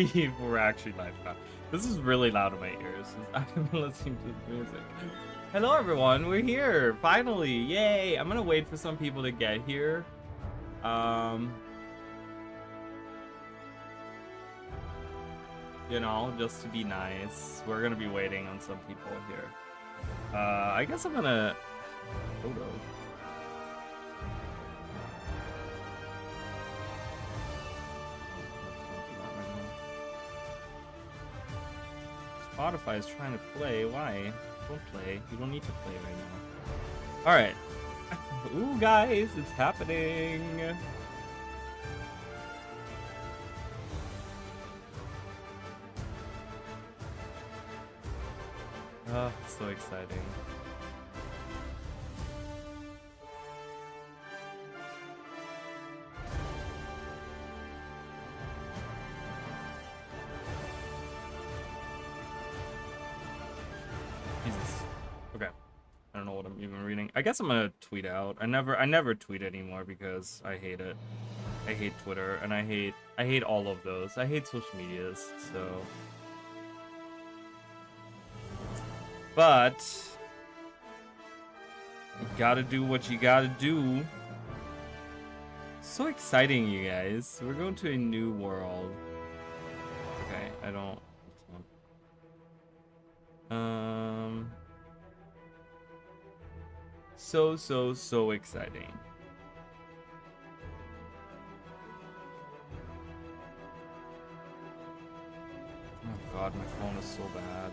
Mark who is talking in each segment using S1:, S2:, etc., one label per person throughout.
S1: believe we're actually live now. This is really loud in my ears. I've been listening to the music. Hello everyone, we're here, finally, yay! I'm gonna wait for some people to get here. You know, just to be nice. We're gonna be waiting on some people here. I guess I'm gonna... Photo. Spotify is trying to play. Why? Don't play. You don't need to play right now. Alright. Ooh, guys, it's happening. Oh, so exciting. Jesus. Okay. I don't know what I'm even reading. I guess I'm gonna tweet out. I never tweet anymore because I hate it. I hate Twitter and I hate all of those. I hate social medias, so. But you gotta do what you gotta do. So exciting, you guys. We're going to a new world. Okay, I don't. So exciting. Oh god, my phone is so bad.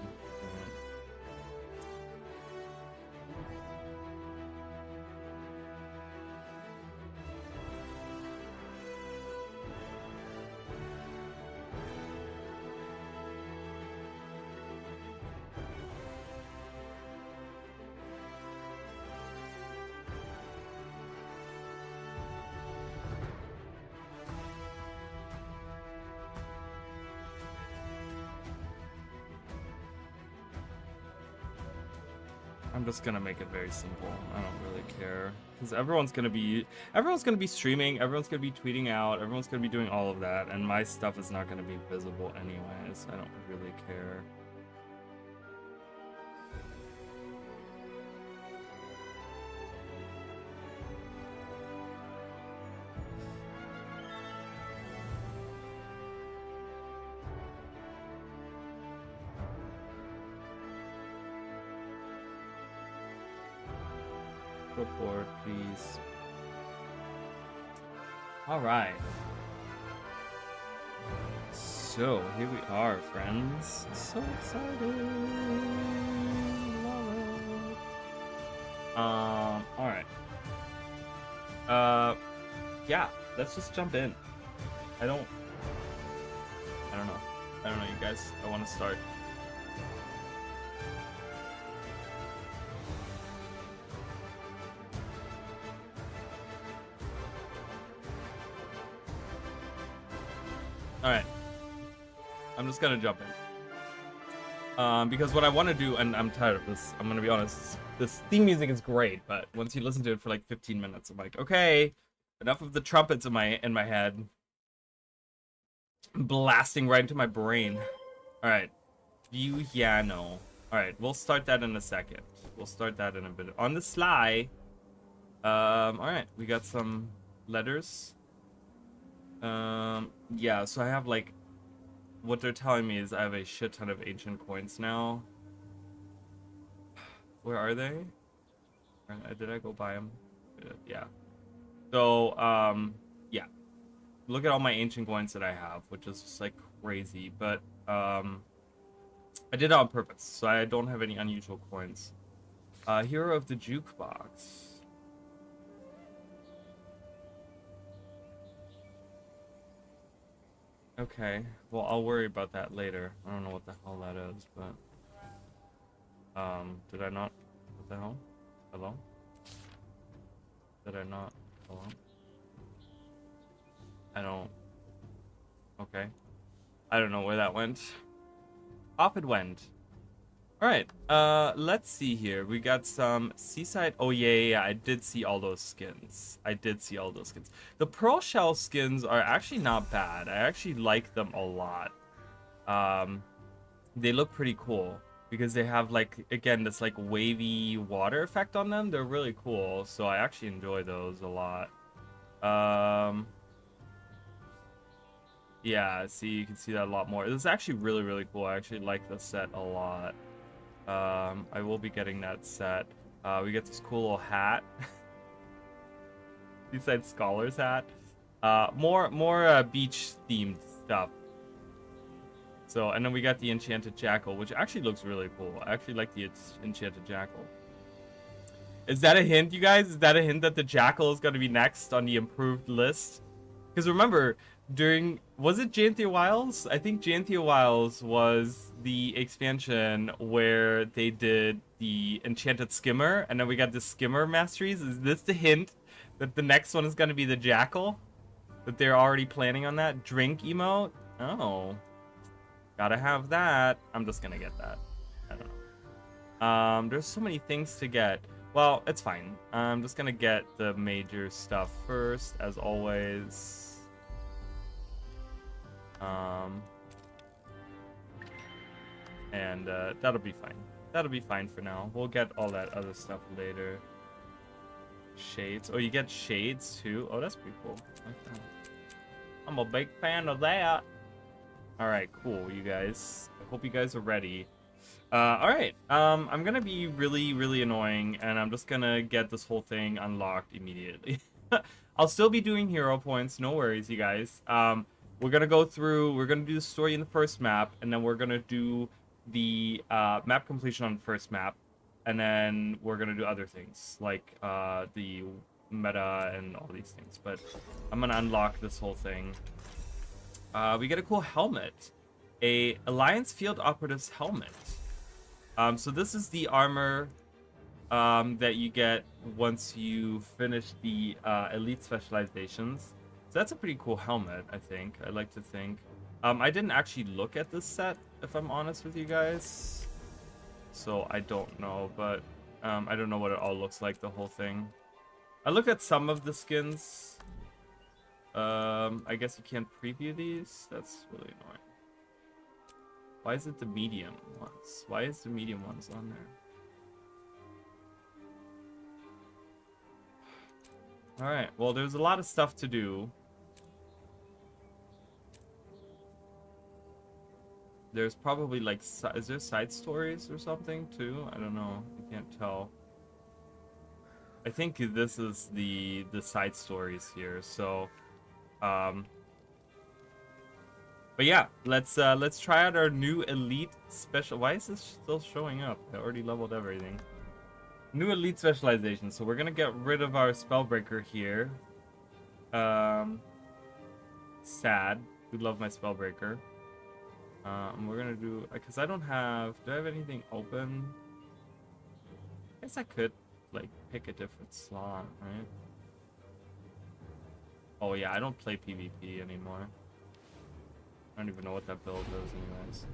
S1: I'm just gonna make it very simple. I don't really care because everyone's gonna be streaming, everyone's gonna be tweeting out, everyone's gonna be doing all of that, and my stuff is not gonna be visible anyways. I don't really care. Report, please. All right. So here we are, friends. So excited. Love it. All right. Yeah. Let's just jump in. I don't know, you guys. I want to start. Alright, I'm just gonna jump in. Because what I want to do, and I'm tired of this, I'm gonna be honest, this theme music is great, but once you listen to it for like 15 minutes, I'm like, okay, enough of the trumpets in my head. Blasting right into my brain. Alright, piano. Alright, we'll start that in a second. We'll start that in a bit. On the sly. Alright, we got some letters. Yeah, so I have like, what they're telling me is I have a shit ton of ancient coins now. Where are they? Did I go buy them? Yeah. So, yeah. Look at all my ancient coins that I have, which is just like crazy, but, I did it on purpose, so I don't have any unusual coins. Hero of the Jukebox. Okay, well, I'll worry about that later. I don't know what the hell that is, but... did I not... What the hell? Hello? Did I not... Hello? I don't... Okay. I don't know where that went. Off it went. Alright, let's see here. We got some Seaside. Oh, yeah, I did see all those skins. The Pearl Shell skins are actually not bad. I actually like them a lot. they look pretty cool because they have like, again, this like wavy water effect on them. They're really cool, so I actually enjoy those a lot. Yeah, see, you can see that a lot more. This is actually really, really cool. I actually like the set a lot. I will be getting that set. We get this cool little hat. Besides Scholar's hat. More beach themed stuff. So, and then we got the Enchanted Jackal, which actually looks really cool. I actually like the Enchanted Jackal. Is that a hint, you guys? Is that a hint that the Jackal is going to be next on the improved list? Because remember, was it Janthia Wilds? I think Janthia Wilds was the expansion where they did the Enchanted Skimmer, and then we got the Skimmer Masteries. Is this the hint that the next one is going to be the Jackal? That they're already planning on that? Drink emote? Oh. Gotta have that. I'm just gonna get that. I don't know. There's so many things to get. Well, it's fine. I'm just gonna get the major stuff first, as always. And that'll be fine. That'll be fine for now. We'll get all that other stuff later. Shades. Oh, you get shades too? Oh, that's pretty cool. Okay. I'm a big fan of that. All right, cool, you guys. I hope you guys are ready. All right. I'm gonna be really, really annoying, and I'm just gonna get this whole thing unlocked immediately. I'll still be doing hero points. No worries, you guys. We're gonna go through. We're gonna do the story in the first map, and then we're gonna do the map completion on the first map, and then we're gonna do other things like the meta and all these things. But I'm gonna unlock this whole thing. We get a cool helmet, a Alliance Field Operative's helmet. So this is the armor that you get once you finish the elite specializations. So that's a pretty cool helmet, I think. I like to think. I didn't actually look at this set, if I'm honest with you guys. So I don't know, but I don't know what it all looks like, the whole thing. I looked at some of the skins. I guess you can't preview these. That's really annoying. Why is it the medium ones? Why is the medium ones on there? Alright, well, there's a lot of stuff to do. There's probably like, is there side stories or something too? I don't know. I can't tell. I think this is the side stories here, so but yeah, let's try out our new elite special. Why is this still showing up? I already leveled everything. New elite specialization. So we're gonna get rid of our spellbreaker here. Sad. We love my spellbreaker. And we're gonna do, because I don't have, do I have anything open? I guess I could like pick a different slot, right? Oh yeah, I don't play PvP anymore. I don't even know what that build is anyways.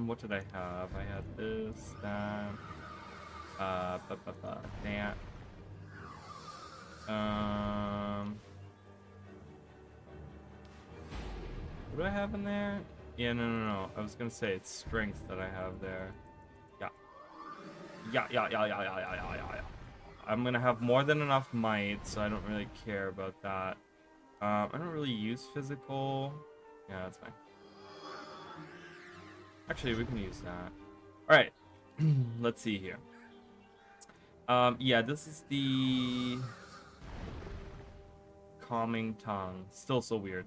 S1: What did I have? I had this, that, that. What do I have in there? Yeah, no. I was gonna say it's strength that I have there. Yeah. I'm gonna have more than enough might, so I don't really care about that. I don't really use physical. Yeah, that's fine. Actually, we can use that. All right, let's see here. Yeah, this is the calming tongue. Still so weird.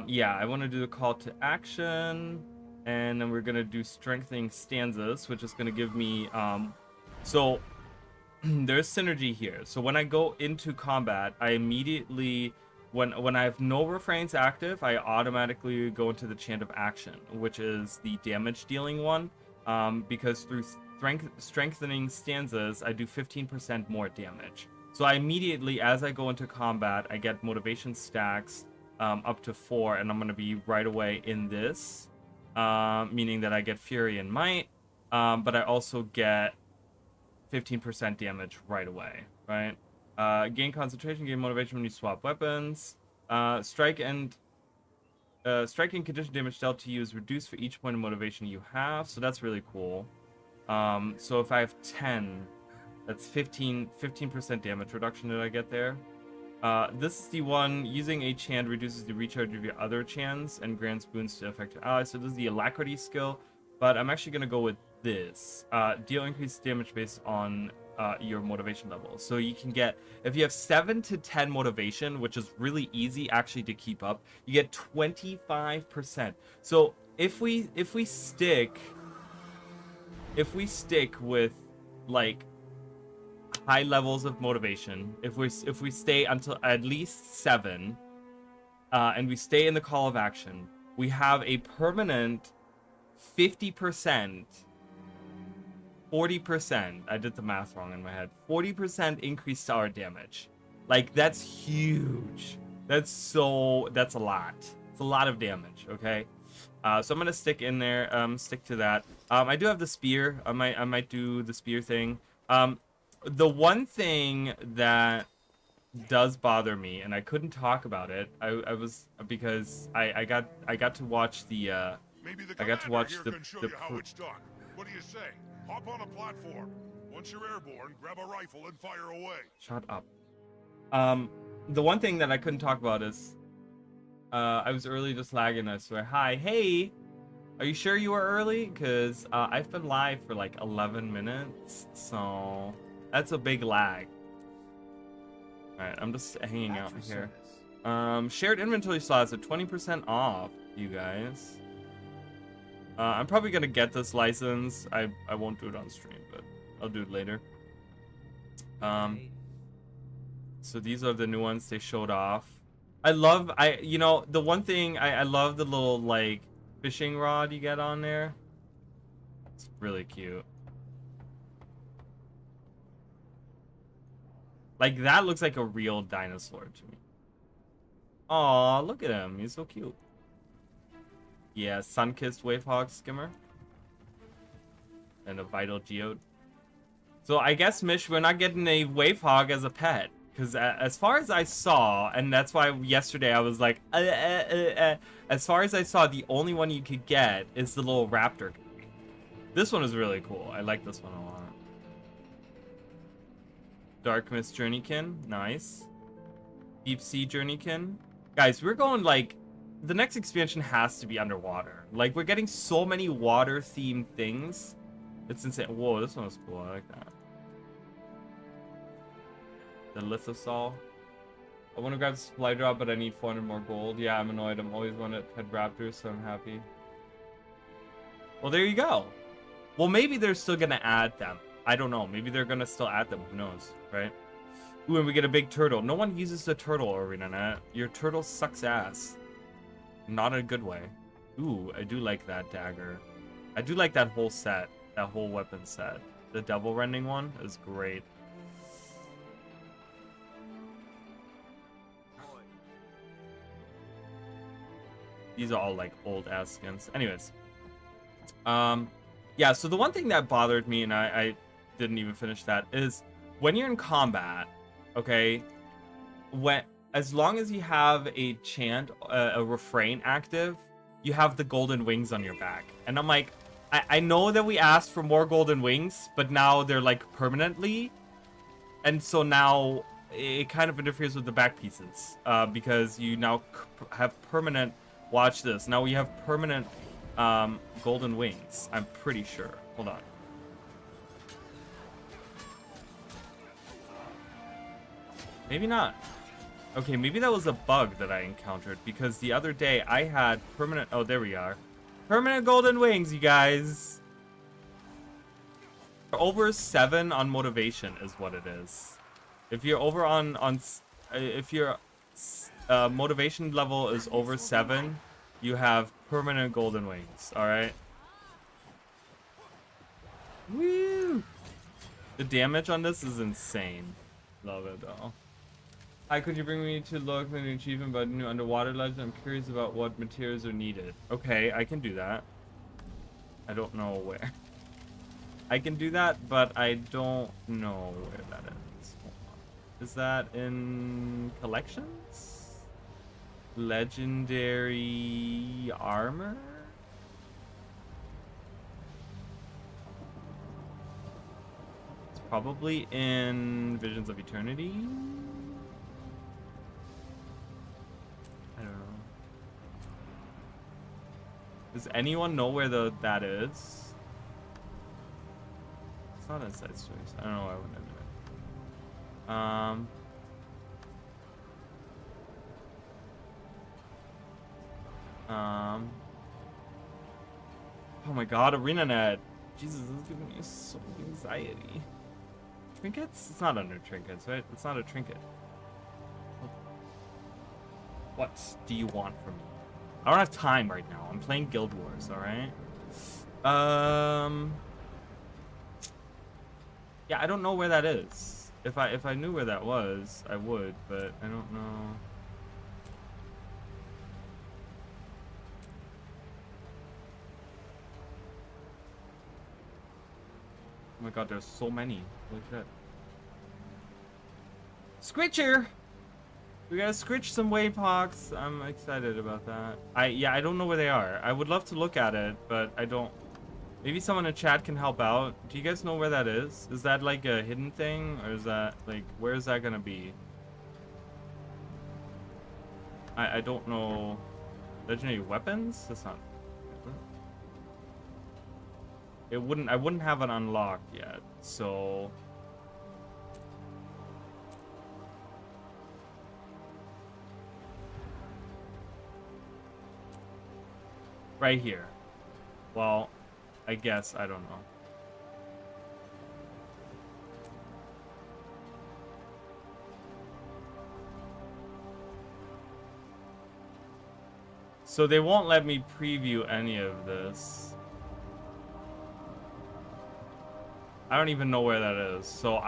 S1: Yeah, I want to do the call to action, and then we're gonna do strengthening stanzas, which is gonna give me so there's synergy here. So when I go into combat, I immediately, when I have no refrains active, I automatically go into the chant of action, which is the damage dealing one, because through strengthening stanzas, I do 15% more damage. So I immediately, as I go into combat, I get motivation stacks up to 4, and I'm going to be right away in this, meaning that I get Fury and Might, but I also get 15% damage right away, right? Gain concentration, gain motivation when you swap weapons. Strike and striking condition damage dealt to you is reduced for each point of motivation you have, so that's really cool. So if I have 10, that's 15% damage reduction that I get there. This is the one, using a chant reduces the recharge of your other chants and grants boons to affected allies. So this is the alacrity skill, but I'm actually going to go with this. Deal increased damage based on your motivation level. So you can get, if you have 7 to 10 motivation, which is really easy actually to keep up, you get 25%. So if we stick with like high levels of motivation, if we stay until at least 7, and we stay in the call of action, we have a permanent 50%, 40%, I did the math wrong in my head, 40% increase to our damage. Like, that's huge. That's a lot. It's a lot of damage, okay? So I'm gonna stick in there, stick to that. I do have the spear. I might do the spear thing. The one thing that does bother me, and I couldn't talk about it, I was, because I got to watch the
S2: Maybe the
S1: I got to watch
S2: can show you how it's done. What do you say? Hop on a platform. Once you're airborne, grab a rifle and fire away.
S1: Shut up. The one thing that I couldn't talk about is I was early, just lagging. I swear. Hi, hey. Are you sure you were early? Because I've been live for like 11 minutes, so that's a big lag. Alright, I'm just hanging out here. Shared inventory slots at 20% off, you guys. I'm probably gonna get this license. I won't do it on stream, but I'll do it later. So these are the new ones they showed off. You know, the one thing, I love the little, like, fishing rod you get on there. It's really cute. Like, that looks like a real dinosaur to me. Aw, look at him. He's so cute. Yeah, sun-kissed wavehog skimmer. And a vital geode. So I guess, Mish, we're not getting a wavehog as a pet. Because as far as I saw, and that's why yesterday I was like, as far as I saw, the only one you could get is the little raptor. This one is really cool. I like this one a lot. Dark Mist Journeykin. Nice. Deep Sea Journeykin. Guys, we're going like... The next expansion has to be underwater. Like, we're getting so many water-themed things. It's insane. Whoa, this one was cool. I like that. The Lithosol. I want to grab the supply drop, but I need 400 more gold. Yeah, I'm annoyed. I'm always wanted pet raptors, so I'm happy. Well, there you go. Well, maybe they're still going to add them. I don't know. Maybe they're going to still add them. Who knows, right? Ooh, and we get a big turtle. No one uses the turtle arena net. Your turtle sucks ass. Not in a good way. Ooh, I do like that dagger. I do like that whole set. That whole weapon set. The devil rending one is great. These are all like old ass skins. Anyways. Yeah, so the one thing that bothered me, and I didn't even finish that, is when you're in combat, okay, as long as you have a chant, a refrain active, you have the golden wings on your back. And I'm like, I know that we asked for more golden wings, but now they're like permanently. And so now it kind of interferes with the back pieces, because you now have permanent, watch this, now we have permanent golden wings, I'm pretty sure. Hold on. Maybe not. Okay, maybe that was a bug that I encountered, because the other day I had permanent... Oh, there we are. Permanent golden wings, you guys. Over 7 on motivation is what it is. If you're over if your motivation level is over 7, you have permanent golden wings, alright? Woo! The damage on this is insane. Love it, though. Hi, could you bring me to look at an achievement about new underwater legend? I'm curious about what materials are needed. Okay, I can do that. I don't know where. I can do that, but I don't know where that is. Hold on. Is that in collections? Legendary armor? It's probably in Visions of Eternity. I don't know. Does anyone know where that is? It's not inside stories. I don't know why I wouldn't oh my god, ArenaNet. Jesus, this is giving me so much anxiety. Trinkets? It's not under trinkets, right? It's not a trinket. What do you want from me? I don't have time right now. I'm playing Guild Wars, alright? Yeah, I don't know where that is. If I knew where that was, I would, but I don't know. Oh my god, there's so many. Holy shit. Scritcher! We gotta scritch some waypox. I'm excited about that. I don't know where they are. I would love to look at it, but I don't. Maybe someone in chat can help out. Do you guys know where that is? Is that like a hidden thing? Or is that like, where is that gonna be? I don't know. Legendary weapons? That's not. I wouldn't have it unlocked yet, so. Right here. Well, I guess, I don't know. So they won't let me preview any of this. I don't even know where that is. So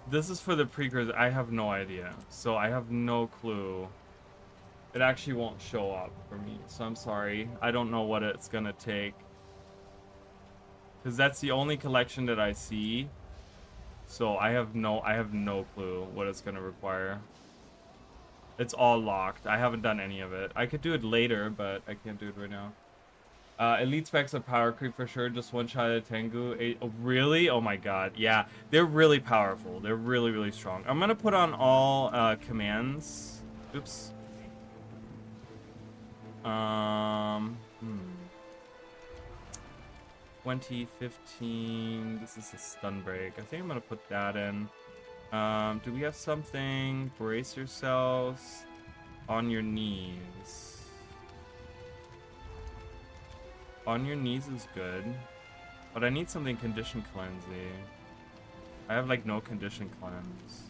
S1: this is for the precursor. I have no idea. So I have no clue. It actually won't show up for me. So I'm sorry. I don't know what it's gonna take. Because that's the only collection that I see. So I have no clue what it's gonna require. It's all locked. I haven't done any of it. I could do it later, but I can't do it right now. Elite specs are power creep for sure. Just one shot at Tengu. Oh, really? Oh my god. Yeah, they're really powerful. They're really, really strong. I'm gonna put on all commands. Oops. 2015. This is a stun break. I think I'm gonna put that in. Do we have something? Brace yourselves on your knees. On your knees is good, but I need something condition cleansing. I have like no condition cleanse.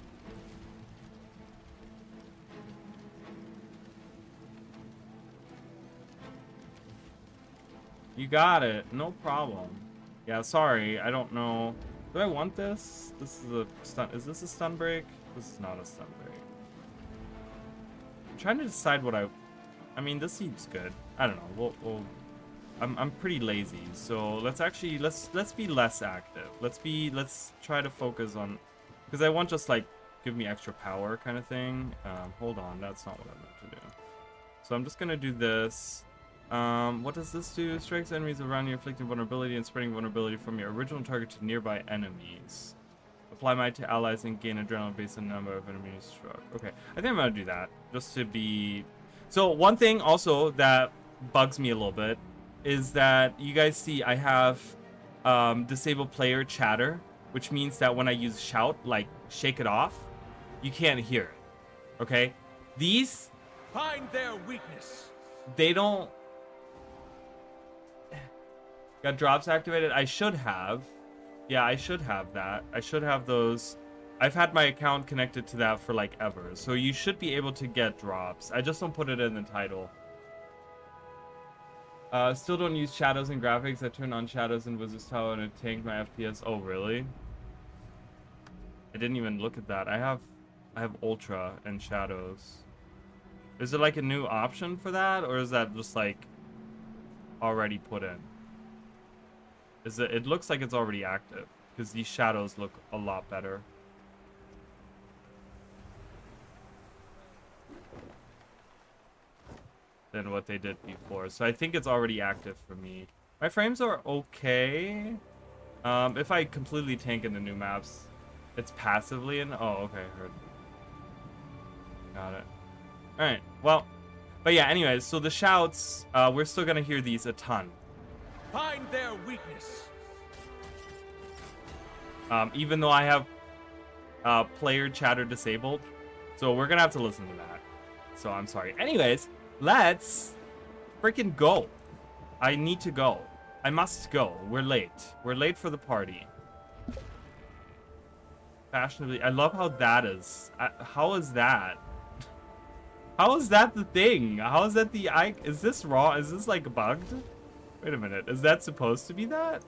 S1: You got it, no problem. Yeah, sorry, I don't know. Do I want this? This is a stun. Is this a stun break? This is not a stun break. I'm trying to decide what I mean, this seems good. I don't know. I'm pretty lazy, so let's be less active. Let's try to focus on, because I want just like give me extra power kind of thing. Hold on, that's not what I meant to do. So I'm just gonna do this. What does this do? Strikes enemies around you, inflicting vulnerability and spreading vulnerability from your original target to nearby enemies. Apply might to allies and gain adrenaline based on the number of enemies struck. Okay, I think I'm gonna do that just to be. So one thing also that bugs me a little bit is that you guys see I have disabled player chatter, which means that when I use shout, like shake it off, you can't hear it. Okay, these
S3: find their weakness.
S1: They don't. Got drops activated. I should have. Yeah, I should have that. I should have those. I've had my account connected to that for like ever, so you should be able to get drops. I just don't put it in the title. Still don't use shadows and graphics. I turned on shadows in Wizard's Tower and it tanked my FPS. Oh, really? I didn't even look at that. I have ultra and shadows. Is it like a new option for that, or is that just like already put in? It looks like it's already active because these shadows look a lot better. than what they did before. So I think it's already active for me. My frames are okay. If I completely tank in the new maps, it's passively in. Oh, okay, heard. Got it. All right. Well, but yeah. Anyways, so the shouts, we're still gonna hear these a ton.
S3: Find their weakness.
S1: Even though I have player chatter disabled, so we're gonna have to listen to that. So I'm sorry. Anyways, let's freaking go. I need to go. I must go. We're late. We're late for the party. Fashionably, I love how that is. How is that? How is that the thing? How is that the is this raw? Is this like bugged? Wait a minute. Is that supposed to be that?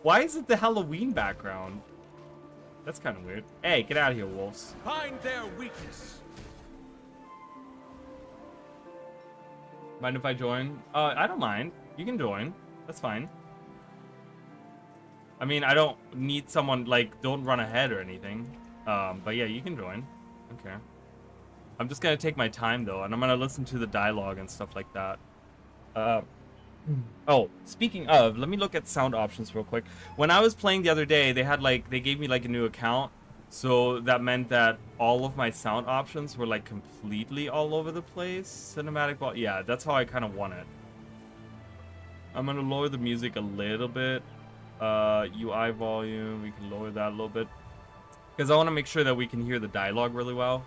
S1: Why is it the Halloween background? That's kind of weird. Hey, get out of here, wolves.
S3: Find their weakness.
S1: Mind if I join? I don't mind. You can join. That's fine. I mean, I don't need someone, like, don't run ahead or anything. But yeah, you can join. Okay. I'm just gonna take my time, though, and I'm gonna listen to the dialogue and stuff like that. Oh, speaking of, let me look at sound options real quick. When I was playing the other day, they had, like, they gave me, like, a new account. So that meant that all of my sound options were, like, completely all over the place. Cinematic, well, yeah, that's how I kind of want it. I'm gonna lower the music a little bit. UI volume, we can lower that a little bit. Because I want to make sure that we can hear the dialogue really well.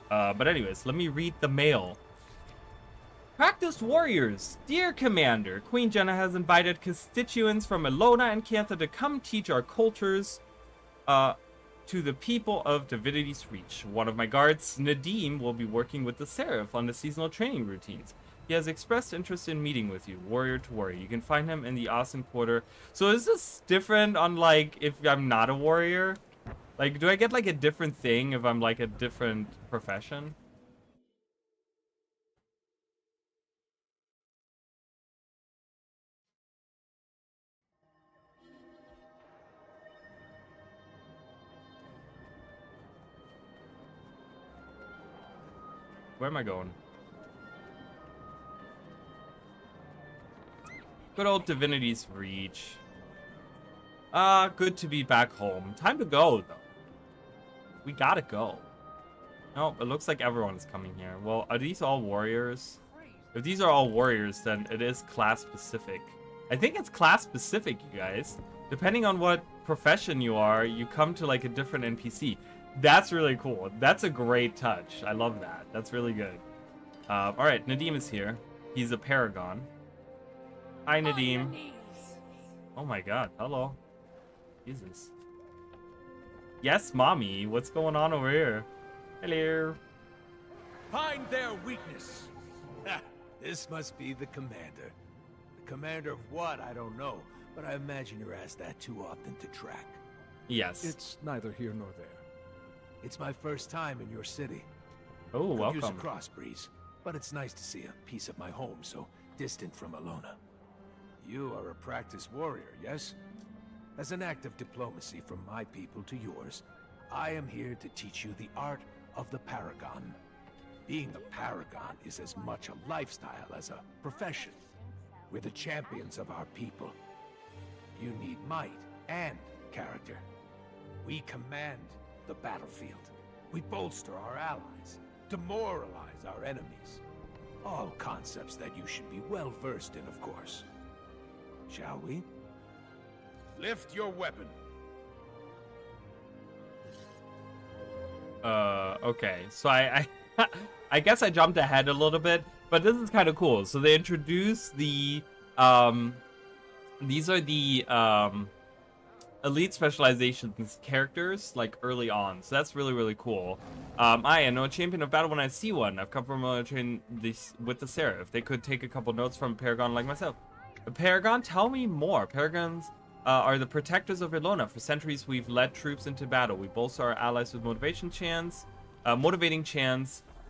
S1: But anyways, let me read the mail. Practiced Warriors, dear Commander, Queen Jenna has invited constituents from Ilona and Cantha to come teach our cultures to the people of Divinity's Reach. One of my guards, Nadim, will be working with the Seraph on the seasonal training routines. He has expressed interest in meeting with you, warrior to warrior. You can find him in the Austin Quarter. So is this different on, like, if I'm not a warrior? Like, do I get, like, a different thing if I'm, like, a different profession? Where am I going? Good old Divinity's Reach. Good to be back home. Time to go, though. We gotta go. No, it looks like everyone is coming here. Well, are these all warriors? If these are all warriors, then it is class specific. I think it's class specific, you guys. Depending on what profession you are, you come to, like, a different NPC. That's really cool. That's a great touch. I love that. That's really good. Alright, Nadim is here. He's a paragon. Hi, Nadim. Oh my god. Hello. Jesus. Yes, mommy. What's going on over here? Hello.
S3: Find their weakness.
S4: This must be the commander. The commander of what, I don't know. But I imagine you're asked that too often to track.
S1: Yes.
S5: It's neither here nor there.
S4: It's my first time in your city.
S1: Oh,
S4: Could use a
S1: welcome.
S4: cross breeze, but it's nice to see a piece of my home so distant from Ilona. You are a practiced warrior, yes? As an act of diplomacy from my people to yours, I am here to teach you the art of the Paragon. Being a Paragon is as much a lifestyle as a profession. We're the champions of our people. You need might and character. We command the battlefield. We bolster our allies, demoralize our enemies. All concepts that you should be well versed in, of course. Shall we?
S3: Lift your weapon.
S1: Okay. So I I guess I jumped ahead a little bit, but this is kind of cool. So they introduce the these are the elite specializations characters, like, early on. So that's really, really cool. I know a champion of battle when I see one. I've come from a train this with the Seraph. They could take a couple notes from Paragon like myself. A Paragon, tell me more. Paragons are the protectors of Ilona. For centuries, we've led troops into battle. We bolster our allies with motivating chants.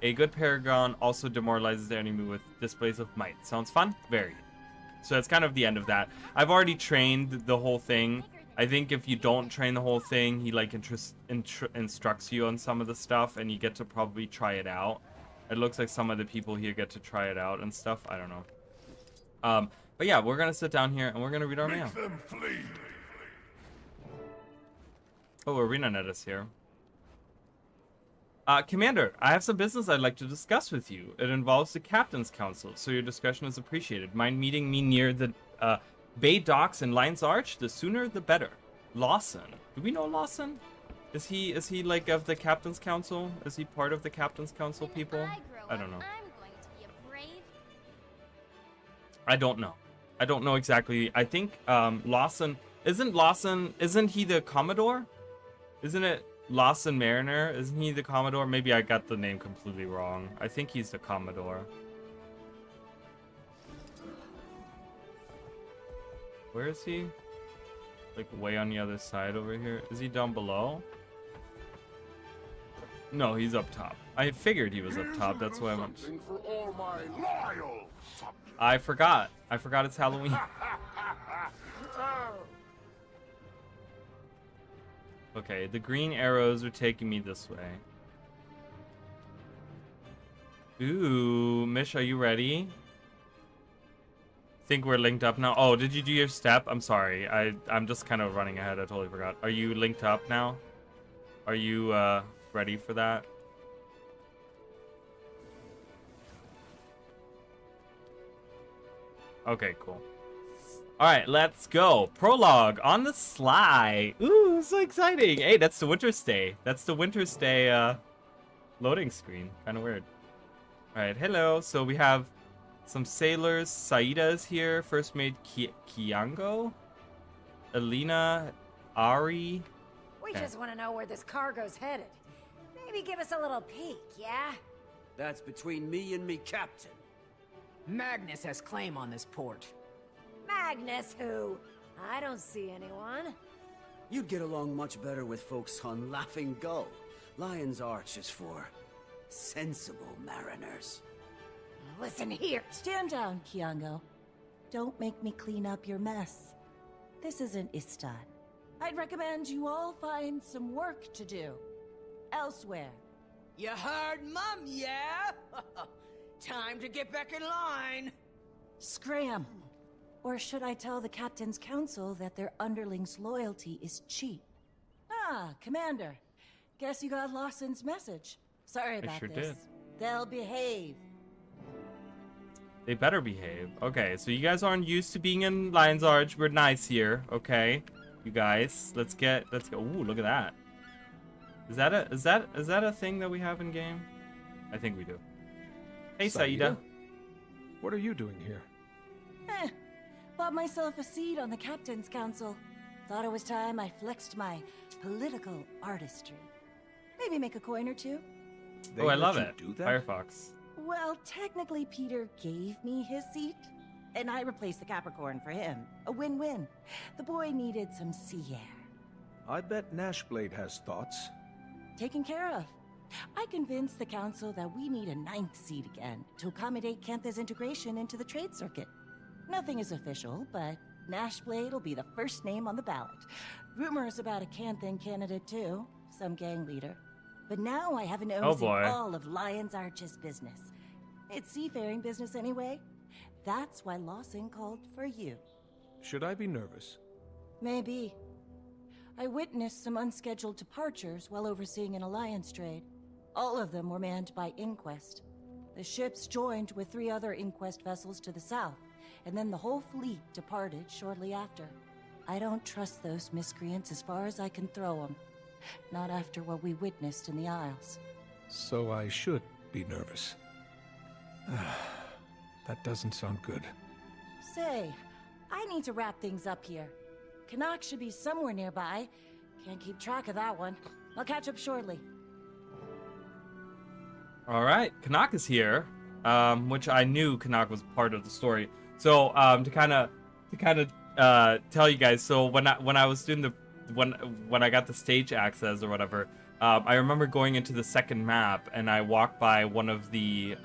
S1: A good Paragon also demoralizes their enemy with displays of might. Sounds fun? Very. So that's kind of the end of that. I've already trained the whole thing. I think if you don't train the whole thing, he, like, instructs you on some of the stuff, and you get to probably try it out. It looks like some of the people here get to try it out and stuff. I don't know. But yeah, we're gonna sit down here and we're gonna read our mail.
S2: Make them flee.
S1: Oh, ArenaNet is here. Commander, I have some business I'd like to discuss with you. It involves the Captain's Council, so your discretion is appreciated. Mind meeting me near the Bay Docks in Lion's Arch? The sooner, the better. Lawson. Do we know Lawson? Is he like of the Captain's Council? Is he part of the Captain's Council people? I don't know.
S5: I'm going to be a brave.
S1: I don't know. I don't know exactly. I think Lawson, isn't he the Commodore? Isn't it Lawson Mariner? Isn't he the Commodore? Maybe I got the name completely wrong. I think he's the Commodore. Where is he? Like way on the other side over here. Is he down below? No, he's up top. I figured he was up top. That's why I went.
S2: Something for all my loyal subjects.
S1: I forgot. I forgot it's Halloween. Okay, the green arrows are taking me this way. Ooh, Mish, are you ready? Think we're linked up now. Oh, did you do your step? I'm sorry. I'm just kind of running ahead. I totally forgot. Are you linked up now? Are you ready for that? Okay, cool. All right, let's go. Prologue on the sly. Ooh, so exciting. Hey, that's the winter stay. That's the winter stay loading screen. Kind of weird. All right, hello. So we have some sailors. Saida's here. First mate Kiango. Elena. Ari.
S6: We just want to know where this cargo's headed. Maybe give us a little peek, yeah?
S7: That's between me and me captain.
S8: Magnus has claim on this port.
S6: Magnus who? I don't see anyone.
S7: You'd get along much better with folks on Laughing Gull. Lion's Arch is for sensible mariners.
S6: Listen here.
S9: Stand down, Kiango. Don't make me clean up your mess. This isn't Istad. I'd recommend you all find some work to do. Elsewhere.
S8: You heard, Mum, yeah? Time to get back in line.
S9: Scram. Or should I tell the Captain's Council that their underlings' loyalty is cheap? Ah, Commander. Guess you got Lawson's message. Sorry about
S1: sure
S9: this.
S1: did.
S9: They'll behave.
S1: They better behave. Okay, so you guys aren't used to being in Lion's Arch. We're nice here, okay? You guys, let's go. Ooh, look at that. Is that a thing that we have in game? I think we do. Hey, Saida.
S4: What are you doing here?
S9: Bought myself a seat on the Captain's Council. Thought it was time I flexed my political artistry. Maybe make a coin or two.
S4: They
S1: Oh, I
S4: let
S1: love
S4: you
S1: it.
S4: do that?
S1: Firefox.
S9: Well, technically Peter gave me his seat, and I replaced the Capricorn for him. A win-win. The boy needed some sea air.
S4: I bet Nashblade has thoughts.
S9: Taken care of. I convinced the council that we need a 9th seat again to accommodate Cantha's integration into the trade circuit. Nothing is official, but Nashblade will be the first name on the ballot. Rumors about a Canthan candidate too, some gang leader. But now I have an nose in all of Lion's Arch's business. It's seafaring business anyway. That's why Lawson called for you.
S4: Should I be nervous?
S9: Maybe. I witnessed some unscheduled departures while overseeing an alliance trade. All of them were manned by Inquest. The ships joined with 3 other Inquest vessels to the south, and then the whole fleet departed shortly after. I don't trust those miscreants as far as I can throw them. Not after what we witnessed in the Isles.
S4: So I should be nervous. That doesn't sound good.
S9: Say, I need to wrap things up here. Canuck should be somewhere nearby. Can't keep track of that one. I'll catch up shortly.
S1: All right, Canuck is here, which I knew Canuck was part of the story. So to kind of tell you guys, so when I was doing the when I got the stage access or whatever, I remember going into the second map and I walked by one of the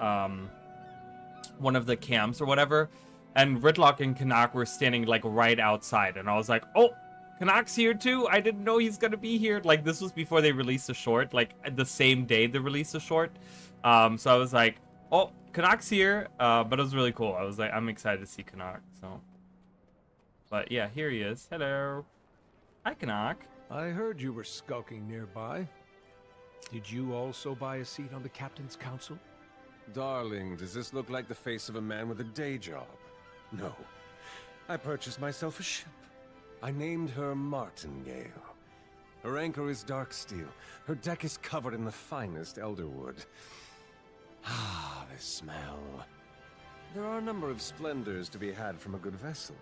S1: camps or whatever, and Ridlock and Canuck were standing like right outside, and I was like, oh, Canuck's here too. I didn't know he's gonna be here. Like, this was before they released the short, like the same day they released the short. So I was like, oh, Canuck's here. But it was really cool. I was like, I'm excited to see Canuck. So, but yeah, here he is. Hello. Hi, Canuck.
S4: I heard you were skulking nearby. Did you also buy a seat on the Captain's Council?
S10: Darling, does this look like the face of a man with a day job? No. I purchased myself a ship. I named her Martingale. Her anchor is dark steel. Her deck is covered in the finest elderwood. Ah, the smell. There are a number of splendors to be had from a good vessel.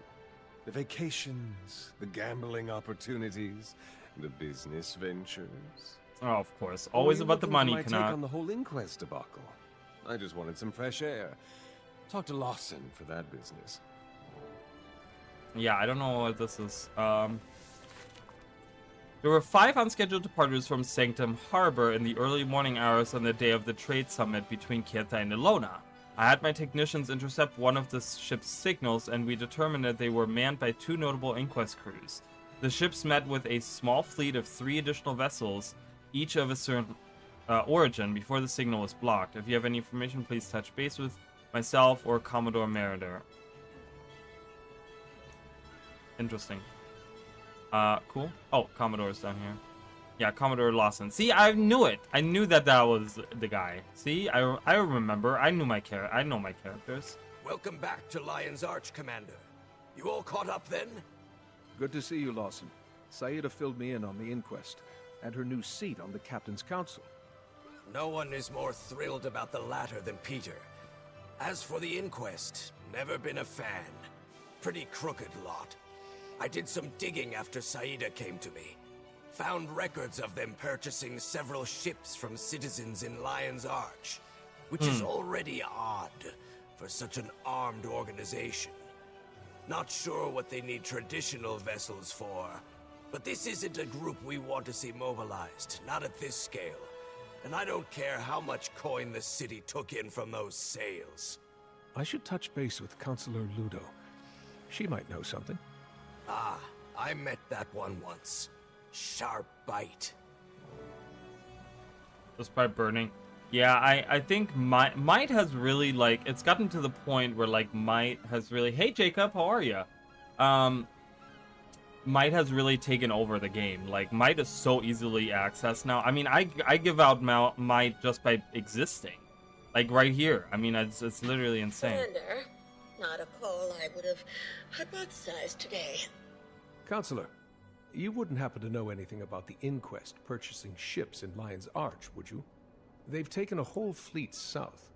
S10: The vacations, the gambling opportunities, the business ventures.
S1: Oh, of course. Always about the money,
S10: Take
S1: Canuck.
S10: on the whole inquest debacle. I just wanted some fresh air. Talk to Lawson for that business.
S1: Yeah, I don't know what this is. There were 5 unscheduled departures from Sanctum Harbor in the early morning hours on the day of the trade summit between Kirtha and Ilona. I had my technicians intercept one of the ship's signals, and we determined that they were manned by 2 notable inquest crews. The ships met with a small fleet of 3 additional vessels, each of a certain origin, before the signal was blocked. If you have any information, please touch base with myself or Commodore Merider. Interesting. Cool. Oh, Commodore's down here. Yeah, Commodore Lawson. See, I knew it. I knew that was the guy. See, I remember. I know my characters.
S11: Welcome back to Lion's Arch, Commander. You all caught up then?
S4: Good to see you, Lawson. Saida filled me in on the inquest, and her new seat on the Captain's Council.
S11: No one is more thrilled about the latter than Peter. As for the inquest, never been a fan. Pretty crooked lot. I did some digging after Saida came to me. Found records of them purchasing several ships from citizens in Lion's Arch, which is already odd for such an armed organization. Not sure what they need traditional vessels for, but this isn't a group we want to see mobilized, not at this scale. And I don't care how much coin the city took in from those sales.
S4: I should touch base with Counselor Ludo. She might know something.
S11: Ah, I met that one once. Sharp bite.
S1: Just by burning. Yeah, I think Might has really, like, it's gotten to the point where, like, Might has really... Hey, Jacob, how are you? Might has really taken over the game. Like, Might is so easily accessed now. I mean, I give out Might just by existing. Like, right here. I mean, it's literally insane.
S12: Commander, not a call I would have hypothesized today.
S4: Counselor, you wouldn't happen to know anything about the inquest purchasing ships in Lion's Arch, would you? They've taken a whole fleet south.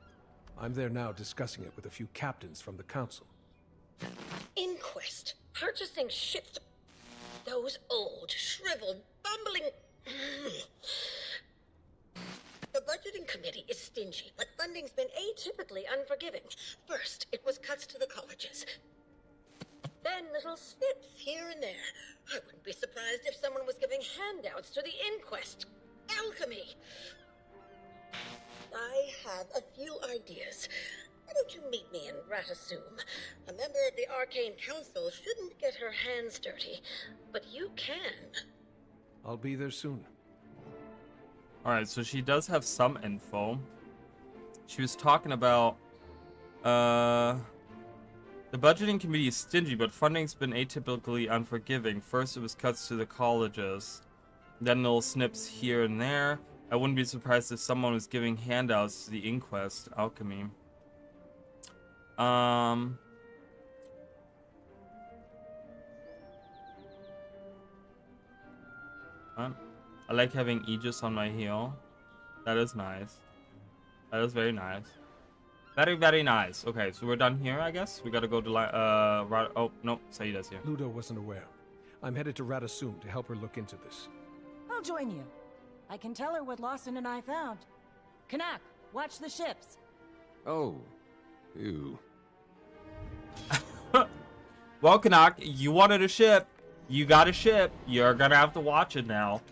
S4: I'm there now discussing it with a few captains from the council.
S12: Inquest? Purchasing ships? Those old, shriveled, bumbling... The budgeting committee is stingy, but funding's been atypically unforgiving. First, it was cuts to the colleges. Then little snips here and there. I wouldn't be surprised if someone was giving handouts to the inquest. Alchemy. I have a few ideas. Why don't you meet me in Ratasum? A member of the Arcane Council shouldn't get her hands dirty, but you can.
S4: I'll be there soon.
S1: Alright, so she does have some info. She was talking about... The budgeting committee is stingy, but funding's been atypically unforgiving. First, it was cuts to the colleges. Then little snips here and there. I wouldn't be surprised if someone was giving handouts to the inquest. Alchemy. I like having Aegis on my heel. That is nice. That is very nice. Very, very nice. Okay, so we're done here, I guess. We gotta go to oh, no, Saida's here.
S4: Ludo wasn't aware. I'm headed to Ratasum to help her look into this.
S9: I'll join you. I can tell her what Lawson and I found. Canuck, watch the ships.
S10: Oh. Ew.
S1: Well, Canuck, you wanted a ship. You got a ship. You're gonna have to watch it now.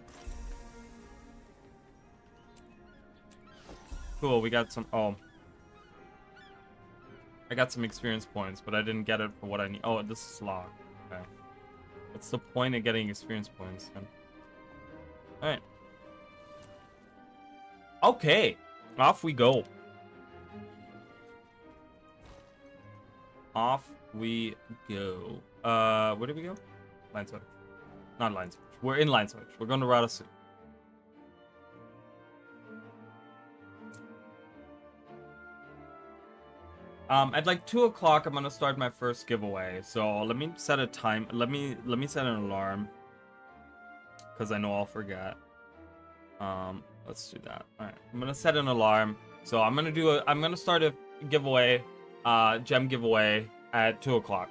S1: Cool, we got some... Oh. I got some experience points, but I didn't get it for what I need. Oh, this is locked. Okay. What's the point of getting experience points then? Alright. Okay. Off we go. Off we go. Where did we go? Line switch. Not line switch. We're in line switch. We're going to Odyssey. At like 2 o'clock, I'm gonna start my first giveaway. So let me set a time. Let me set an alarm, because I know I'll forget. Let's do that. All right, I'm gonna set an alarm. So I'm gonna start a giveaway, gem giveaway at 2 o'clock,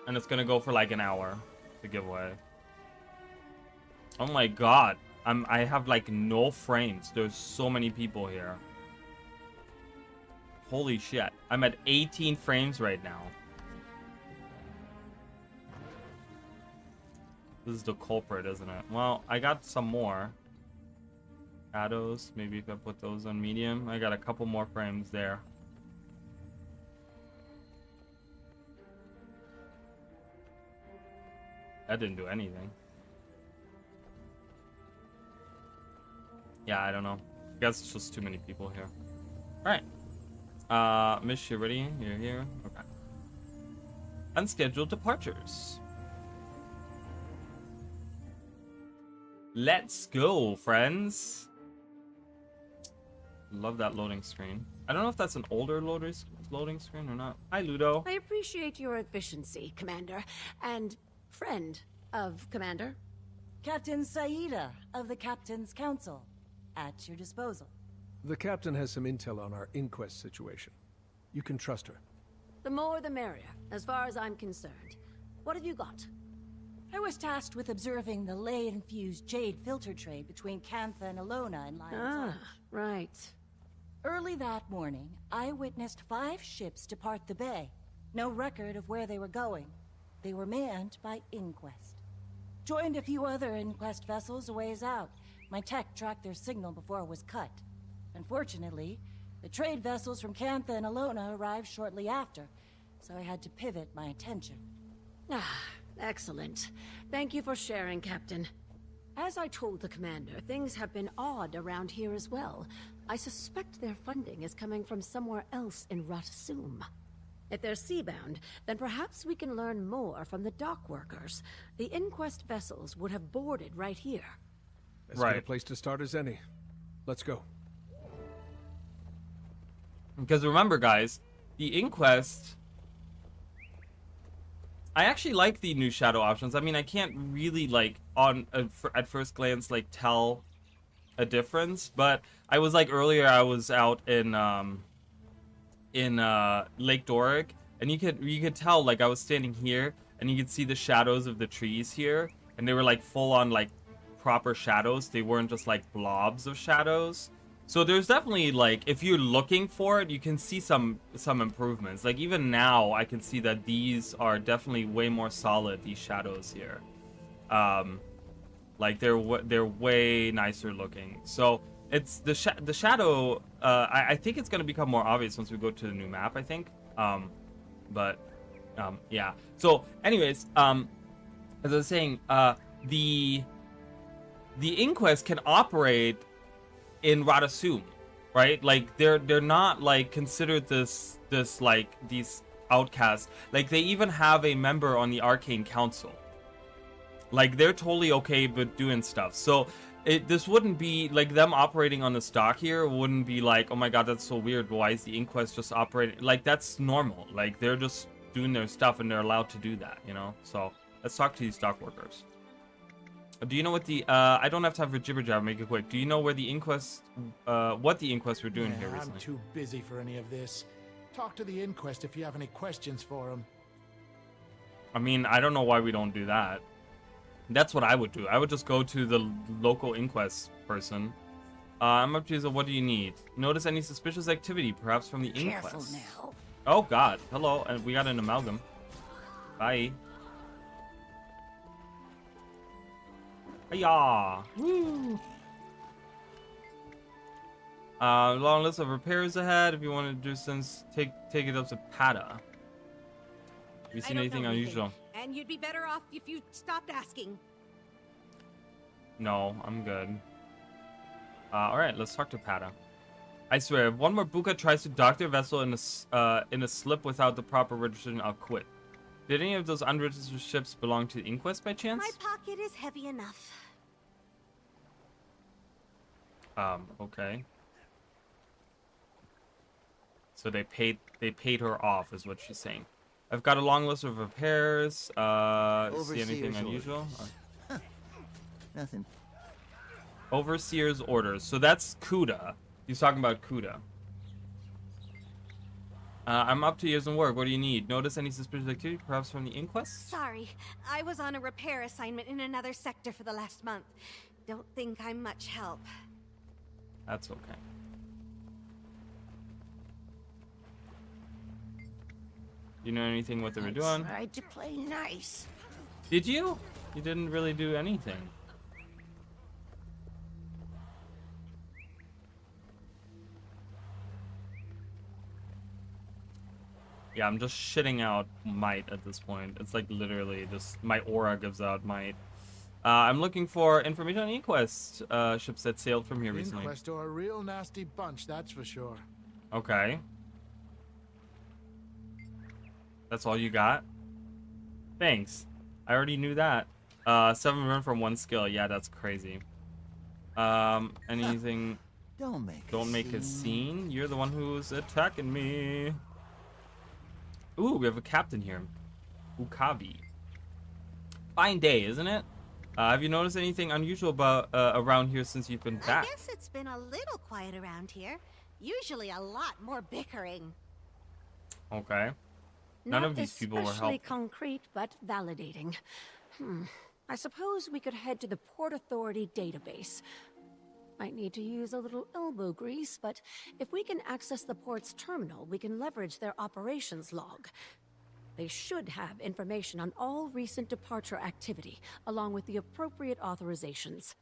S1: and it's gonna go for like an hour. The giveaway. Oh my god, I have like no frames. There's so many people here. Holy shit. I'm at 18 frames right now. This is the culprit, isn't it? Well, I got some more. Shadows. Maybe if I put those on medium. I got a couple more frames there. That didn't do anything. Yeah, I don't know. I guess it's just too many people here. Alright. Mish, you ready? You're here? Okay. Unscheduled departures. Let's go, friends. Love that loading screen. I don't know if that's an older loading screen or not. Hi, Ludo.
S6: I appreciate your efficiency, Commander, and friend of Commander.
S9: Captain Saida of the Captain's Council. At your disposal.
S4: The captain has some intel on our inquest situation. You can trust her.
S6: The more the merrier, as far as I'm concerned. What have you got?
S9: I was tasked with observing the ley-infused jade filter trade between Cantha and Alona in Lion's Arch.
S6: Right.
S9: Early that morning, I witnessed 5 ships depart the bay. No record of where they were going. They were manned by Inquest. Joined a few other Inquest vessels a ways out. My tech tracked their signal before it was cut. Unfortunately, the trade vessels from Cantha and Alona arrived shortly after, so I had to pivot my attention.
S6: Ah, excellent. Thank you for sharing, Captain. As I told the Commander, things have been odd around here as well. I suspect their funding is coming from somewhere else in Ratasum. If they're seabound, then perhaps we can learn more from the dock workers. The Inquest vessels would have boarded right here.
S4: As good a place to start as any. Let's go.
S1: Because remember, guys, the Inquest... I actually like the new shadow options. I mean, I can't really, like, at first glance, like, tell a difference. But I was, like, earlier I was out in Lake Doric. And you could tell, like, I was standing here. And you could see the shadows of the trees here. And they were, like, full on, like, proper shadows. They weren't just like blobs of shadows. So there's definitely, like, if you're looking for it, you can see some improvements. Like even now I can see that these are definitely way more solid, these shadows here. Like they're way nicer looking. So it's the shadow, I think it's going to become more obvious once we go to the new map, I think. Yeah. So anyways, as I was saying, the Inquest can operate in Ratasum, right? Like they're not like considered this like these outcasts. Like they even have a member on the Arcane Council. Like they're totally okay with doing stuff. So this wouldn't be like them operating on the stock here. Wouldn't be like, oh my god, that's so weird. Why is the Inquest just operating? Like that's normal. Like they're just doing their stuff and they're allowed to do that, you know. So let's talk to these stock workers. Do you know what the, I don't have time for jibber jabber, make it quick. Do you know where the Inquest, what the Inquest were doing here recently?
S13: I'm too busy for any of this. Talk to the Inquest if you have any questions for them.
S1: I mean, I don't know why we don't do that. That's what I would do. I would just go to the local Inquest person. I'm up to you, what do you need? Notice any suspicious activity, perhaps from the Inquest?
S6: Careful now.
S1: Oh god, hello, and we got an amalgam. Bye. Hiya! Woo! Long list of repairs ahead. If you want to do since take it up to Pata. Have you seen anything unusual?
S14: and you'd be better off if you stopped asking.
S1: No, I'm good. Alright, let's talk to Pata. I swear, if one more Buka tries to dock their vessel in a slip without the proper registration, I'll quit. Did any of those unregistered ships belong to the Inquest by chance?
S14: My pocket is heavy enough.
S1: Okay. So they paid her off, is what she's saying. I've got a long list of repairs. See anything unusual?
S15: Nothing.
S1: Overseer's orders. So that's Kuda. He's talking about Kuda. I'm up to years in work. What do you need? Notice any suspicious activity, perhaps from the Inquest?
S14: Sorry, I was on a repair assignment in another sector for the last month. Don't think I'm much help.
S1: That's okay. You know anything what they were doing?
S8: I tried to play nice.
S1: Did you? You didn't really do anything. Yeah, I'm just shitting out might at this point. It's like literally just my aura gives out might. I'm looking for information on Inquest ships that sailed from here recently.
S13: Inquest are a real nasty bunch, that's for sure.
S1: Okay. That's all you got? Thanks. I already knew that. 7 run from 1 skill. Yeah, that's crazy. Anything...
S15: Don't
S1: make a scene. You're the one who's attacking me. Ooh, we have a captain here. Ukavi. Fine day, isn't it? Have you noticed anything unusual about around here since you've been back?
S14: I guess it's been a little quiet around here. Usually a lot more bickering.
S1: Okay. None of these people were
S6: especially
S1: helpful.
S6: concrete, but validating. I suppose we could head to the Port Authority database. Might need to use a little elbow grease, but if we can access the port's terminal, we can leverage their operations log. They should have information on all recent departure activity, along with the appropriate authorizations.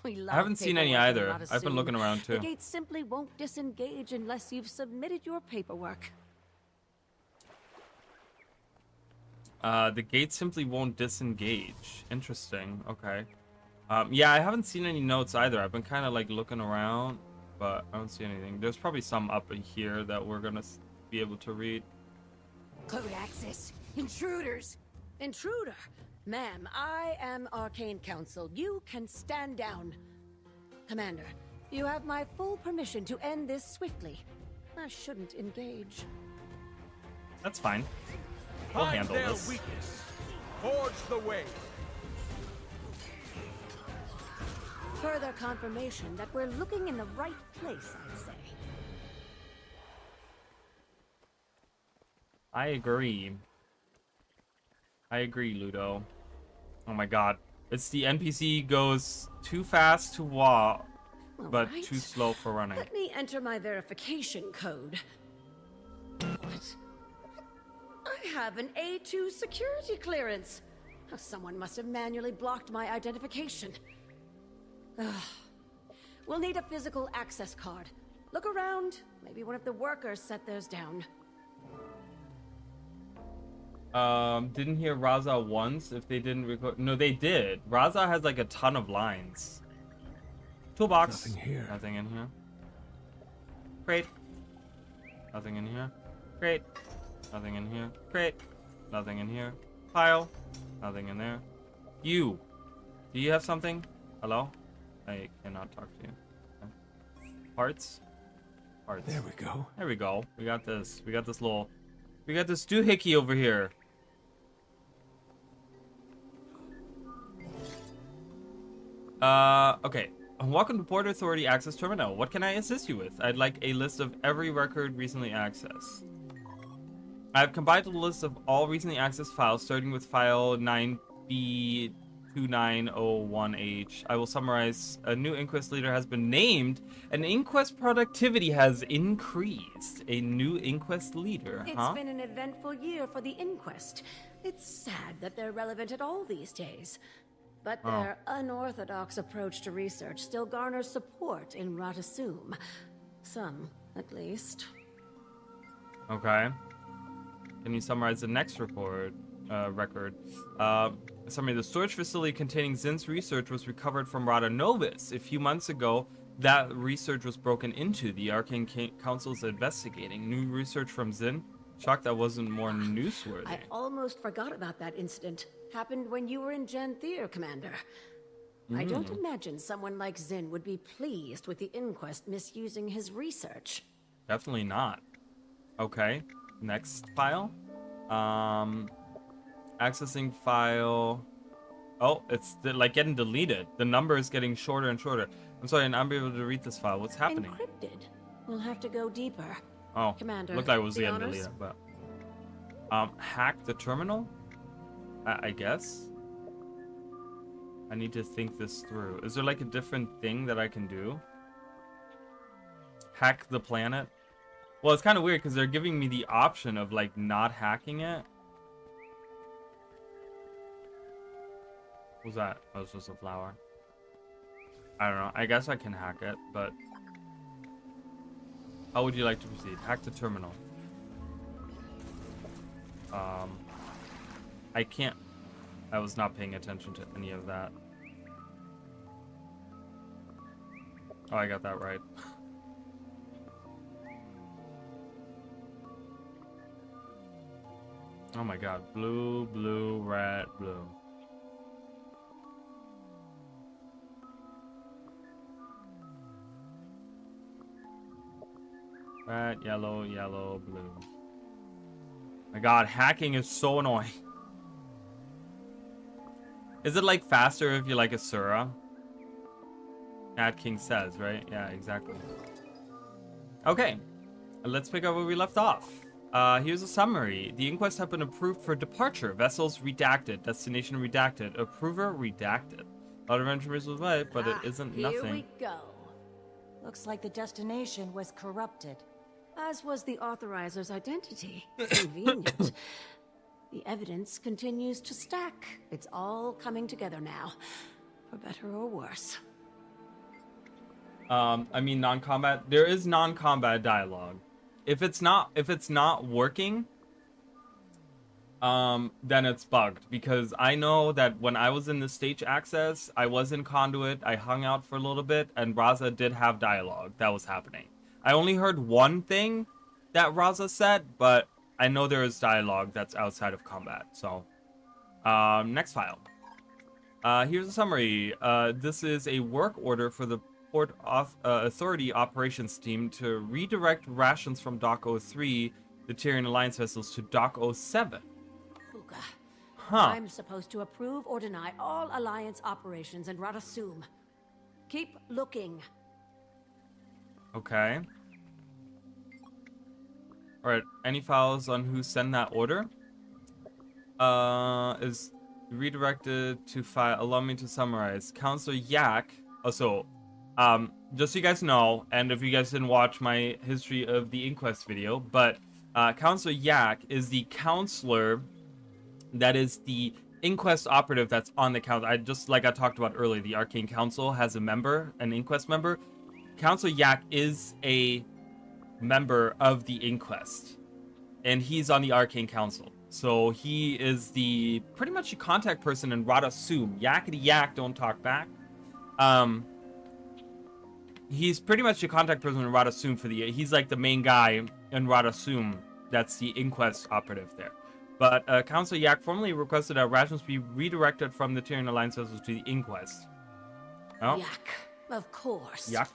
S6: We love
S1: I haven't seen any
S6: paperwork and
S1: either.
S6: not
S1: I've been
S6: assume.
S1: looking around too.
S6: The gate simply won't disengage unless you've submitted your paperwork.
S1: The gate simply won't disengage. Interesting. Okay. Yeah, I haven't seen any notes either. I've been kind of like looking around, but I don't see anything. There's probably some up here that we're gonna be able to read.
S8: Code access. Intruders.
S6: Intruder? Ma'am, I am Arcane Council. You can stand down. Commander, you have my full permission to end this swiftly. I shouldn't engage.
S1: That's fine. We'll
S3: Find
S1: handle
S3: their
S1: this.
S3: weakness. Forge the way.
S6: Further confirmation that we're looking in the right place, I'd say.
S1: I agree. I agree, Ludo. Oh my god. It's the NPC goes too fast to walk, but
S6: Alright.
S1: too slow for running.
S6: Let me enter my verification code. What? I have an A2 security clearance. Oh, someone must have manually blocked my identification. Ugh. We'll need a physical access card. Look around. Maybe one of the workers set theirs down.
S1: Didn't hear Raza once if they didn't record. No, they did. Raza has like a ton of lines. Toolbox.
S4: Nothing here.
S1: Nothing in here. Great. Nothing in here. Great. Nothing in here. Great. Nothing in here. Pile. Nothing in there. You. Do you have something? Hello? I cannot talk to you. Okay. Parts? Parts.
S4: There we go.
S1: There we go. We got this. We got this little... We got this doohickey over here. Okay. Welcome to Port Authority Access Terminal. What can I assist you with? I'd like a list of every record recently accessed. I've compiled a list of all recently accessed files, starting with file 9B2901H. I will summarize. A new Inquest leader has been named, and Inquest productivity has increased. A new Inquest leader,
S6: It's been an eventful year for the Inquest. It's sad that they're relevant at all these days. But their unorthodox approach to research still garners support in Ratasum. Some, at least.
S1: Okay. Can you summarize the next report? record. Summary: the storage facility containing Zin's research was recovered from Rada Novus. A few months ago, that research was broken into. The Arcane Council is investigating. New research from Zin? Shocked that wasn't more newsworthy.
S6: I almost forgot about that incident. Happened when you were in Janthier, Commander. I don't imagine someone like Zin would be pleased with the Inquest misusing his research.
S1: Definitely not. Okay, next file. Accessing file. Oh, it's like getting deleted. The number is getting shorter and shorter. I'm sorry, I'm not able to read this file. What's happening?
S6: Encrypted. We'll have to go deeper.
S1: Oh,
S6: Commander,
S1: looked like it was
S6: the
S1: getting
S6: honors?
S1: deleted, but hack the terminal? I guess. I need to think this through. Is there like a different thing that I can do? Hack the planet? Well, it's kind of weird because they're giving me the option of like not hacking it. What was that? Oh, it's just a flower. I don't know. I guess I can hack it, but how would you like to proceed? Hack the terminal. I can't. I was not paying attention to any of that. Oh, I got that right. Oh my god. Blue, blue, red, blue. Red, yellow, yellow, blue. My god, hacking is so annoying. Is it like faster if you like a Sura? Ad King says, right? Yeah, exactly. Okay, let's pick up where we left off. Here's a summary. The inquest have been approved for departure. Vessels redacted. Destination redacted. Approver redacted. A lot of information was right, but it isn't nothing.
S6: Here we go.
S9: Looks like the destination was corrupted.
S6: As was the authoriser's identity. Convenient. The evidence continues to stack. It's all coming together now. For better or worse.
S1: I mean non-combat. There is non-combat dialogue. If it's not working, then it's bugged. Because I know that when I was in the stage access, I was in Conduit, I hung out for a little bit, and Raza did have dialogue that was happening. I only heard one thing that Raza said, but I know there is dialogue that's outside of combat. So, next file. Here's a summary. This is a work order for the Port Authority operations team to redirect rations from Dock 03, the Tyrian Alliance vessels, to Dock 07.
S6: Huh. I'm supposed to approve or deny all Alliance operations in Radasum. Keep looking.
S1: Okay. Alright, any files on who sent that order? Is redirected to file. Allow me to summarize. Counselor Yak. Also, just so you guys know, and if you guys didn't watch my history of the inquest video, but Counselor Yak is the counselor that is the inquest operative that's on the council. Just like I talked about earlier, the Arcane Council has a member, an inquest member. Counselor Yak is a member of the inquest, and he's on the Arcane Council. So he is the pretty much the contact person in Radasum. Yakety yak, don't talk back. He's pretty much the contact person in Radasum for the. He's like the main guy in Radasum. That's the inquest operative there. But Council Yak formally requested that rations be redirected from the Tyrian Alliance vessels to the inquest. Oh.
S6: Yak, of course.
S1: Yak.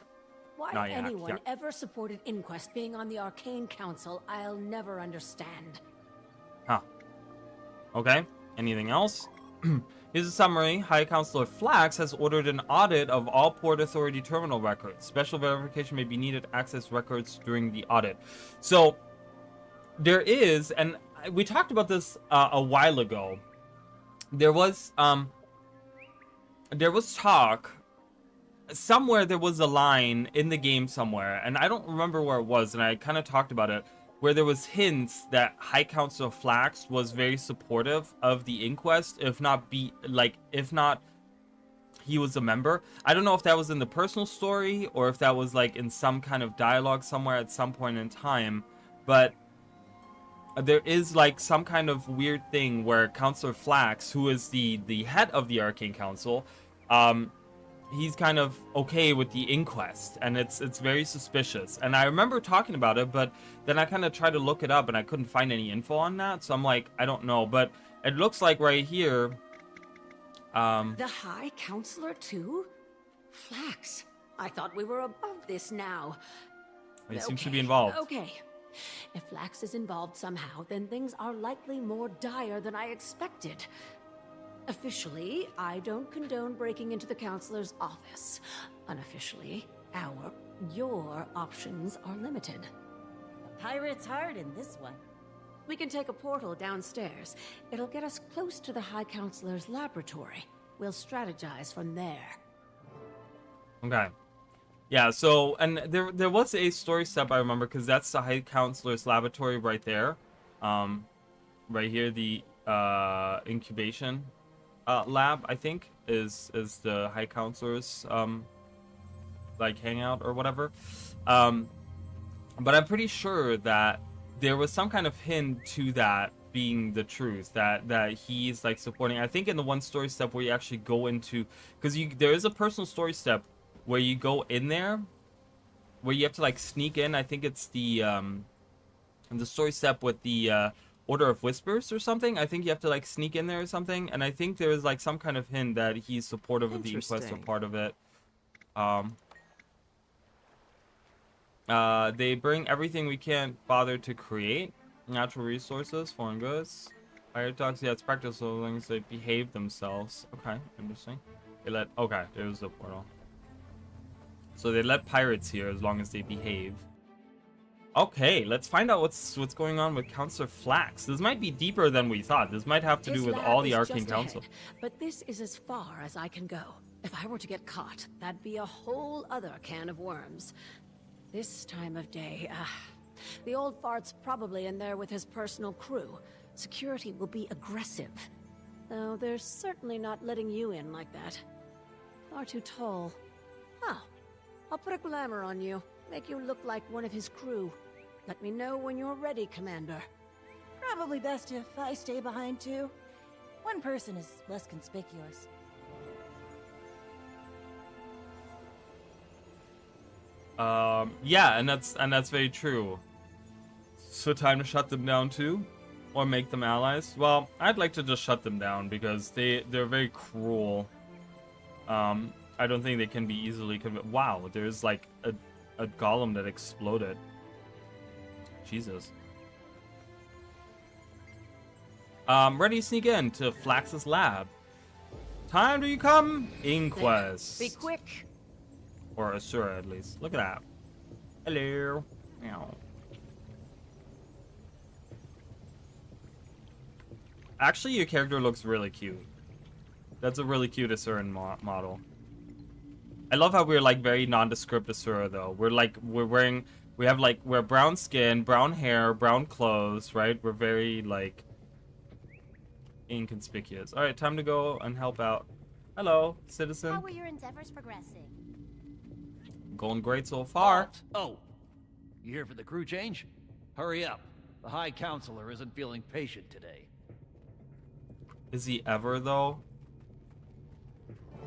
S6: Why
S1: Not Yak,
S6: anyone
S1: Yak.
S6: ever supported Inquest being on the Arcane Council, I'll never understand.
S1: Huh. Okay. Anything else? Here's a summary. High Counselor Flax has ordered an audit of all Port Authority terminal records. Special verification may be needed to access records during the audit. So, there is, and we talked about this a while ago. There was talk. Somewhere there was a line in the game somewhere, and I don't remember where it was, and I kind of talked about it, where there was hints that High Council Flax was very supportive of the inquest, if not he was a member. I don't know if that was in the personal story or if that was like in some kind of dialogue somewhere at some point in time, but there is like some kind of weird thing where Counselor Flax, who is the head of the Arcane Council, he's kind of okay with the inquest, and it's very suspicious. And I remember talking about it, but then I kind of tried to look it up and I couldn't find any info on that, so I'm like, I don't know. But it looks like right here
S6: the High Counselor too? Flax, I thought we were above this now.
S1: He seems to be involved.
S6: Okay. If Flax is involved somehow, then things are likely more dire than I expected. Officially, I don't condone breaking into the counselor's office. Unofficially, your options are limited.
S9: The pirate's hard in this one.
S6: We can take a portal downstairs. It'll get us close to the High Counselor's laboratory. We'll strategize from there.
S1: Okay. Yeah, so, and there was a story step I remember, because that's the High Counselor's laboratory right there. Right here, the incubation lab, I think, is the High Counselor's like hangout or whatever. But I'm pretty sure that there was some kind of hint to that being the truth, that he's like supporting. I think in the one story step where you actually go into, because there is a personal story step where you go in there, where you have to like sneak in. I think it's the story step with the Order of Whispers or something. I think you have to like sneak in there or something, and I think there is like some kind of hint that he's supportive of the inquest or part of it. They bring everything we can't bother to create. Natural resources, foreign goods. Fire dogs, yeah, it's practical things. They behave themselves. Okay, interesting. Okay, there's the portal. So they let pirates here as long as they behave. Okay, let's find out what's going on with Counselor Flax. This might be deeper than we thought. This might have to do with all the Arcane Council.
S6: But this is as far as I can go. If I were to get caught, that'd be a whole other can of worms. This time of day, the old fart's probably in there with his personal crew. Security will be aggressive. Though they're certainly not letting you in like that. Far too tall. Oh. I'll put a glamour on you, make you look like one of his crew. Let me know when you're ready, Commander.
S9: Probably best if I stay behind too. One person is less conspicuous.
S1: Yeah, and that's very true. So time to shut them down too, or make them allies. Well, I'd like to just shut them down because they're very cruel. I don't think they can be easily convinced. Wow, there's like a golem that exploded. Jesus. Ready to sneak in to Flax's lab. Time to come inquest.
S6: Be quick.
S1: Or Asura at least. Look at that. Hello. Meow. Actually, your character looks really cute. That's a really cute Asuran model. I love how we're like very nondescript Asura though. We're brown skin, brown hair, brown clothes, right? We're very like inconspicuous. All right, time to go and help out. Hello, citizen.
S5: How are your endeavors progressing?
S1: Going great so far.
S16: Oh, you here for the crew change? Hurry up. The High Counselor isn't feeling patient today.
S1: Is he ever though?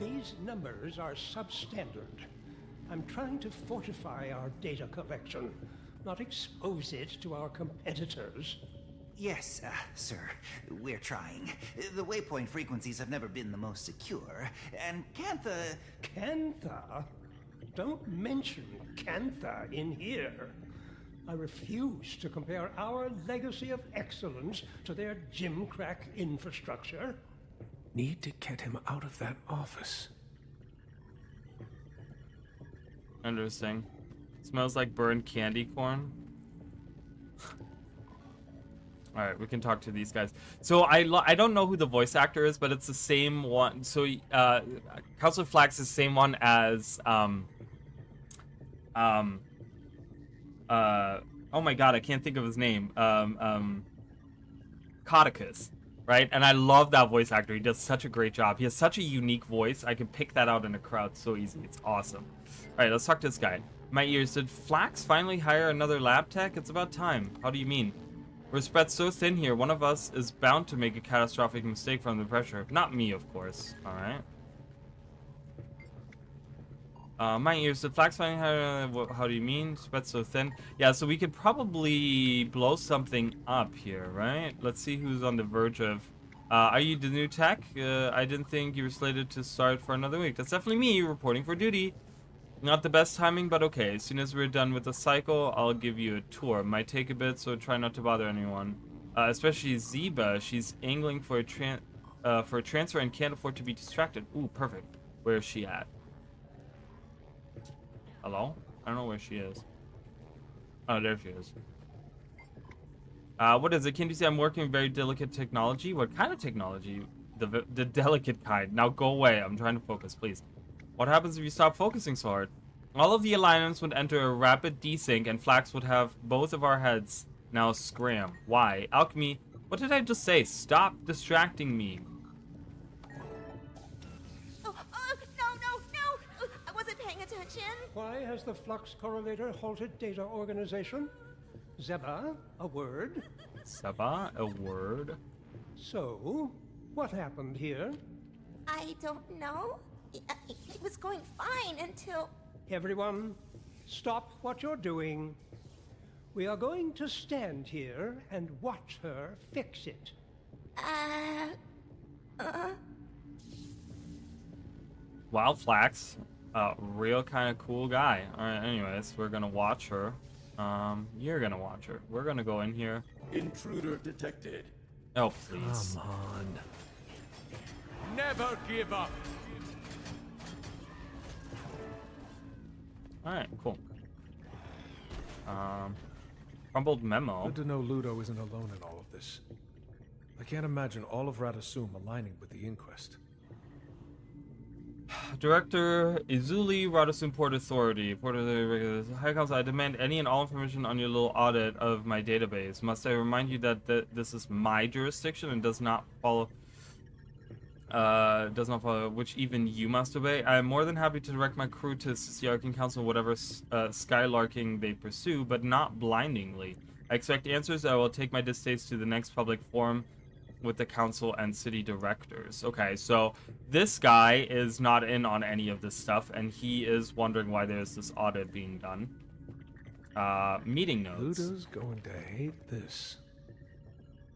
S17: These numbers are substandard. I'm trying to fortify our data collection, not expose it to our competitors.
S15: Yes, sir. We're trying. The waypoint frequencies have never been the most secure, and Cantha...
S17: Cantha? Don't mention Cantha in here. I refuse to compare our legacy of excellence to their gimcrack infrastructure.
S4: Need to get him out of that office.
S1: Interesting. Smells like burned candy corn. All right, we can talk to these guys. So I don't know who the voice actor is, but it's the same one. So Counselor Flax is the same one as oh my god, I can't think of his name. Codicus, right? And I love that voice actor. He does such a great job. He has such a unique voice. I can pick that out in a crowd so easy. It's awesome. All right, let's talk to this guy. My ears. Did Flax finally hire another lab tech? It's about time. How do you mean? We're spread so thin here, one of us is bound to make a catastrophic mistake from the pressure. Not me, of course. Alright. My ears, the flax finding, how do you mean? Spread so thin? Yeah, so we could probably blow something up here, right? Let's see who's on the verge of... are you the new tech? I didn't think you were slated to start for another week. That's definitely me, reporting for duty. Not the best timing, but okay. As soon as we're done with the cycle, I'll give you a tour. Might take a bit, so try not to bother anyone. Especially Zeba. She's angling for a transfer and can't afford to be distracted. Ooh, perfect. Where is she at? Hello? I don't know where she is. Oh, there she is. What is it? Can't you see I'm working with very delicate technology? What kind of technology? The delicate kind. Now go away. I'm trying to focus, please. What happens if you stop focusing so hard? All of the alignments would enter a rapid desync and Flax would have both of our heads now scram. Why? Alchemy, what did I just say? Stop distracting me.
S18: No. I wasn't paying attention.
S17: Why has the flux correlator halted data organization? Zeba, a word?
S1: Zeba, a word?
S17: So, what happened here?
S18: I don't know. It was going fine until...
S17: Everyone, stop what you're doing. We are going to stand here and watch her fix it.
S1: Wow, Flax. Real kind of cool guy. Alright, anyways, we're gonna watch her. You're gonna watch her. We're gonna go in here.
S3: Intruder detected.
S1: Oh, please.
S4: Come on.
S3: Never give up.
S1: Alright, cool. Crumbled memo.
S4: Good to know Ludo isn't alone in all of this. I can't imagine all of Radasum aligning with the inquest.
S1: Director Izuli, Radasum Port Authority. High Council, I demand any and all information on your little audit of my database. Must I remind you that this is my jurisdiction and does not follow which even you must obey. I am more than happy to direct my crew to assist the Arcane Council whatever skylarking they pursue, but not blindingly. I expect answers. I will take my distaste to the next public forum with the council and city directors. Okay, so this guy is not in on any of this stuff, and he is wondering why there's this audit being done. Meeting notes.
S4: Ludo's going to hate this.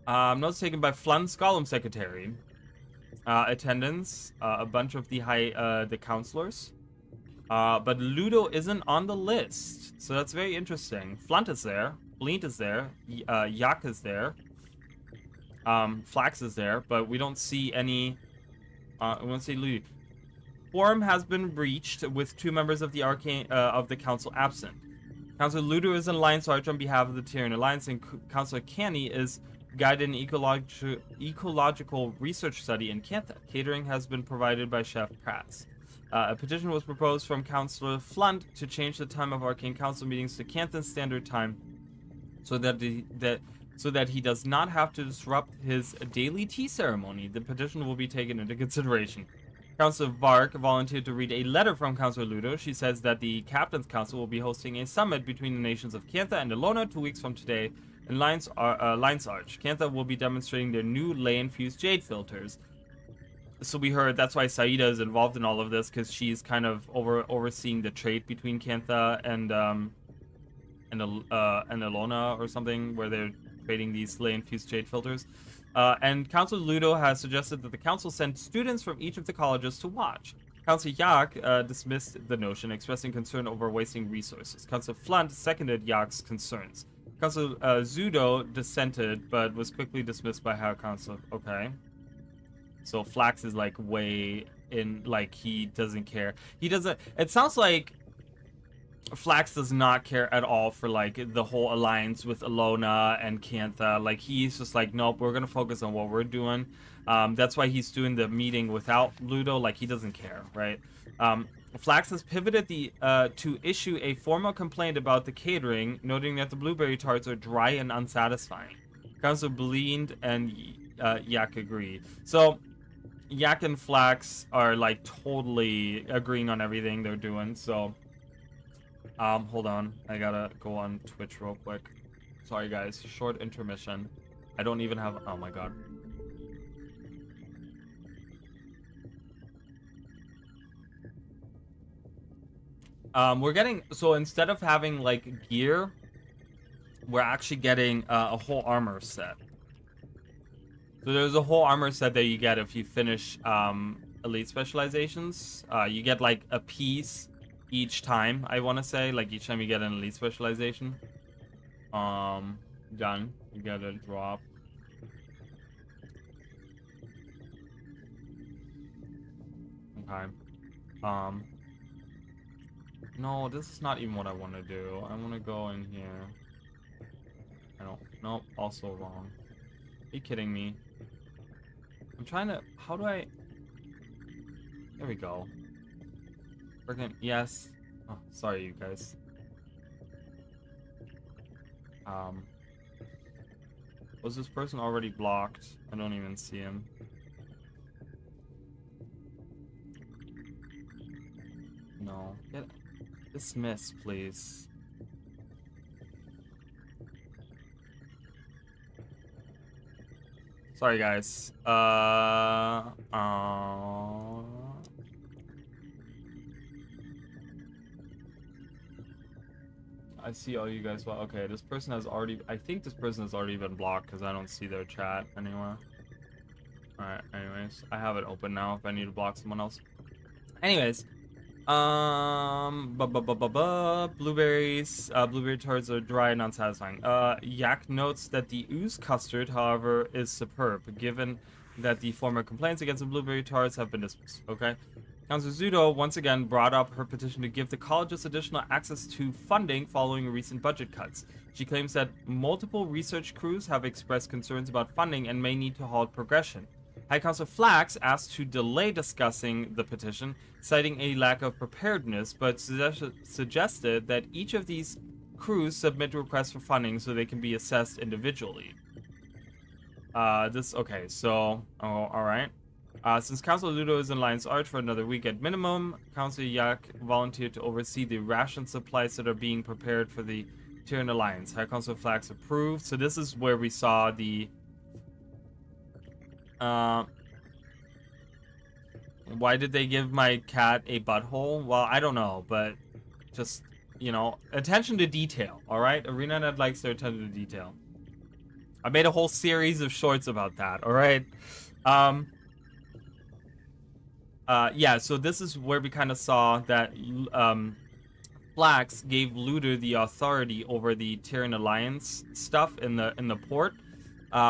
S1: Notes taken by Flun's Gollum Secretary. Attendance, a bunch of the counselors. But Ludo isn't on the list, so that's very interesting. Flunt is there, Bleent is there, Yak is there, Flax is there, but we don't see any. We don't see Ludo. Quorum has been breached with 2 members of the council absent. Councilor Ludo is an Alliance Arch on behalf of the Tyrian Alliance, and Councilor Canny is guided an ecological research study in Cantha. Catering has been provided by Chef Prats. A petition was proposed from Councilor Flunt to change the time of Arcane Council meetings to Canthan Standard Time, so that he does not have to disrupt his daily tea ceremony. The petition will be taken into consideration. Councilor Vark volunteered to read a letter from Councilor Ludo. She says that the Captain's Council will be hosting a summit between the nations of Cantha and Elona 2 weeks from today in Lines Arch. Cantha will be demonstrating their new lay-infused jade filters. So we heard that's why Saida is involved in all of this, because she's kind of overseeing the trade between Cantha and Elona or something, where they're trading these lay-infused jade filters. And Councilor Ludo has suggested that the council send students from each of the colleges to watch. Councilor Yak dismissed the notion, expressing concern over wasting resources. Councilor Flunt seconded Yak's concerns. Councilor Zudo dissented, but was quickly dismissed by High Council. Okay. So Flax is like way in, like he doesn't care. He doesn't, it sounds like Flax does not care at all for like the whole alliance with Elona and Cantha. Like he's just like, nope, we're gonna focus on what we're doing. That's why he's doing the meeting without Ludo. Like he doesn't care, right? Flax has pivoted to issue a formal complaint about the catering, noting that the blueberry tarts are dry and unsatisfying. Councilor Bleend and Yak agree. So Yak and Flax are like totally agreeing on everything they're doing. So hold on, I gotta go on Twitch real quick. Sorry, guys. Short intermission. I don't even have... Oh, my God. We're getting... So, instead of having, like, gear, we're actually getting a whole armor set. So, there's a whole armor set that you get if you finish elite specializations. You get, like, a piece each time, I want to say. Like, each time you get an elite specialization. Done. You get a drop. Okay. No, this is not even what I want to do. I want to go in here. I don't... Nope, also wrong. Are you kidding me? I'm trying to... How do I... There we go. Freaking... Yes. Oh, sorry, you guys. Was this person already blocked? I don't even see him. No. Get... Dismiss, please. Sorry, guys. I see all you guys. Well, okay, this person has already... I think this person has already been blocked because I don't see their chat anywhere. Alright, anyways. I have it open now if I need to block someone else. Anyways. Blueberries. Blueberry tarts are dry and unsatisfying. Yak notes that the ooze custard, however, is superb, given that the former complaints against the blueberry tarts have been dismissed. Okay. Councilor Zudo once again brought up her petition to give the colleges additional access to funding following recent budget cuts. She claims that multiple research crews have expressed concerns about funding and may need to halt progression. High Councilor Flax asked to delay discussing the petition, citing a lack of preparedness, but suggested that each of these crews submit requests for funding so they can be assessed individually. Okay, so, alright. Since Councilor Ludo is in Lion's Arch for another week at minimum, Councilor Yak volunteered to oversee the ration supplies that are being prepared for the Tyrian Alliance. High Councilor Flax approved. So this is where we saw the... why did they give my cat a butthole? Well, I don't know, but just, you know, attention to detail, alright? ArenaNet likes their attention to detail. I made a whole series of shorts about that, alright? Yeah, so this is where we kind of saw that Flax gave Ludo the authority over the Tyrian Alliance stuff in the port,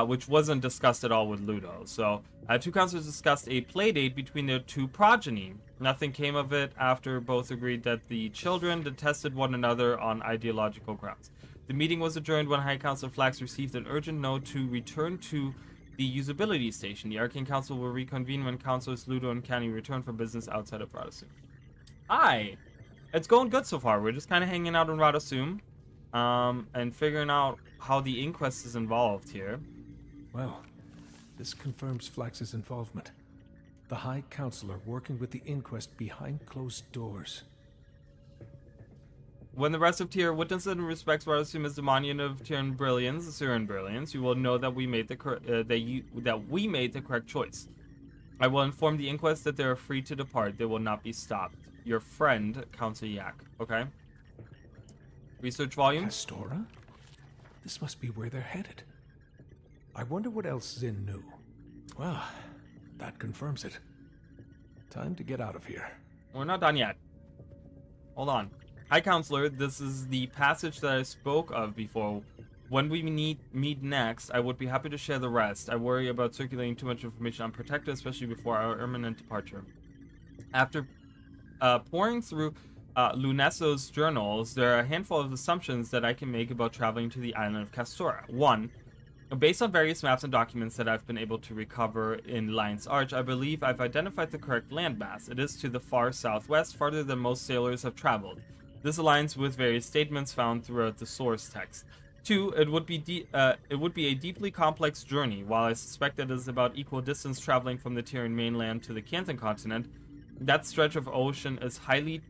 S1: which wasn't discussed at all with Ludo. So, two councilors discussed a playdate between their two progeny. Nothing came of it after both agreed that the children detested one another on ideological grounds. The meeting was adjourned when High Councilor Flax received an urgent note to return to the usability station. The Arcane Council will reconvene when Councilors Ludo and Canny return from business outside of Radasum. Hi! It's going good so far. We're just kind of hanging out in Radasum, and figuring out how the inquest is involved here.
S4: Well, this confirms Flax's involvement. The High Counselor working with the inquest behind closed doors.
S1: When the rest of Tyr witnesses and respects what I assume is the monument of Tyrian brilliance, the Syrian brilliance, you will know that we made the correct choice. I will inform the inquest that they are free to depart. They will not be stopped. Your friend, Councilor Yak. Okay. Research volume.
S4: Castora? This must be where they're headed. I wonder what else Zin knew. Well, that confirms it. Time to get out of here.
S1: We're not done yet. Hold on. High Counselor, this is the passage that I spoke of before. When we meet next, I would be happy to share the rest. I worry about circulating too much information unprotected, especially before our imminent departure. After pouring through Luneso's journals, there are a handful of assumptions that I can make about traveling to the island of Castora. 1. Based on various maps and documents that I've been able to recover in Lion's Arch, I believe I've identified the correct landmass. It is to the far southwest, farther than most sailors have traveled. This aligns with various statements found throughout the source text. 2, it would be a deeply complex journey. While I suspect that it is about equal distance traveling from the Tyrian mainland to the Canton continent, that stretch of ocean is highly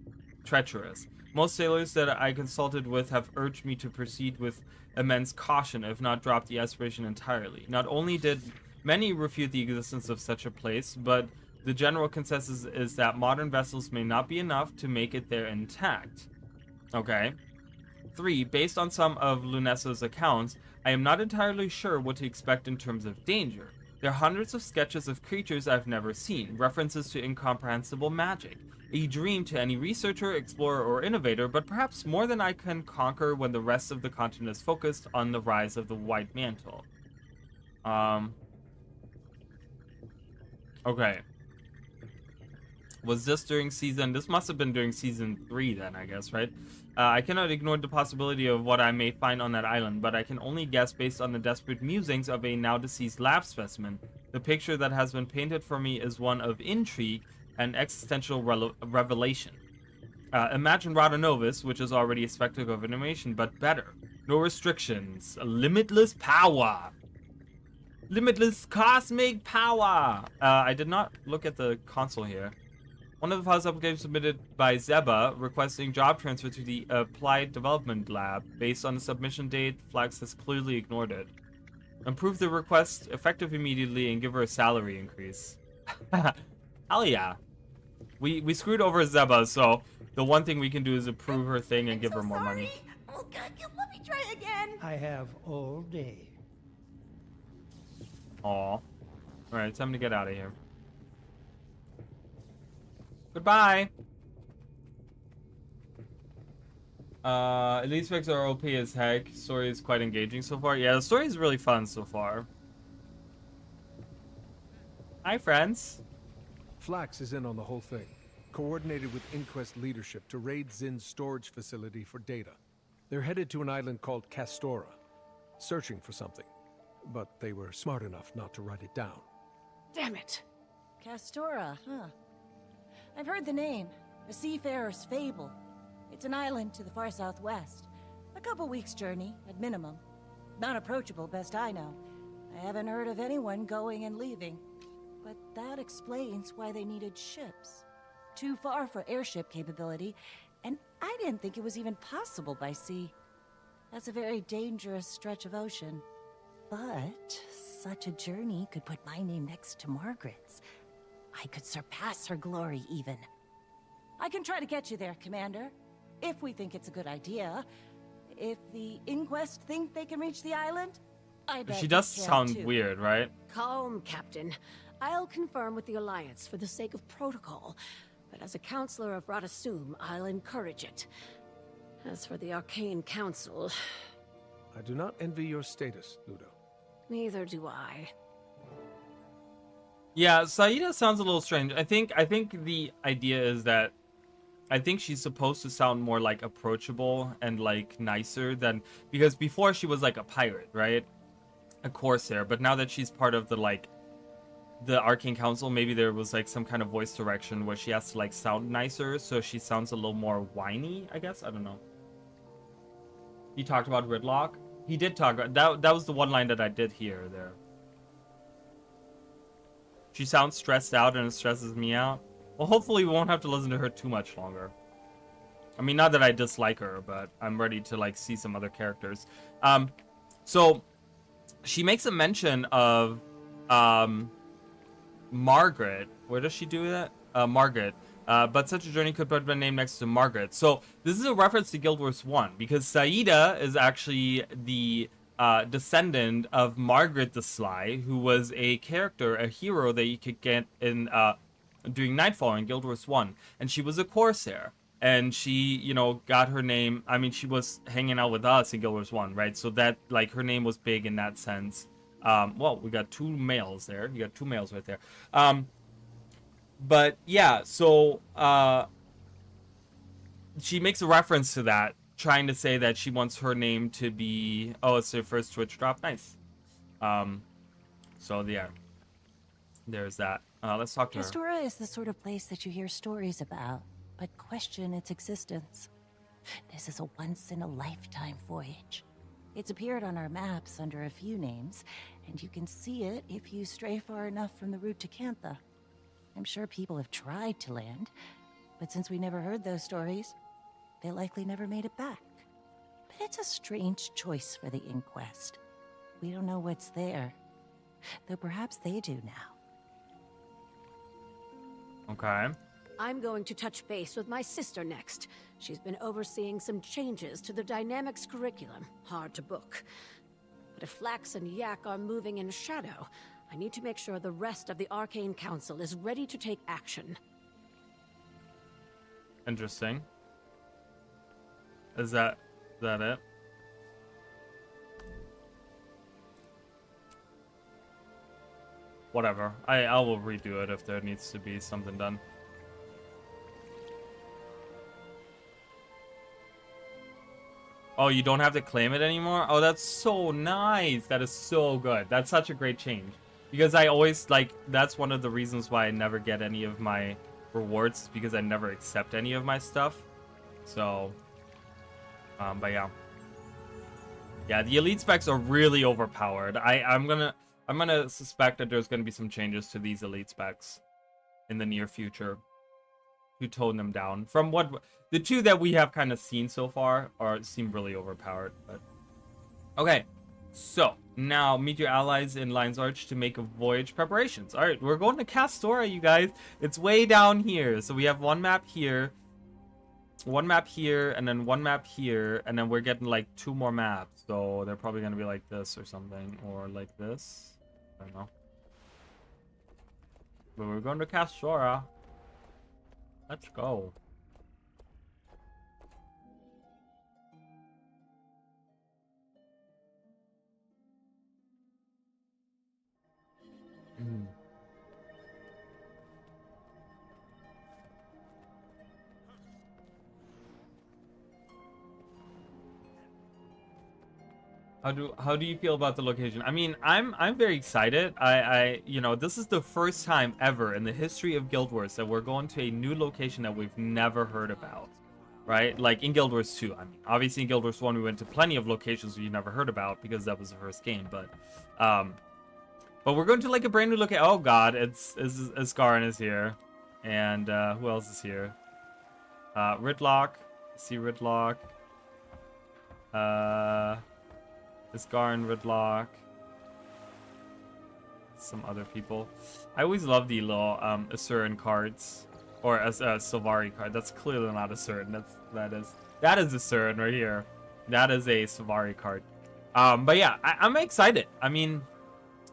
S1: treacherous. Most sailors that I consulted with have urged me to proceed with immense caution, if not drop the aspiration entirely. Not only did many refute the existence of such a place, but the general consensus is that modern vessels may not be enough to make it there intact. Okay. 3. Based on some of Lunesa's accounts, I am not entirely sure what to expect in terms of danger. There are hundreds of sketches of creatures I've never seen, references to incomprehensible magic. A dream to any researcher, explorer, or innovator, but perhaps more than I can conquer when the rest of the continent is focused on the rise of the White Mantle. Okay. Was this during season... This must have been during season 3 then, I guess, right? I cannot ignore the possibility of what I may find on that island, but I can only guess based on the desperate musings of a now-deceased lab specimen. The picture that has been painted for me is one of intrigue and existential revelation. Imagine Radanovis, which is already a spectacle of animation, but better. No restrictions. Limitless power. Limitless cosmic power. I did not look at the console here. One of the files applications submitted by Zeba requesting job transfer to the Applied Development Lab. Based on the submission date, Flax has clearly ignored it. Improve the request effective immediately and give her a salary increase. Hell yeah. We screwed over Zeba, so the one thing we can do is approve her thing and give her more money.
S18: Oh God, let me try again.
S17: I have all day.
S1: Aw. Alright, time to get out of here. Goodbye. Elite specs are OP as heck. Story is quite engaging so far. Yeah, the story is really fun so far. Hi, friends.
S4: Flax is in on the whole thing. Coordinated with Inquest leadership to raid Zin's storage facility for data. They're headed to an island called Castora, searching for something. But they were smart enough not to write it down.
S6: Damn it.
S9: Castora, huh? I've heard the name. A seafarer's fable. It's an island to the far southwest. A couple weeks' journey, at minimum. Not approachable, best I know. I haven't heard of anyone going and leaving. But that explains why they needed ships. Too far for airship capability, and I didn't think it was even possible by sea. That's a very dangerous stretch of ocean. But such a journey could put my name next to Margaret's. I could surpass her glory, even. I can try to get you there, Commander. If we think it's a good idea. If the Inquest think they can reach the island, I bet
S1: She does
S9: they can
S1: sound
S9: too.
S1: weird, right?
S6: Calm, Captain. I'll confirm with the Alliance for the sake of protocol. But as a counselor of Radasum, I'll encourage it. As for the Arcane Council...
S4: I do not envy your status, Ludo.
S6: Neither do I.
S1: Yeah, Saida sounds a little strange. I think the idea is that I think she's supposed to sound more like approachable and like nicer than, because before she was like a pirate, right? A corsair, but now that she's part of the Arcane Council, maybe there was like some kind of voice direction where she has to like sound nicer, so she sounds a little more whiny, I guess. I don't know. He talked about Ridlock. He did talk about that was the one line that I did hear there. She sounds stressed out and it stresses me out. Well, hopefully we won't have to listen to her too much longer. I mean, not that I dislike her, but I'm ready to like see some other characters. So she makes a mention of Margaret. Where does she do that? Margaret. But such a journey could put my name next to Margaret. So this is a reference to Guild Wars 1, because Saida is actually the descendant of Margaret the Sly, who was a character, a hero that you could get in during Nightfall in Guild Wars 1. And she was a Corsair. And she, you know, got her name. I mean, she was hanging out with us in Guild Wars 1, right? So that, like, her name was big in that sense. Well, we got 2 males there. You got 2 males right there. But yeah, so she makes a reference to that, trying to say that she wants her name to be, oh, it's her first Twitch drop. Nice. So yeah, there's that. Let's talk to her.
S9: Castora is the sort of place that you hear stories about, but question its existence. This is a once-in-a-lifetime voyage. It's appeared on our maps under a few names, and you can see it if you stray far enough from the route to Cantha. I'm sure people have tried to land, but since we never heard those stories, they likely never made it back. But it's a strange choice for the inquest. We don't know what's there, though perhaps they do now.
S1: Okay.
S6: I'm going to touch base with my sister next. She's been overseeing some changes to the dynamics curriculum. Hard to book. But if Flax and Yak are moving in shadow, I need to make sure the rest of the Arcane Council is ready to take action.
S1: Interesting. Is that it? Whatever. I will redo it if there needs to be something done. Oh, you don't have to claim it anymore? Oh, that's so nice. That is so good. That's such a great change. Because I always, like, that's one of the reasons why I never get any of my rewards, is because I never accept any of my stuff. So, but yeah. Yeah, the elite specs are really overpowered. I'm gonna suspect that there's gonna be some changes to these elite specs in the near future to tone them down. From what the two that we have kind of seen so far seem really overpowered. But okay, so now meet your allies in Lion's Arch to make a voyage preparations. All right, we're going to Castora, you guys. It's way down here. So we have one map here, and then one map here, and then we're getting like 2 more maps. So they're probably gonna be like this or something, or like this. I don't know. But we're going to Castora. Let's go. How do you feel about the location? I mean, I'm very excited. You know, this is the first time ever in the history of Guild Wars that we're going to a new location that we've never heard about, right? Like in Guild Wars 2. I mean, obviously in Guild Wars 1 we went to plenty of locations we never heard about because that was the first game, but we're going to like a brand new location. Oh god, it's Scarin is here. And who else is here? Ridlock. See Ridlock. Scarin, Ridlock. Some other people. I always love the little Asuran cards. Or as a Sylvari card. That's clearly not Asuran. That is Asuran right here. That is a Sylvari card. But yeah, I'm excited. I mean,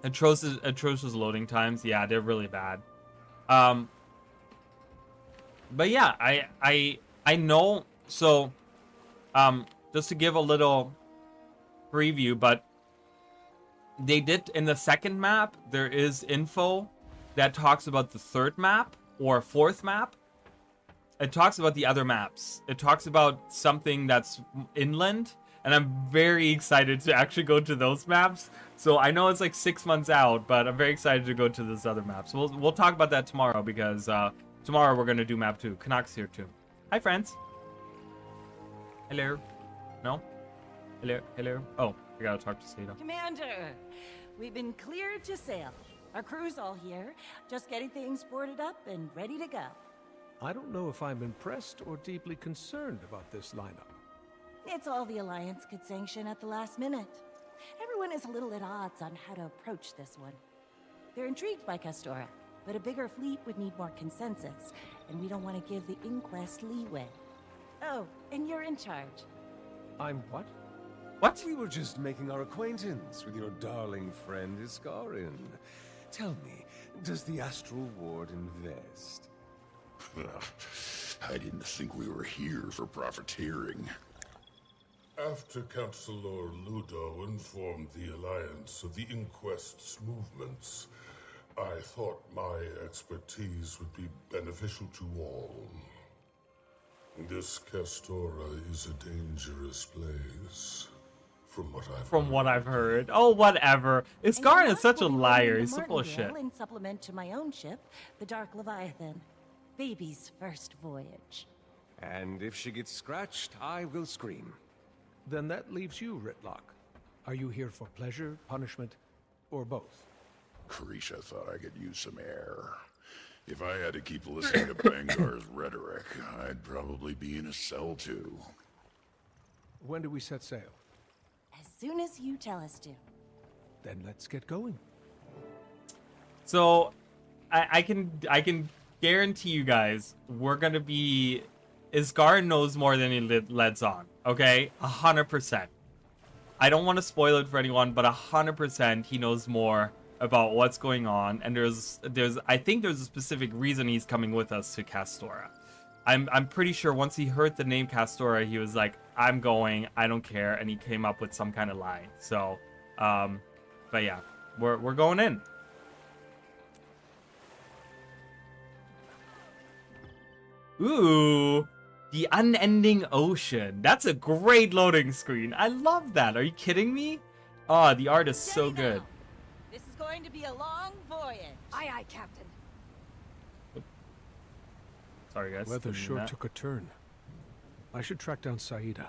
S1: atrocious loading times. Yeah, they're really bad. But yeah, I know. So, just to give a little preview, but they did in the second map, there is info that talks about the third map or fourth map. It talks about the other maps. It talks about something that's inland, and I'm very excited to actually go to those maps. So I know it's like 6 months out, but I'm very excited to go to those other maps. We'll talk about that tomorrow, because tomorrow we're gonna do map 2. Canuck's here too. Hi friends. Hello. No? Hello. Oh, I gotta talk to Seda.
S9: Commander, we've been cleared to sail. Our crew's all here, just getting things boarded up and ready to go.
S4: I don't know if I'm impressed or deeply concerned about this lineup.
S9: It's all the Alliance could sanction at the last minute. Everyone is a little at odds on how to approach this one. They're intrigued by Castora, but a bigger fleet would need more consensus, and we don't want to give the Inquest leeway. Oh, and you're in charge.
S4: I'm what?
S1: What?
S10: We were just making our acquaintance with your darling friend Iskarin. Tell me, does the Astral Ward invest?
S2: I didn't think we were here for profiteering. After Councilor Ludo informed the Alliance of the Inquest's movements, I thought my expertise would be beneficial to all. This Castora is a dangerous place, from what I've heard.
S1: Oh, whatever. Scarin is such a liar. He's so full of shit.
S9: In supplement to my own ship, the Dark Leviathan. Baby's first voyage.
S10: And if she gets scratched, I will scream.
S4: Then that leaves you, Ritlock. Are you here for pleasure, punishment, or both?
S2: Carisha thought I could use some air. If I had to keep listening to Bangar's rhetoric, I'd probably be in a cell too.
S4: When do we set sail?
S9: As soon as you tell us to.
S4: Then let's get going.
S1: So, I can guarantee you guys, we're gonna be... Isgar knows more than he lets on, okay? 100%. I don't want to spoil it for anyone, but 100% he knows more about what's going on, and I think there's a specific reason he's coming with us to Castora. I'm pretty sure once he heard the name Castora, he was like, I'm going, I don't care, and he came up with some kind of lie. So, but yeah, we're going in. Ooh, the unending ocean. That's a great loading screen. I love that. Are you kidding me? Oh, the art is so good.
S9: This is going to be a long voyage.
S6: Aye, aye, Captain.
S1: Sorry, guys.
S4: Weather sure took a turn. I should track down Saida.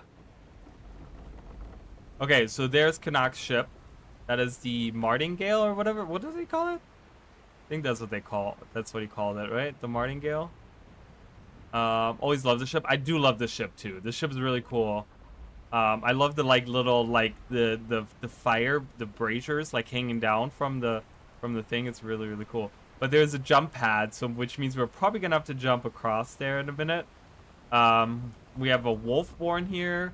S1: Okay, so there's Kanak's ship. That is the Martingale or whatever. What does he call it? I think that's what they call. That's what he called it, right? The Martingale. Always love the ship. I do love the ship too. This ship is really cool. I love the little the fire, the braziers hanging down from the thing. It's really, really cool. But there's a jump pad, so which means we're probably gonna have to jump across there in a minute. We have a Wolfborn here.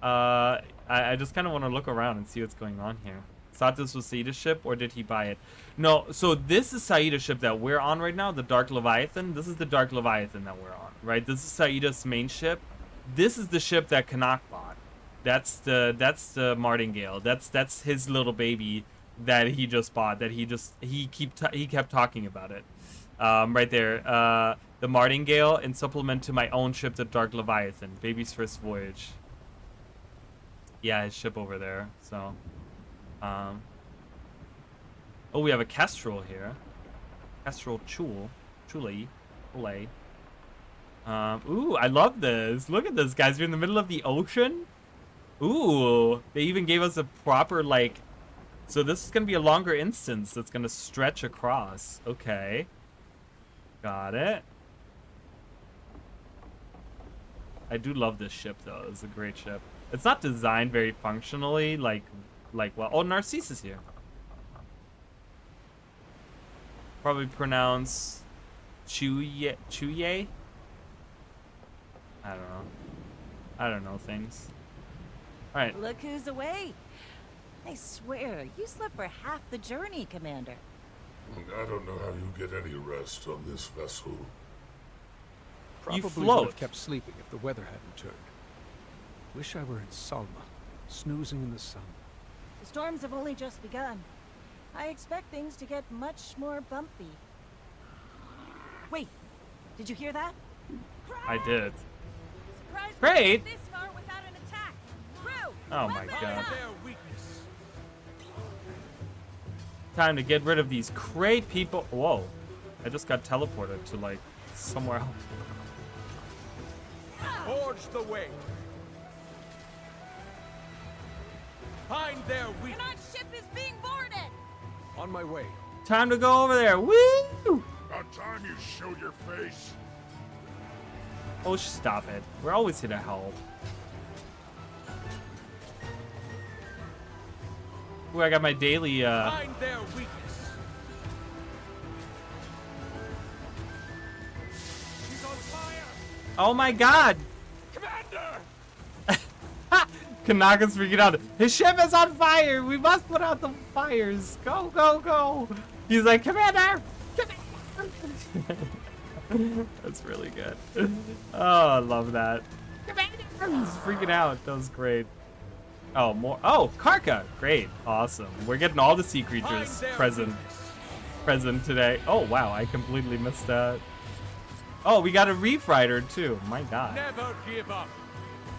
S1: I just kind of want to look around and see what's going on here. Thought this was Saida's ship, or did he buy it? No, so this is Saida's ship that we're on right now, the Dark Leviathan. This is the Dark Leviathan that we're on, right? This is Saida's main ship. This is the ship that Kanak bought. That's the Martingale. That's his little baby that he just bought. That he kept talking about it. Right there. The Martingale in supplement to my own ship, the Dark Leviathan. Baby's first voyage. Yeah, his ship over there. So. Oh, we have a Kestrel here. Kestrel Chule. Ooh, I love this. Look at this, guys. We're in the middle of the ocean. Ooh, they even gave us a proper, so this is going to be a longer instance that's going to stretch across. Okay. Got it. I do love this ship, though. It's a great ship. It's not designed very functionally, well, oh, Narcissus here. Probably pronounce Chuye. I don't know things. All right.
S9: Look who's away. I swear, you slept for half the journey, Commander.
S2: I don't know how you get any rest on this vessel.
S4: Probably
S1: you
S4: would
S1: float.
S4: have kept sleeping if the weather hadn't turned. Wish I were in Salma, snoozing in the sun.
S9: The storms have only just begun. I expect things to get much more bumpy. Wait, did you hear that?
S1: I did.
S9: Surprised
S1: Great.
S9: we got this far without an attack. Crew,
S1: Oh my
S9: weapons
S1: god.
S9: up.
S1: Time to get rid of these crate people. Whoa. I just got teleported to somewhere else.
S10: Forge the way. Find their weak.
S9: Kanak's ship is being boarded.
S4: On my way.
S1: Time to go over there. Woo!
S2: About time you showed your face.
S1: Oh, stop it. We're always here to help. Ooh, I got my daily,
S10: Find their weakness. She's on fire.
S1: Oh my god!
S10: Commander!
S1: Kanaka's freaking out. His ship is on fire! We must put out the fires! Go, go, go! He's like, Commander! Commander! That's really good. Oh, I love that. Commander! He's freaking out. That was great. Oh, more. Oh, Karka! Great. Awesome. We're getting all the sea creatures present today. Oh, wow. I completely missed that. Oh, we got a Reef Rider, too. My god.
S10: Never give up.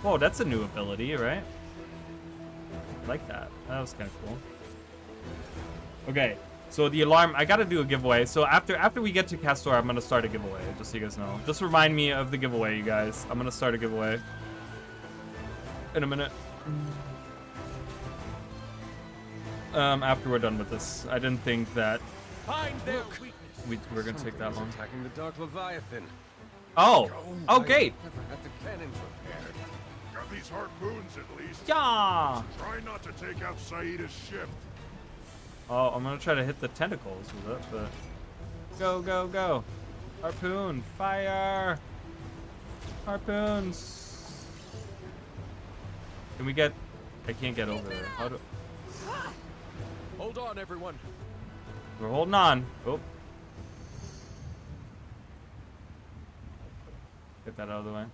S1: Whoa, that's a new ability, right? I like that. That was kind of cool. Okay, so the alarm. I gotta do a giveaway. So after we get to Castora, I'm gonna start a giveaway. Just so you guys know. Just remind me of the giveaway, you guys. I'm gonna start a giveaway in a minute. After we're done with this, I didn't think that
S16: Find their weakness.
S1: We're gonna take that long.
S10: Attacking the Dark Leviathan.
S1: Oh! Oh, great!
S10: Never had the cannons repaired.
S2: Got these harpoons at least.
S1: Yeah!
S2: Try not to take out Saida's ship.
S1: Oh, I'm gonna try to hit the tentacles with it, but... Go, go, go! Harpoon! Fire! Harpoons! Can we get... I can't get over there. How do...
S16: Hold on, everyone.
S1: We're holding on. Oh. Get that out of the way.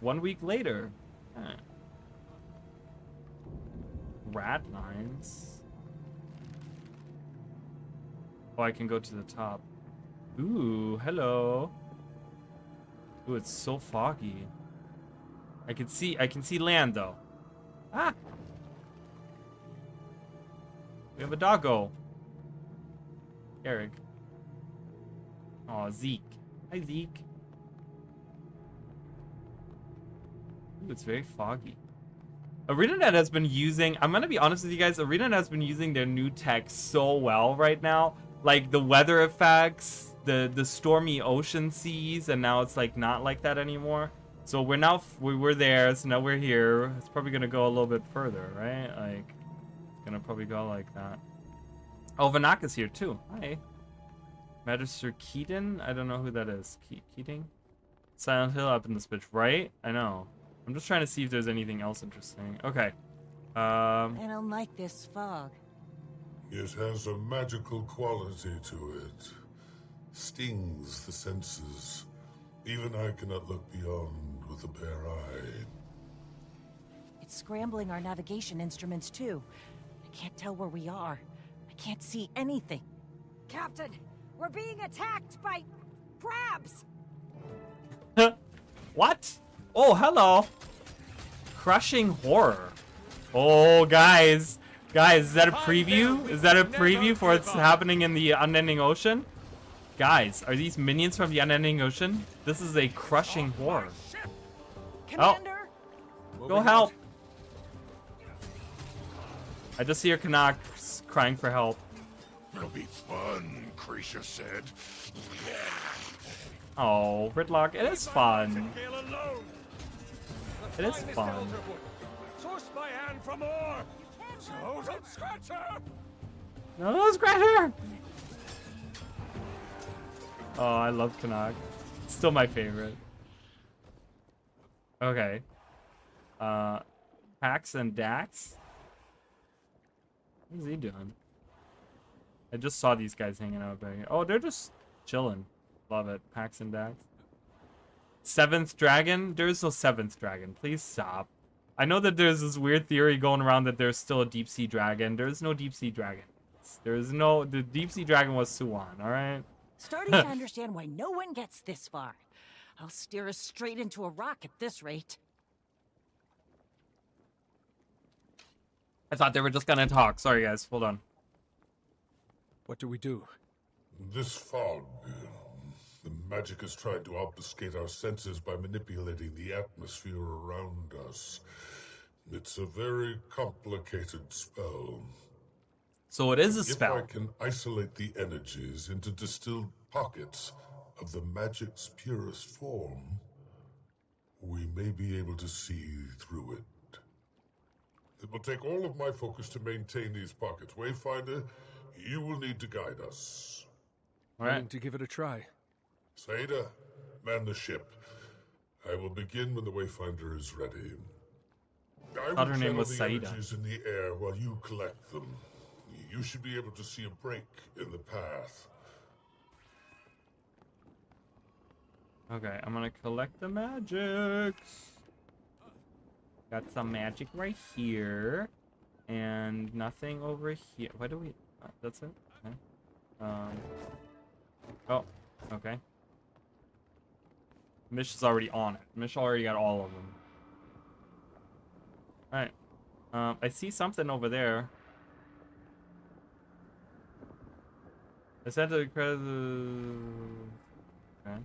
S1: 1 week later. Huh. Rat lines. Oh, I can go to the top. Ooh, hello. Ooh, it's so foggy. I can see land though. Ah! We have a doggo. Eric. Oh, Zeke. Hi, Zeke. Ooh, it's very foggy. ArenaNet has been using, I'm gonna be honest with you guys, ArenaNet has been using their new tech so well right now. Like the weather effects, the stormy ocean seas, and now it's like not like that anymore. So we're now, we were there, so now we're here. It's probably gonna go a little bit further, right? Like, it's gonna probably go like that. Oh, Vanaka's here too. Hi. Magister Keaton? I don't know who that is. Keating? Silent Hill up in this bitch, right? I know. I'm just trying to see if there's anything else interesting. Okay.
S9: I don't like this fog.
S2: It has a magical quality to it. Stings the senses. Even I cannot look beyond with a bare eye.
S9: It's scrambling our navigation instruments too. I can't tell where we are. I can't see anything.
S6: Captain, we're being attacked by crabs.
S1: What? Oh, hello. Crushing horror. Oh, guys. Guys, is that a preview? Is that a preview for what's happening in the unending ocean? Guys, are these minions from the unending ocean? This is a crushing horror.
S9: Commander?
S1: Oh. Go help. I just hear Kanak crying for help.
S2: It'll be fun, Krisha said.
S1: Oh, Ridlock, it is fun. It is fun.
S17: Source my hand for more. So don't scratch her.
S1: No, scratch her! Oh, I love Kanak. Still my favorite. Okay. Pax and Dax? What is he doing? I just saw these guys hanging out back here. Oh, they're just chilling. Love it. Pax and Dax. Seventh dragon? There is no seventh dragon. Please stop. I know that there's this weird theory going around that there's still a deep sea dragon. There is no deep sea dragon. There is no... The deep sea dragon was Suwan, alright?
S9: Starting to understand why no one gets this far. I'll steer us straight into a rock at this rate.
S1: I thought they were just gonna talk. Sorry, guys. Hold on.
S3: What do we do?
S2: This fog. The magic has tried to obfuscate our senses by manipulating the atmosphere around us. It's a very complicated spell.
S1: So it is a spell.
S2: If I can isolate the energies into distilled pockets of the magic's purest form, we may be able to see through it. It will take all of my focus to maintain these pockets. Wayfinder, you will need to guide us.
S3: Willing to give it a try.
S2: Saida, man the ship. I will begin when the Wayfinder is ready. I
S1: Thought her
S2: will
S1: name
S2: channel
S1: was
S2: the
S1: Saida.
S2: energies in the air while you collect them. You should be able to see a break in the path.
S1: Okay, I'm gonna collect the magics. Got some magic right here. And nothing over here. Why do we... that's it? Okay. Oh, okay. Mish is already on it. Mish already got all of them. Alright. I see something over there. I said to credit the... Okay.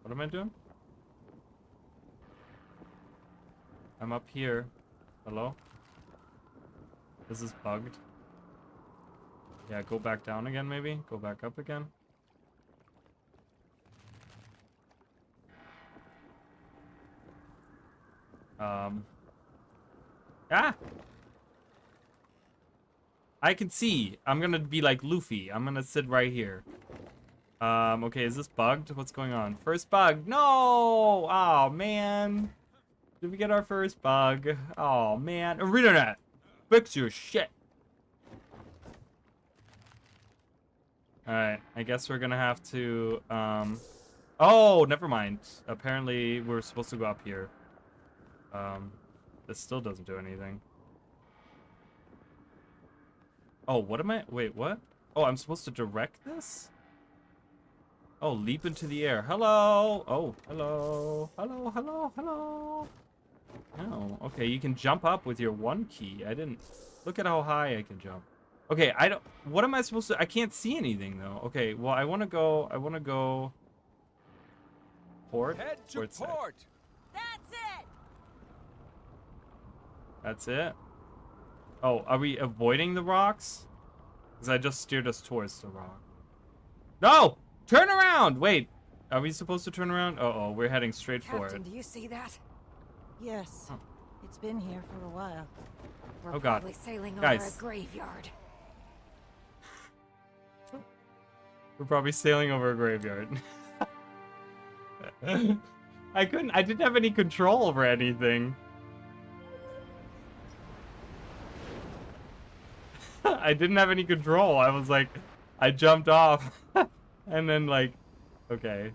S1: What am I doing? I'm up here. Hello? This is bugged. Yeah, go back down again, maybe? Go back up again? Ah! I can see. I'm gonna be like Luffy. I'm gonna sit right here. Okay, is this bugged? What's going on? First bug. No! Oh, man. Did we get our first bug? Oh, man. Internet! Fix your shit! Alright, I guess we're gonna have to, Oh, never mind. Apparently, we're supposed to go up here. This still doesn't do anything. Oh, what am I? Wait, what? Oh, I'm supposed to direct this? Oh, leap into the air. Hello! Oh, hello. Hello, hello, hello. Oh, okay, you can jump up with your one key. I didn't... Look at how high I can jump. Okay, I don't... What am I supposed to... I can't see anything, though. Okay, well, I want to go... Port?
S19: Head to port!
S9: That's it!
S1: That's it? Oh, are we avoiding the rocks? Because I just steered us towards the rock. No! Turn around! Wait, are we supposed to turn around? Uh-oh, we're heading straight for it.
S9: Captain, do you see that? Yes.
S1: Oh.
S9: It's been here for a while.
S1: We're God.
S9: Probably sailing
S1: Guys.
S9: over a graveyard.
S1: We're probably sailing over a graveyard. I didn't have any control over anything. I didn't have any control. I was like, I jumped off. And then like, okay.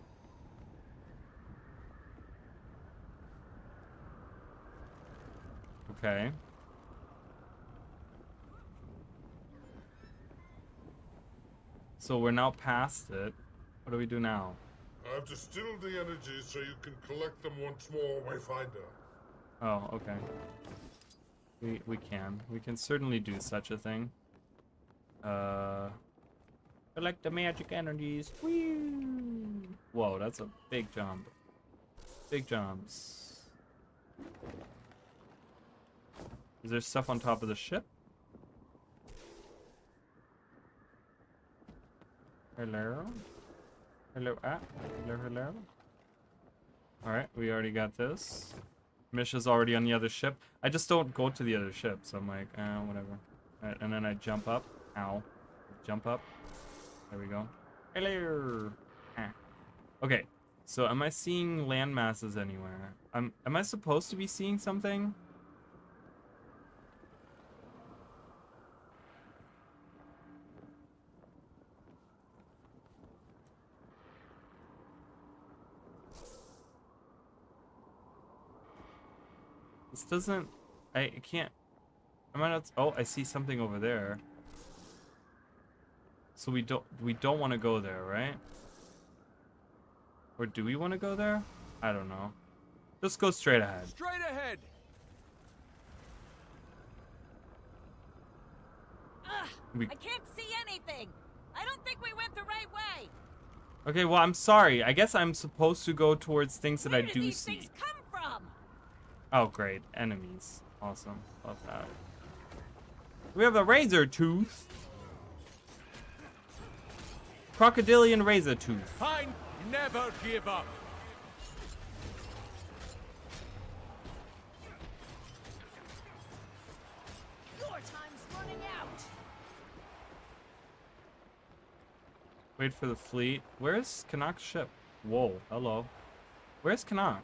S1: Okay. So we're now past it. What do we do now?
S2: I've distilled the energy so you can collect them once more, Wayfinder.
S1: Oh, okay. We can certainly do such a thing. Collect the magic energies. Whee! Whoa, that's a big jump. Big jumps. Is there stuff on top of the ship? Hello? Hello? Ah, hello, hello? Alright, we already got this. Misha's already on the other ship. I just don't go to the other ship, so I'm like, whatever. Alright, and then I jump up. Ow. Jump up. There we go. Hello! Ah. Okay, so am I seeing land masses anywhere? Am I supposed to be seeing something? This doesn't... I can't... Am I not... Oh, I see something over there. So we don't want to go there, right? Or do we want to go there? I don't know. Just go straight ahead.
S19: Straight ahead!
S9: I can't see anything! I don't think we went the right way!
S1: Okay, well, I'm sorry. I guess I'm supposed to go towards things that I do
S9: these
S1: see.
S9: things come from?
S1: Oh, great. Enemies. Awesome. Love that. We have a razor tooth. Crocodilian razor tooth.
S19: I never give up.
S8: Your time's running out.
S1: Wait for the fleet. Where's Kanak's ship? Whoa, hello. Where's Kanak?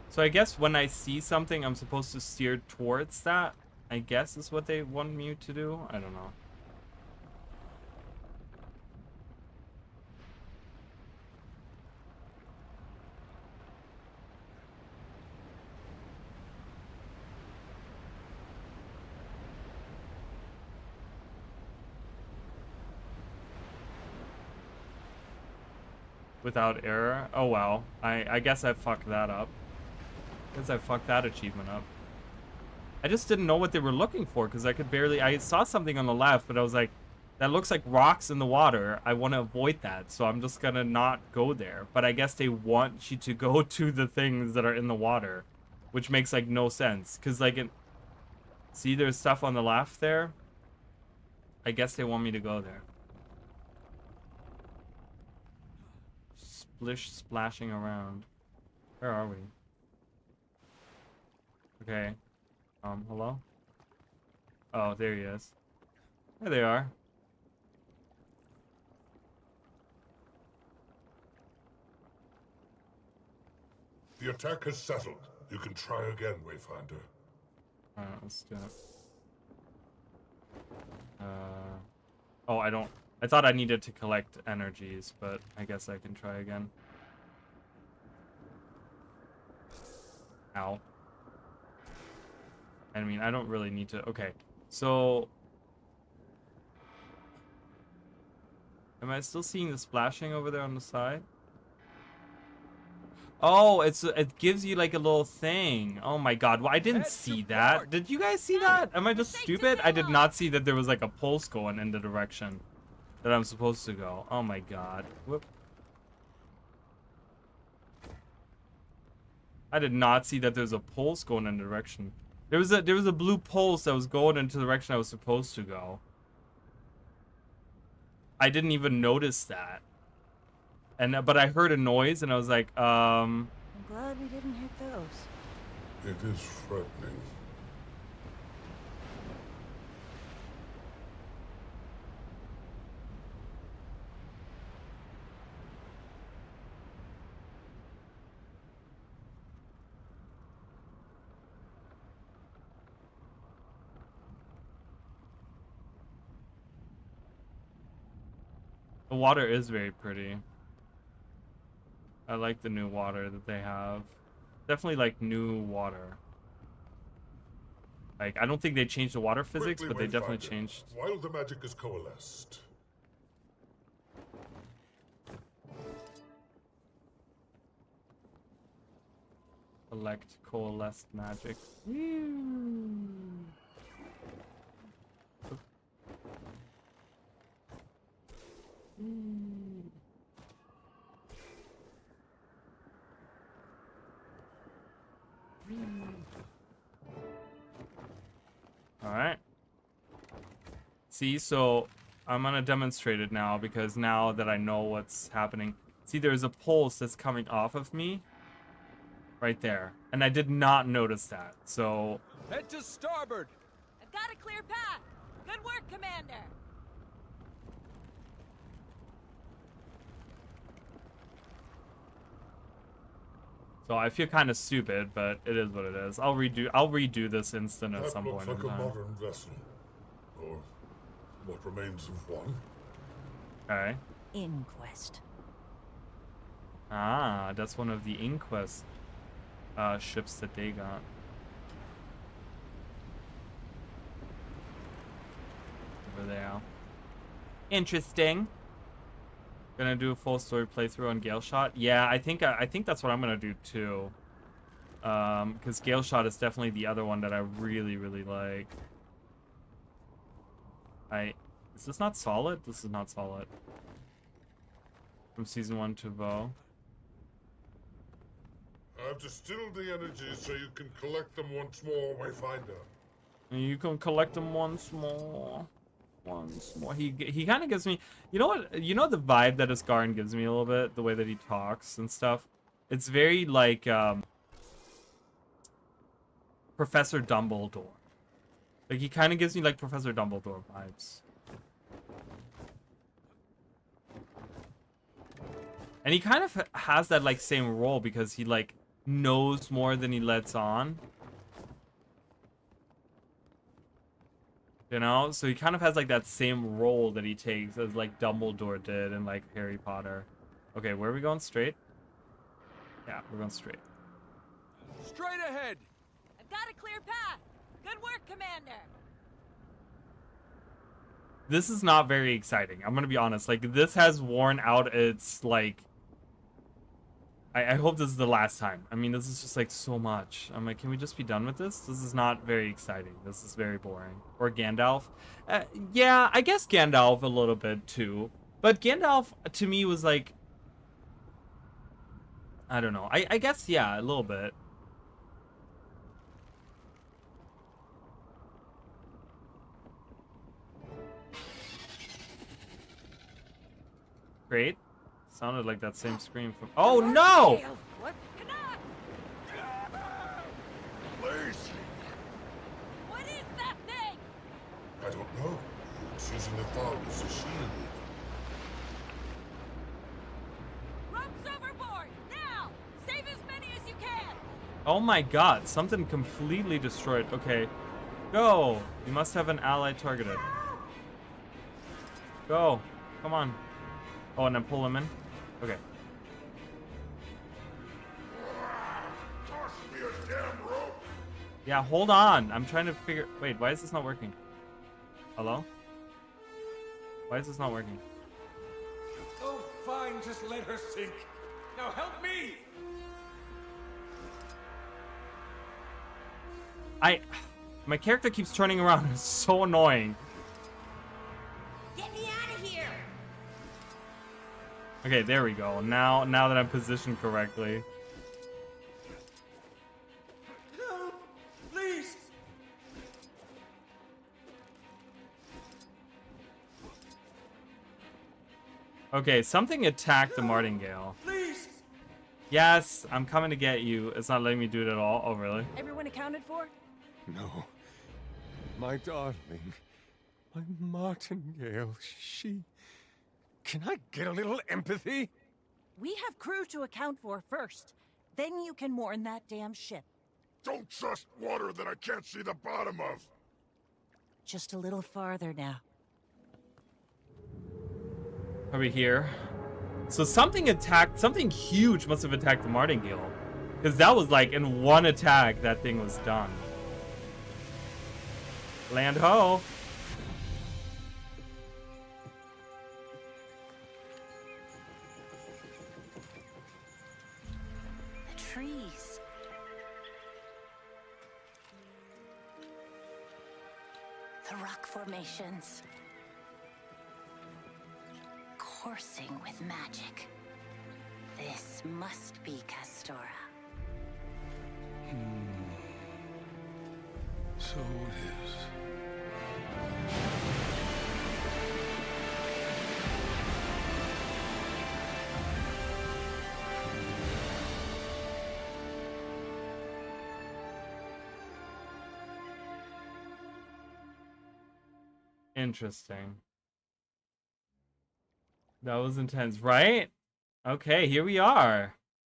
S1: So I guess when I see something, I'm supposed to steer towards that. I guess is what they want me to do. I don't know. Without error? Oh wow. I guess I fucked that up. Guess I fucked that achievement up. I just didn't know what they were looking for because I could barely... I saw something on the left, but I was like, That looks like rocks in the water. I want to avoid that, so I'm just gonna not go there. But I guess they want you to go to the things that are in the water, which makes like no sense. Cause like, see, there's stuff on the left there. I guess they want me to go there. Splish splashing around. Where are we? Okay. Hello? Oh, there he is. There they are.
S2: The attack has settled. You can try again, Wayfinder.
S1: Alright, let's do it. Oh, I don't... I thought I needed to collect energies, but I guess I can try again. Ow. I mean, I don't really need to... Okay, so... Am I still seeing the splashing over there on the side? Oh, it gives you like a little thing. Oh my god, well, I didn't see that. Did you guys see that? Am I just stupid? I did not see that there was like a pulse going in the direction that I'm supposed to go. Oh my god. Whoop. I did not see that there's a pulse going in the direction. There was a blue pulse that was going into the direction I was supposed to go. I didn't even notice that. But I heard a noise and I was like,
S9: I'm glad we didn't hit those.
S2: It is frightening.
S1: the water is very pretty. I like the new water that they have. Definitely like new water. Like, I don't think they changed the water physics, but they definitely changed.
S2: While the magic is coalesced.
S1: Collect coalesced magic. Alright. See, so I'm gonna demonstrate it now because now that I know what's happening. See, there's a pulse that's coming off of me. Right there. And I did not notice that, so...
S19: Head to starboard!
S9: I've got a clear path! Good work, Commander!
S1: So I feel kind of stupid, but it is what it is. I'll redo this instant at some point in
S2: That looks like a
S1: time.
S2: modern vessel. Or what remains of one.
S1: Okay.
S9: Inquest.
S1: Ah, that's one of the Inquest ships that they got. Over there. Interesting. Gonna do a full story playthrough on Gale Shot. Yeah, I think that's what I'm gonna do too. Because Gale Shot is definitely the other one that I really, really like. Is this not solid? This is not solid. From season 1 to Vo.
S2: I've distilled the energies so you can collect them once more, Wayfinder.
S1: You can collect them once more. Once more. He kind of gives me, you know what? You know the vibe that Ascarin gives me a little bit, the way that he talks and stuff. It's very like Professor Dumbledore. Like he kind of gives me like Professor Dumbledore vibes. And he kind of has that like same role because he like knows more than he lets on. You know, so he kind of has like that same role that he takes as like Dumbledore did in like Harry Potter. Okay, where are we going? Straight? Yeah, we're going straight.
S19: Straight ahead!
S9: I've got a clear path! Good work, Commander!
S1: This is not very exciting. I'm gonna be honest. Like, this has worn out its, like... I hope this is the last time. I mean, this is just like so much. I'm like, can we just be done with this? This is not very exciting. This is very boring. Or Gandalf. Yeah, I guess Gandalf a little bit too. But Gandalf to me was like, I don't know. I guess, yeah, a little bit. Great. Sounded like that same scream from... Oh, no!
S8: What?
S2: Please!
S8: What is that thing?
S2: I don't know. It's using the fog as a shield.
S8: Ropes overboard! Now! Save as many as you can!
S1: Oh my god, something completely destroyed. Okay. Go! You must have an ally targeted. Go. Come on. Oh, and then pull him in? Okay.
S2: Toss me a damn rope!
S1: Yeah, hold on. I'm trying to figure... Wait, why is this not working? Hello? Why is this not working?
S19: Oh, fine, just let her sink. Now help me!
S1: My character keeps turning around. It's so annoying.
S8: Get me out of here!
S1: Okay, there we go. Now that I'm positioned correctly.
S19: No, please!
S1: Okay, something attacked the Martingale.
S19: Please!
S1: Yes, I'm coming to get you. It's not letting me do it at all. Oh, really?
S9: Everyone accounted for?
S10: No. My darling. My martingale. She... Can I get a little empathy?
S9: We have crew to account for first. Then you can mourn that damn ship.
S2: Don't trust water that I can't see the bottom of!
S9: Just a little farther now.
S1: Are we here? So something huge must have attacked the Martingale. Because that was like, in one attack, that thing was done. Land ho!
S9: The trees. The rock formations. Coursing with magic. This must be Castora.
S3: So it is.
S1: Interesting. That was intense, right? Okay, here we are.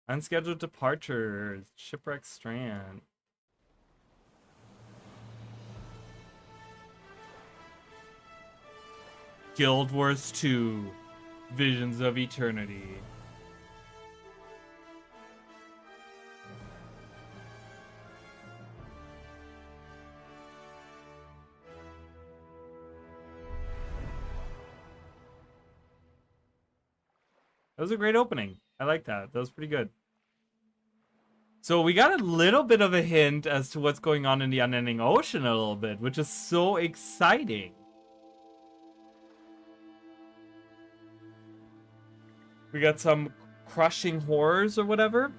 S1: Unscheduled departures. Shipwreck Strand. Guild Wars 2. Visions of Eternity. That was a great opening. I like that. That was pretty good. So we got a little bit of a hint as to what's going on in the Unending Ocean a little bit, which is so exciting. We got some crushing horrors or whatever.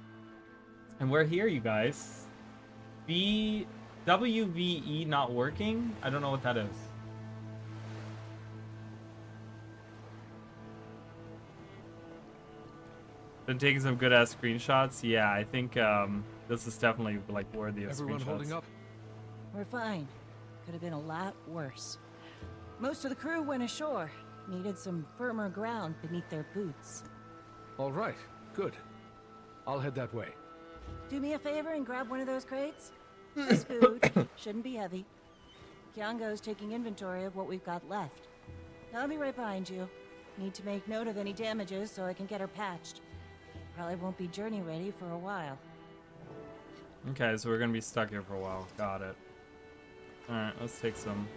S1: And we're here, you guys. WVE not working? I don't know what that is. Been taking some good ass screenshots. Yeah, I think this is definitely like worthy of
S3: Everyone
S1: screenshots.
S3: holding up?
S9: We're fine. Could have been a lot worse. Most of the crew went ashore. Needed some firmer ground beneath their boots.
S3: All right, good. I'll head that way.
S9: Do me a favor and grab one of those crates. This food shouldn't be heavy. Kiango's taking inventory of what we've got left. I'll be right behind you. Need to make note of any damages so I can get her patched. Probably won't be journey ready for a while.
S1: Okay, so we're gonna be stuck here for a while. Got it. Alright, let's take some.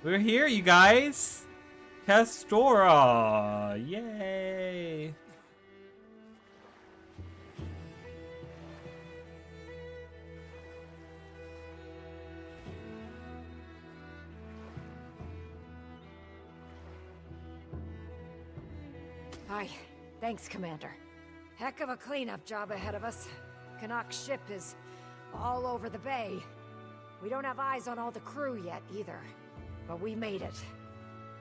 S1: We're here, you guys! Castora! Yay!
S20: Hi. Thanks, Commander. Heck of a cleanup job ahead of us. Canuck's ship is all over the bay. We don't have eyes on all the crew yet, either. But we made it.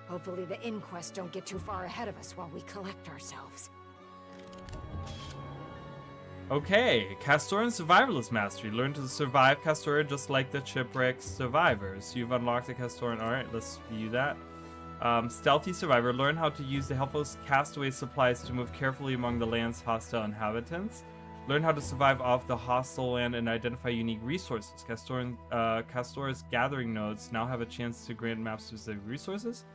S20: Hopefully the inquest don't get too far ahead of us while we collect ourselves.
S1: Okay, Castoran Survivalist Mastery. Learn to survive Castora just like the shipwreck survivors. You've unlocked the Castoran. Alright, let's view that. Stealthy Survivor. Learn how to use the helpless castaway supplies to move carefully among the land's hostile inhabitants. Learn how to survive off the hostile land and identify unique resources. Castora's gathering nodes now have a chance to grant map-specific resources.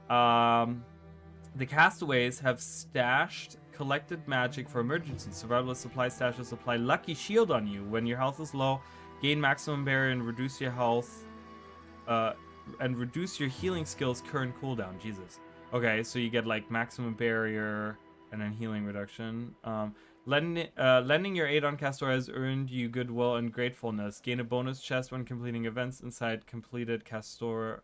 S1: The castaways have stashed collected magic for emergencies. Survivalist supply stashes apply Lucky Shield on you. When your health is low, gain maximum barrier and reduce your health, and reduce your healing skill's current cooldown. Jesus. Okay, so you get like maximum barrier and then healing reduction. Lending your aid on Castora has earned you goodwill and gratefulness. Gain a bonus chest when completing events inside completed Castora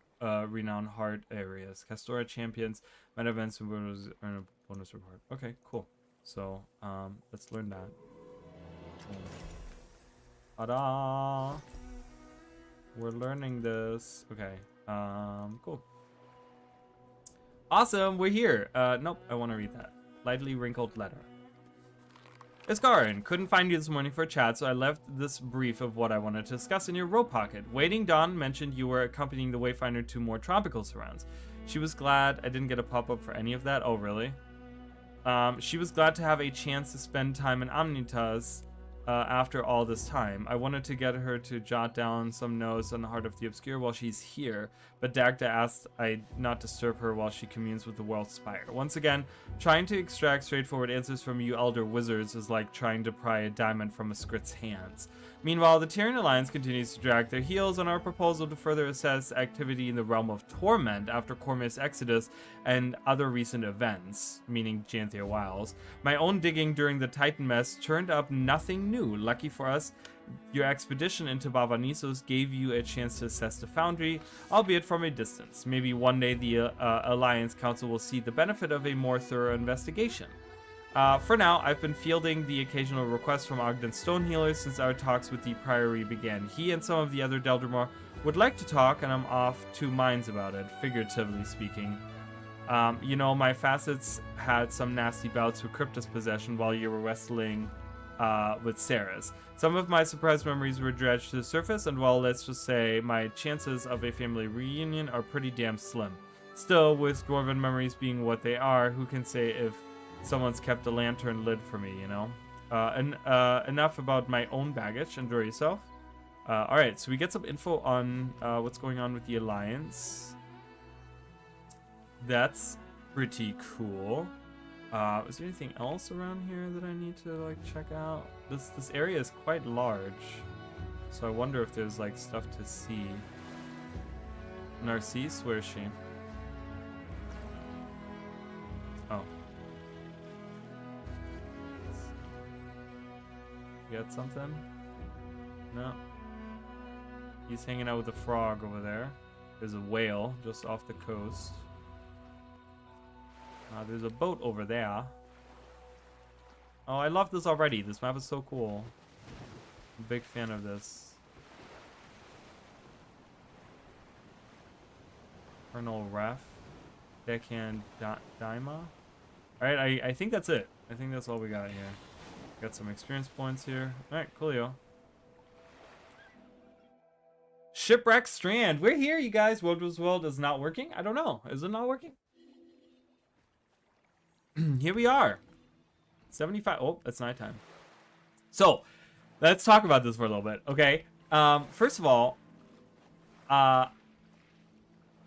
S1: renowned heart areas. Castora champions meta events and earn a bonus reward. Okay, cool. So let's learn that. Ta-da! We're learning this. Okay. Cool. Awesome, we're here. Nope, I want to read that. Lightly wrinkled letter. Iskarin, couldn't find you this morning for a chat, so I left this brief of what I wanted to discuss in your rope pocket. Waiting Dawn mentioned you were accompanying the Wayfinder to more tropical surrounds. She was glad I didn't get a pop-up for any of that. Oh, really? She was glad to have a chance to spend time in Omnitas after all this time. I wanted to get her to jot down some notes on the Heart of the Obscure while she's here, but Dagda asked I not disturb her while she communes with the World Spire. Once again, trying to extract straightforward answers from you elder wizards is like trying to pry a diamond from a Skrit's hands. Meanwhile, the Tyrian Alliance continues to drag their heels on our proposal to further assess activity in the realm of Torment after Cormy's Exodus and other recent events, meaning Janthia Wilds. My own digging during the Titan mess turned up nothing new. Lucky for us, your expedition into Bavanisos gave you a chance to assess the Foundry, albeit from a distance. Maybe one day the Alliance Council will see the benefit of a more thorough investigation. For now, I've been fielding the occasional requests from Ogden Stonehealer since our talks with the Priory began. He and some of the other Deldrimor would like to talk, and I'm off two minds about it, figuratively speaking. You know, my facets had some nasty bouts with Cryptus possession while you were wrestling with Sarah's. Some of my suppressed memories were dredged to the surface, and well, let's just say my chances of a family reunion are pretty damn slim. Still, with Dwarven memories being what they are, who can say if someone's kept a lantern lit for me, you know? Enough about my own baggage. Enjoy yourself. Alright, so we get some info on what's going on with the Alliance. That's pretty cool. Is there anything else around here that I need to like check out? This area is quite large, so I wonder if there's like stuff to see. Narcisse, where is she? Oh. You got something? No. He's hanging out with a frog over there. There's a whale just off the coast. There's a boat over there. Oh, I love this already. This map is so cool. I'm a big fan of this. Colonel Ref. Deckhand Daima. Alright, I think that's it. I think that's all we got here. Got some experience points here. Alright, coolio. Shipwreck Strand. We're here, you guys. World was World is not working. I don't know. Is it not working? Here we are. 75. Oh, it's nighttime. So, let's talk about this for a little bit, okay? First of all,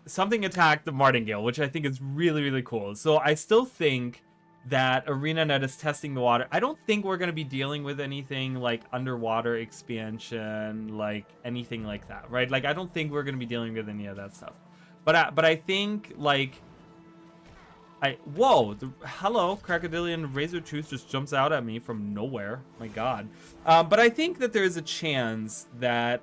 S1: something attacked the Martingale, which I think is really, really cool. So, I still think that ArenaNet is testing the water. I don't think we're going to be dealing with anything like underwater expansion, like anything like that, right? Like, I don't think we're going to be dealing with any of that stuff. But I think, like... Whoa, hello, Crocodilian Razor Tooth just jumps out at me from nowhere. My god. But I think that there's a chance that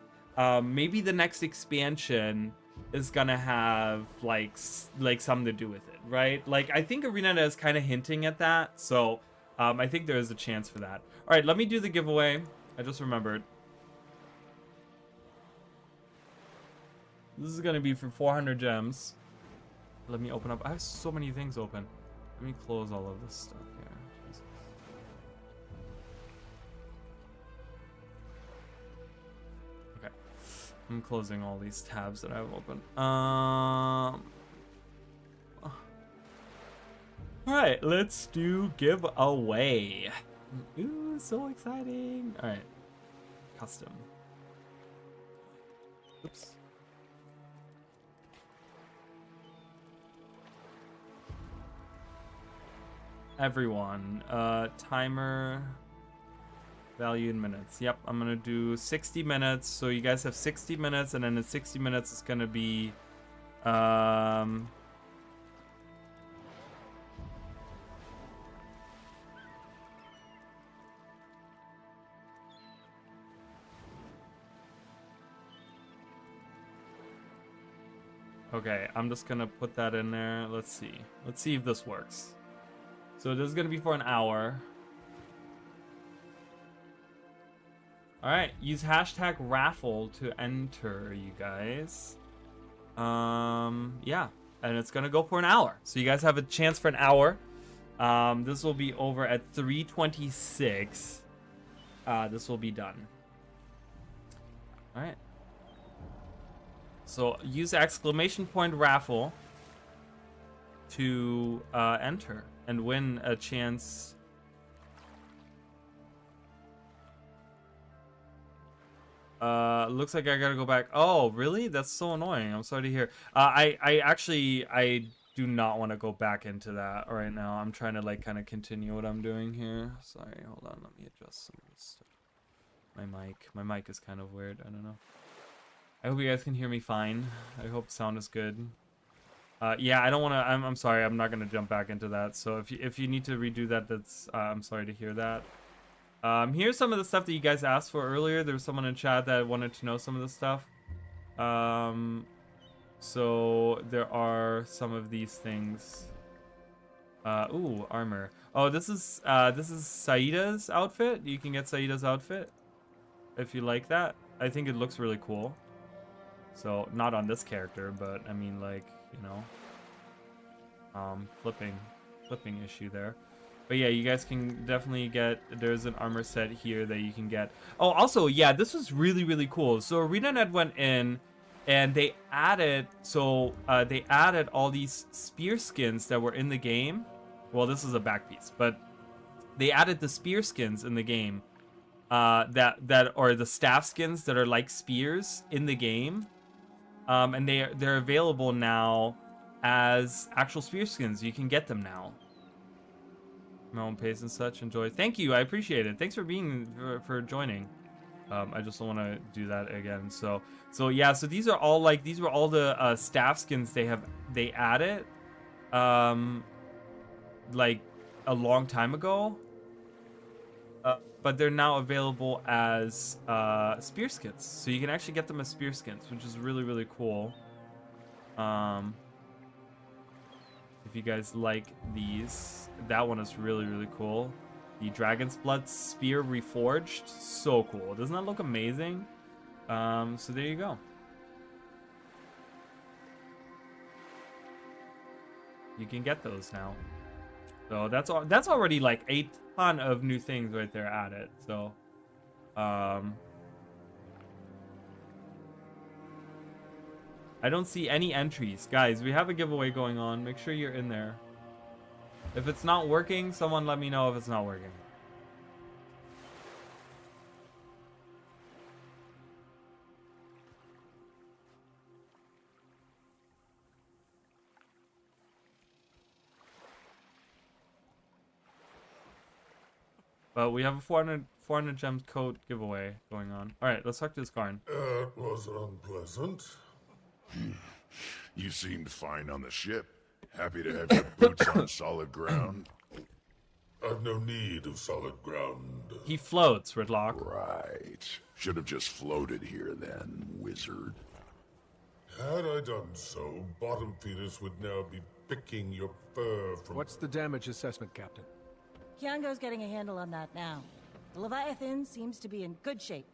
S1: maybe the next expansion is gonna have like something to do with it, right? Like, I think ArenaNet is kind of hinting at that, so I think there is a chance for that. All right, let me do the giveaway. I just remembered. This is going to be for 400 gems. Let me open up. I have so many things open. Let me close all of this stuff here. Jesus. Okay. I'm closing all these tabs that I have open. Alright, let's do giveaway. Ooh, so exciting. Alright. Custom. Oops. Everyone. Timer. Value in minutes. Yep, I'm gonna do 60 minutes. So you guys have 60 minutes, and then in 60 minutes it's gonna be okay, I'm just gonna put that in there. Let's see. Let's see if this works. So this is gonna be for an hour. Alright, use hashtag raffle to enter, you guys. Yeah, and it's gonna go for an hour. So you guys have a chance for an hour. This will be over at 3:26. This will be done. Alright. So use exclamation point raffle to enter and win a chance. Looks like I gotta go back. Oh, really? That's so annoying. I'm sorry to hear. I do not want to go back into that right now. I'm trying to like kind of continue what I'm doing here. Sorry, hold on. Let me adjust some of this stuff. My mic is kind of weird. I don't know. I hope you guys can hear me fine. I hope sound is good. Yeah, I don't want to. I'm sorry. I'm not gonna jump back into that. So if you need to redo that, that's I'm sorry to hear that. Here's some of the stuff that you guys asked for earlier. There was someone in chat that wanted to know some of the stuff. So there are some of these things. Ooh, armor. Oh, this is Saida's outfit. You can get Saida's outfit if you like that. I think it looks really cool. So not on this character, but I mean, like, you know, flipping issue there. But yeah, you guys can definitely get, there's an armor set here that you can get. Oh, also, yeah, this was really, really cool. So ArenaNet went in and they added, they added all these spear skins that were in the game. Well, this is a back piece, but they added the spear skins in the game. That are the staff skins that are like spears in the game. And they're available now as actual spear skins. You can get them now. My own pace and such. Enjoy. Thank you. I appreciate it. Thanks for for joining. I just don't want to do that again. So yeah. So these are all like, these were all the staff skins they added like a long time ago. But they're now available as spear skins. So you can actually get them as spear skins, which is really, really cool. If you guys like these, that one is really, really cool. The Dragon's Blood Spear Reforged, so cool. Doesn't that look amazing? So there you go. You can get those now. So that's already like a ton of new things right there added. So I don't see any entries. Guys, we have a giveaway going on. Make sure you're in there. If it's not working, someone let me know if it's not working. But we have a 400 gems code giveaway going on. All right, let's talk to this Garn.
S2: It was unpleasant.
S21: You seemed fine on the ship. Happy to have your boots on solid ground.
S2: I've no need of solid ground.
S1: He floats, Ridlock.
S21: Right. Should have just floated here then, wizard.
S2: Had I done so, Bottom Fetus would now be picking your fur from...
S3: What's the damage assessment, Captain?
S9: Kiango's getting a handle on that now. The Leviathan seems to be in good shape.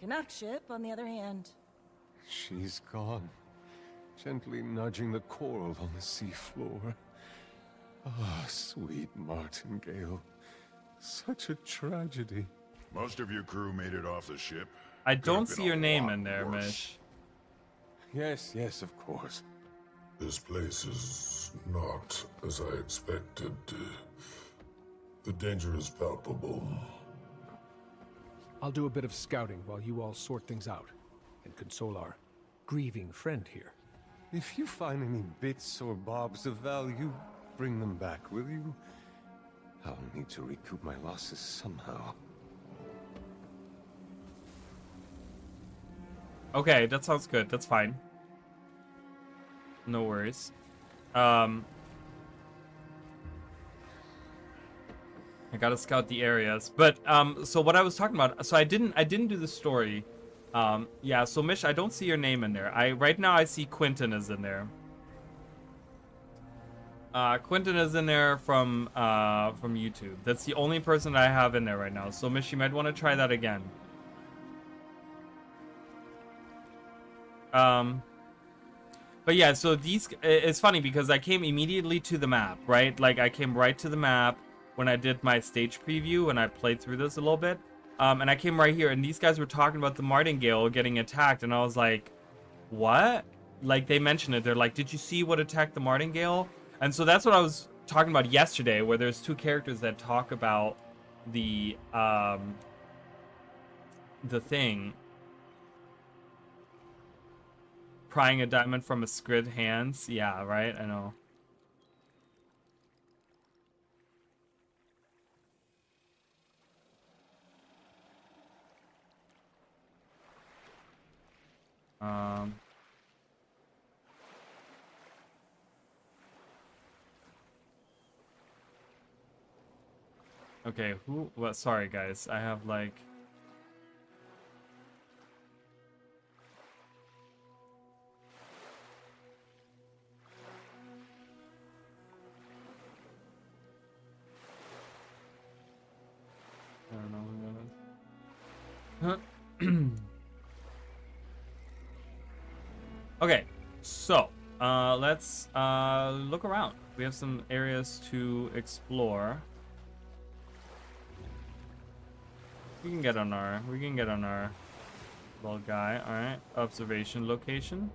S9: Canuck ship, on the other hand...
S10: She's gone, gently nudging the coral on the seafloor. Ah, sweet Martingale. Such a tragedy.
S21: Most of your crew made it off the ship.
S1: I don't see your name in there, Mish.
S10: Yes, yes, of course.
S2: This place is not as I expected. The danger is palpable.
S3: I'll do a bit of scouting while you all sort things out and console our grieving friend here.
S10: If you find any bits or bobs of value, bring them back, will you? I'll need to recoup my losses somehow.
S1: Okay, that sounds good. That's fine. No worries. I gotta scout the areas. But so what I was talking about, so I didn't do the story. Yeah, so Mish, I don't see your name in there. Right now I see Quentin is in there. Quentin is in there from YouTube. That's the only person I have in there right now. So Mish, you might want to try that again. But yeah, so it's funny because I came immediately to the map, right? Like I came right to the map when I did my stage preview and I played through this a little bit. And I came right here and these guys were talking about the Martingale getting attacked and I was like, what? Like they mentioned it. They're like, did you see what attacked the Martingale? And so that's what I was talking about yesterday, where there's two characters that talk about the thing. Prying a diamond from a squid hands. Yeah, right? I know. Okay, what? Sorry, guys. I have like... I don't know who that is. Okay, so let's look around. We have some areas to explore. We can get on our little guy. All right, observation location.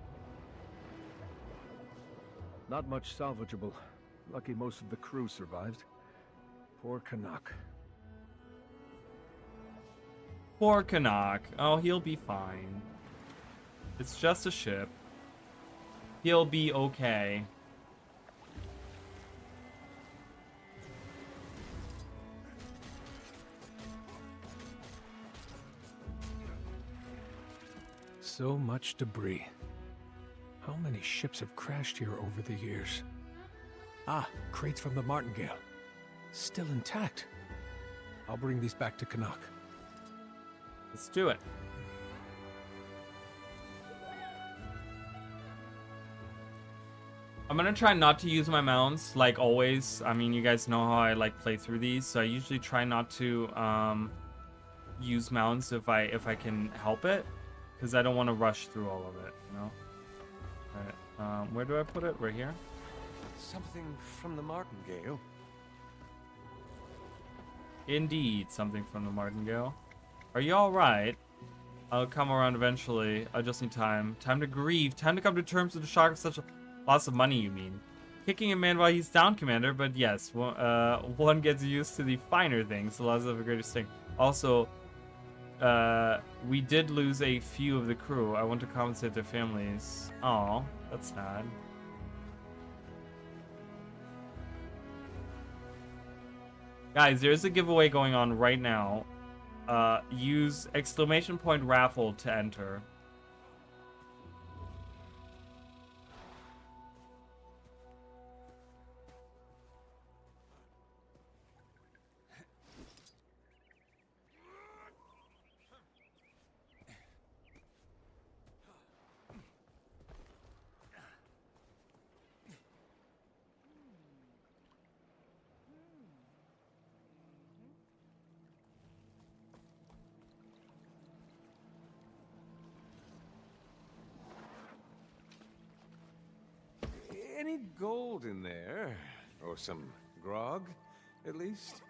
S3: Not much salvageable. Lucky most of the crew survived. Poor Canuck.
S1: Poor Canuck. Oh, he'll be fine. It's just a ship. He'll be okay.
S3: So much debris. How many ships have crashed here over the years? Ah, crates from the Martingale. Still intact. I'll bring these back to Canuck.
S1: Let's do it. I'm gonna try not to use my mounts like always. I mean, you guys know how I like play through these, so I usually try not to use mounts if I can help it, because I don't want to rush through all of it, you know. All right, where do I put it? Right here.
S10: Something from the Martingale.
S1: Indeed, something from the Martingale. Are you all right? I'll come around eventually. I just need time. Time to grieve. Time to come to terms with the shock of such a loss of money, you mean? Kicking a man while he's down, Commander, but yes, one gets used to the finer things, the loss of a greater sting. Also, we did lose a few of the crew. I want to compensate their families. Aw, that's sad. Guys, there's a giveaway going on right now. Use !raffle to enter.
S10: any gold in there? Or some grog, at least?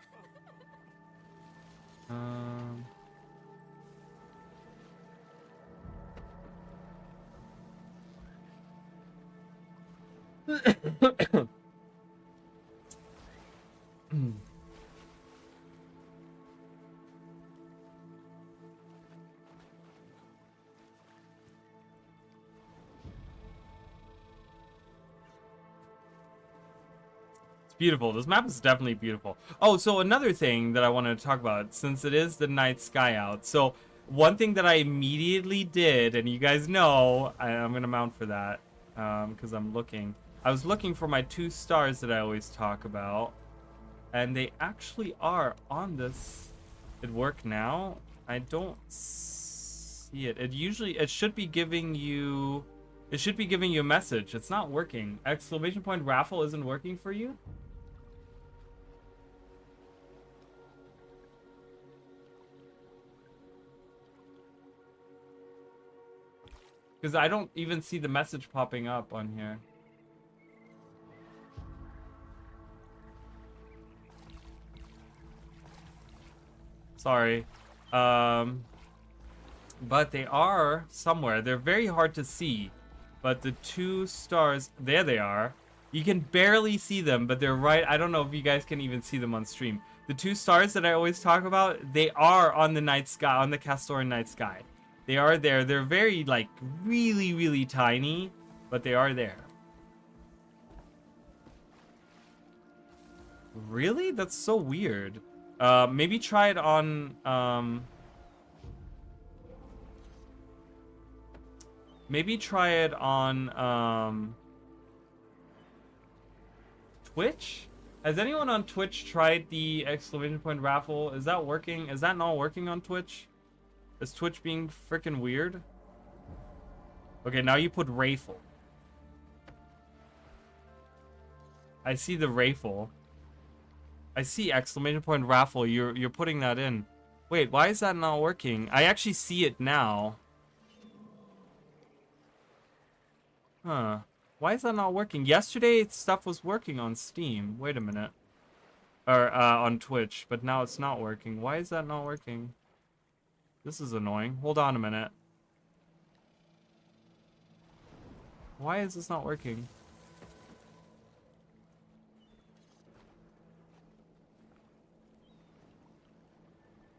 S1: Beautiful. This map is definitely beautiful. Oh, so another thing that I wanted to talk about, since it is the night sky out. So one thing that I immediately did, and you guys know, I'm gonna mount for that, because I'm looking. I was looking for my 2 stars that I always talk about, and they actually are on this. It work now? I don't see it. It should be giving you. It should be giving you a message. It's not working. Exclamation point raffle isn't working for you? Because I don't even see the message popping up on here. Sorry. But they are somewhere. They're very hard to see. But the 2 stars, there they are. You can barely see them, but they're right. I don't know if you guys can even see them on stream. The 2 stars that I always talk about, they are on the night sky, on the Castora night sky. They are there. They're very, like, really, really tiny, but they are there. Really? That's so weird. Maybe try it on, maybe try it on, Twitch? Has anyone on Twitch tried the exclamation point raffle? Is that working? Is that not working on Twitch? Is Twitch being freaking weird? Okay, now you put raffle. I see the raffle. I see exclamation point raffle. You're putting that in. Wait, why is that not working? I actually see it now. Huh. Why is that not working? Yesterday stuff was working on Steam. Wait a minute. Or on Twitch, but now it's not working. Why is that not working? This is annoying. Hold on a minute. Why is this not working?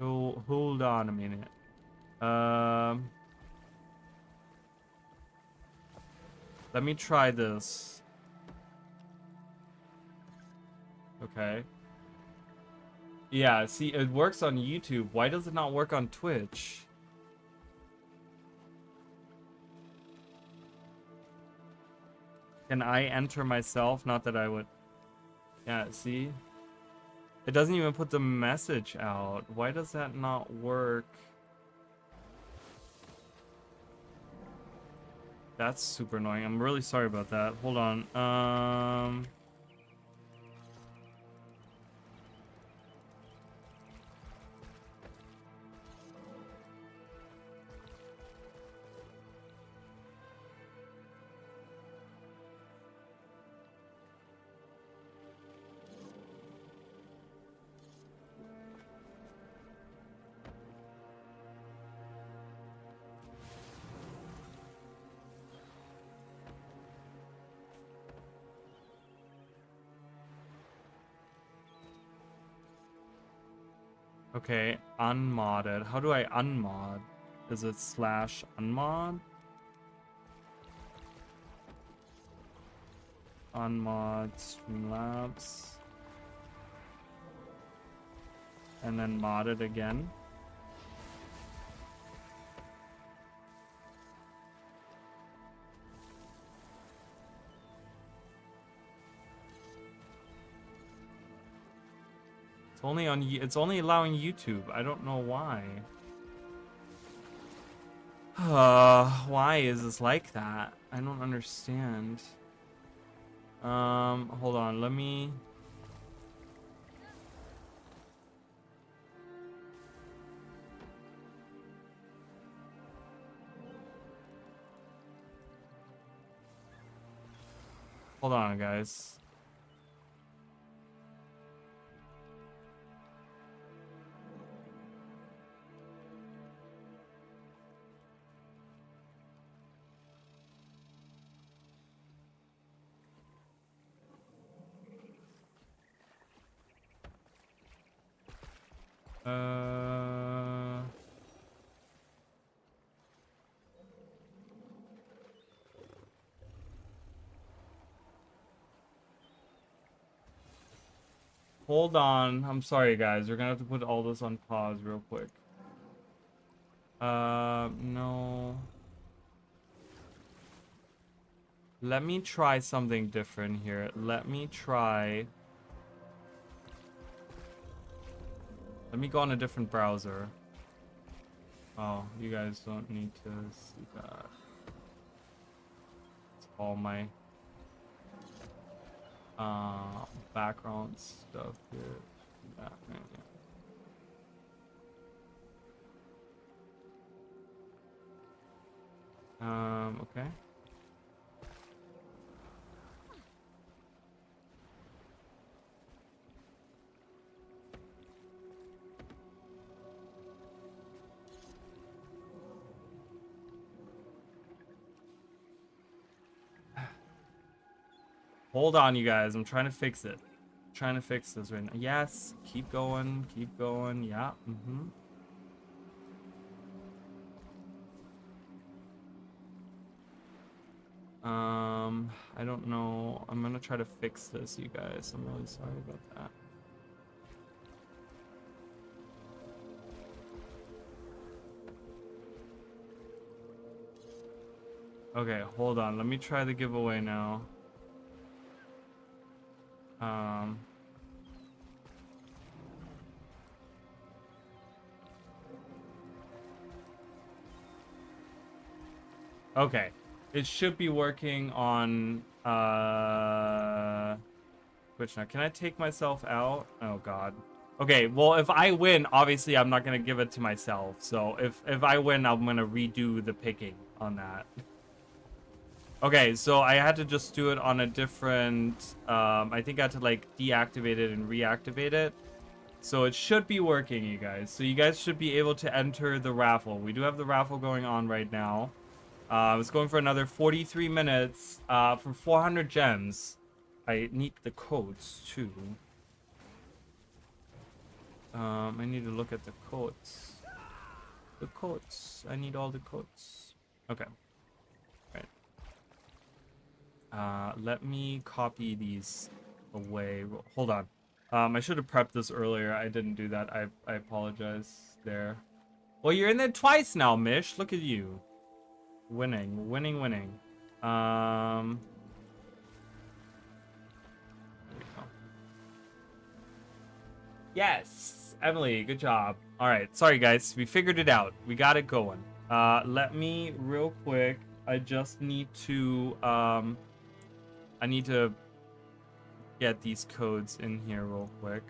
S1: Oh, hold on a minute. Let me try this. Okay. Yeah, see, it works on YouTube. Why does it not work on Twitch? Can I enter myself? Not that I would. Yeah, see? It doesn't even put the message out. Why does that not work? That's super annoying. I'm really sorry about that. Hold on. Okay, unmodded. How do I unmod? Is it slash unmod? Unmod Streamlabs. And then mod it again. It's only allowing YouTube. I don't know why. Why is this like that? I don't understand. Hold on, let me... Hold on, guys. Hold on. I'm sorry, guys. We're gonna have to put all this on pause real quick. No. Let me try something different here. Let me go on a different browser. Oh, you guys don't need to see that. It's all my background stuff here. That right now. Okay. Hold on, you guys. I'm trying to fix it. I'm trying to fix this right now. Yes. Keep going. Keep going. Yeah. I don't know. I'm gonna try to fix this, you guys. I'm really sorry about that. Okay, hold on. Let me try the giveaway now. Okay. It should be working on Twitch now. Can I take myself out? Oh god. Okay, well if I win, obviously I'm not gonna give it to myself. So if I win, I'm gonna redo the picking on that. Okay, so I had to just do it on a different I think I had to like deactivate it and reactivate it. So it should be working, you guys. So you guys should be able to enter the raffle. We do have the raffle going on right now. It's going for another 43 minutes for 400 gems. I need the codes too. I need to look at the codes. The codes. I need all the codes. Okay. Right. Let me copy these away. Hold on. I should have prepped this earlier. I didn't do that. I apologize there. Well, you're in there twice now, Mish. Look at you. Winning. There we go. Yes, Emily, good job. All right, sorry guys, we figured it out. We got it going. Let me real quick. I just need to get these codes in here real quick.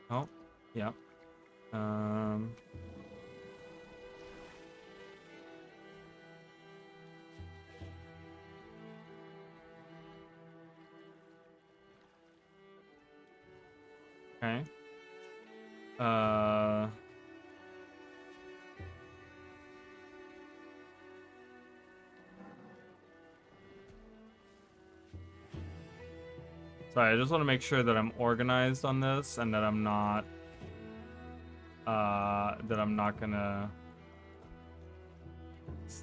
S1: Oh, yeah. Okay. Sorry, I just want to make sure that I'm organized on this and that I'm not gonna...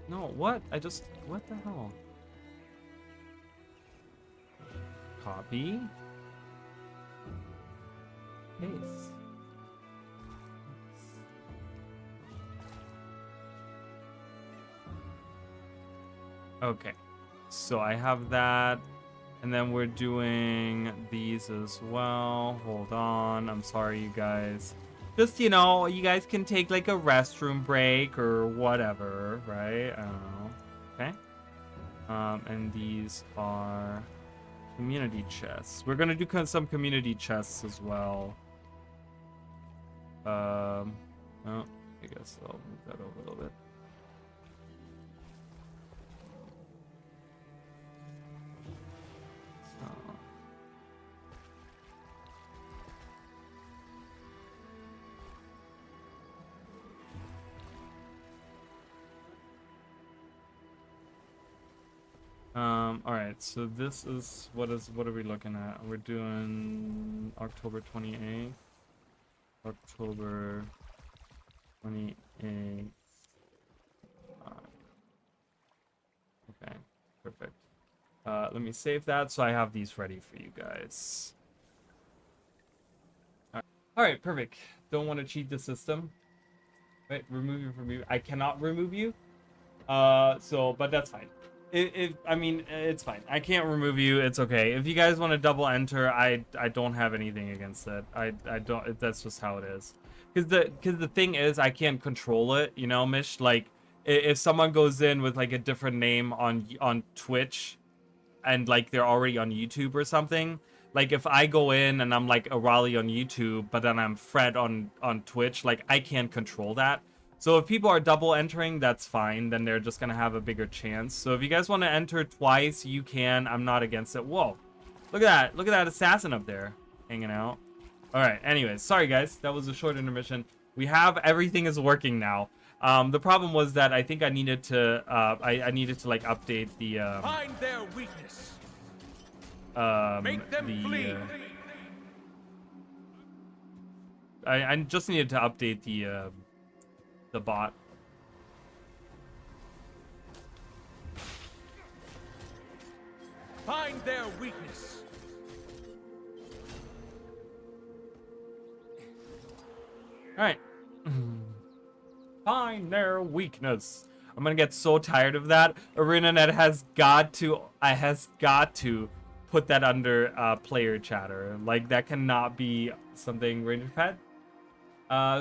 S1: No, what? What the hell? Copy. Paste. Okay. So I have that. And then we're doing these as well. Hold on. I'm sorry, you guys. Just, you know, you guys can take like a restroom break or whatever, right? I don't know. Okay. And these are community chests. We're gonna do some community chests as well. Oh, I guess I'll move that over a little bit. All right, so this is what are we looking at? We're doing October 28th. October 28th. Okay, perfect. Let me save that so I have these ready for you guys. All right, perfect. Don't want to cheat the system. Right, remove you from you. I cannot remove you. But that's fine. I mean, it's fine. I can't remove you. It's okay. If you guys want to double enter, I don't have anything against it. I don't. That's just how it is. Because the thing is, I can't control it. You know, Mish. Like, if someone goes in with like a different name on Twitch, and like they're already on YouTube or something. Like if I go in and I'm like a Raleigh on YouTube, but then I'm Fred on Twitch, like I can't control that. So if people are double entering, that's fine. Then they're just gonna have a bigger chance. So if you guys want to enter twice, you can. I'm not against it. Whoa, look at that! Look at that assassin up there hanging out. All right. Anyways, sorry guys, that was a short intermission. We have everything is working now. The problem was that I think I needed to I needed to like update the
S19: Find their weakness.
S1: make
S19: them flee.
S1: I just needed to update the bot.
S19: Find their weakness.
S1: All right. Find their weakness. I'm gonna get so tired of that. ArenaNet has got to put that under player chatter. Like that cannot be something. Ranger Pet.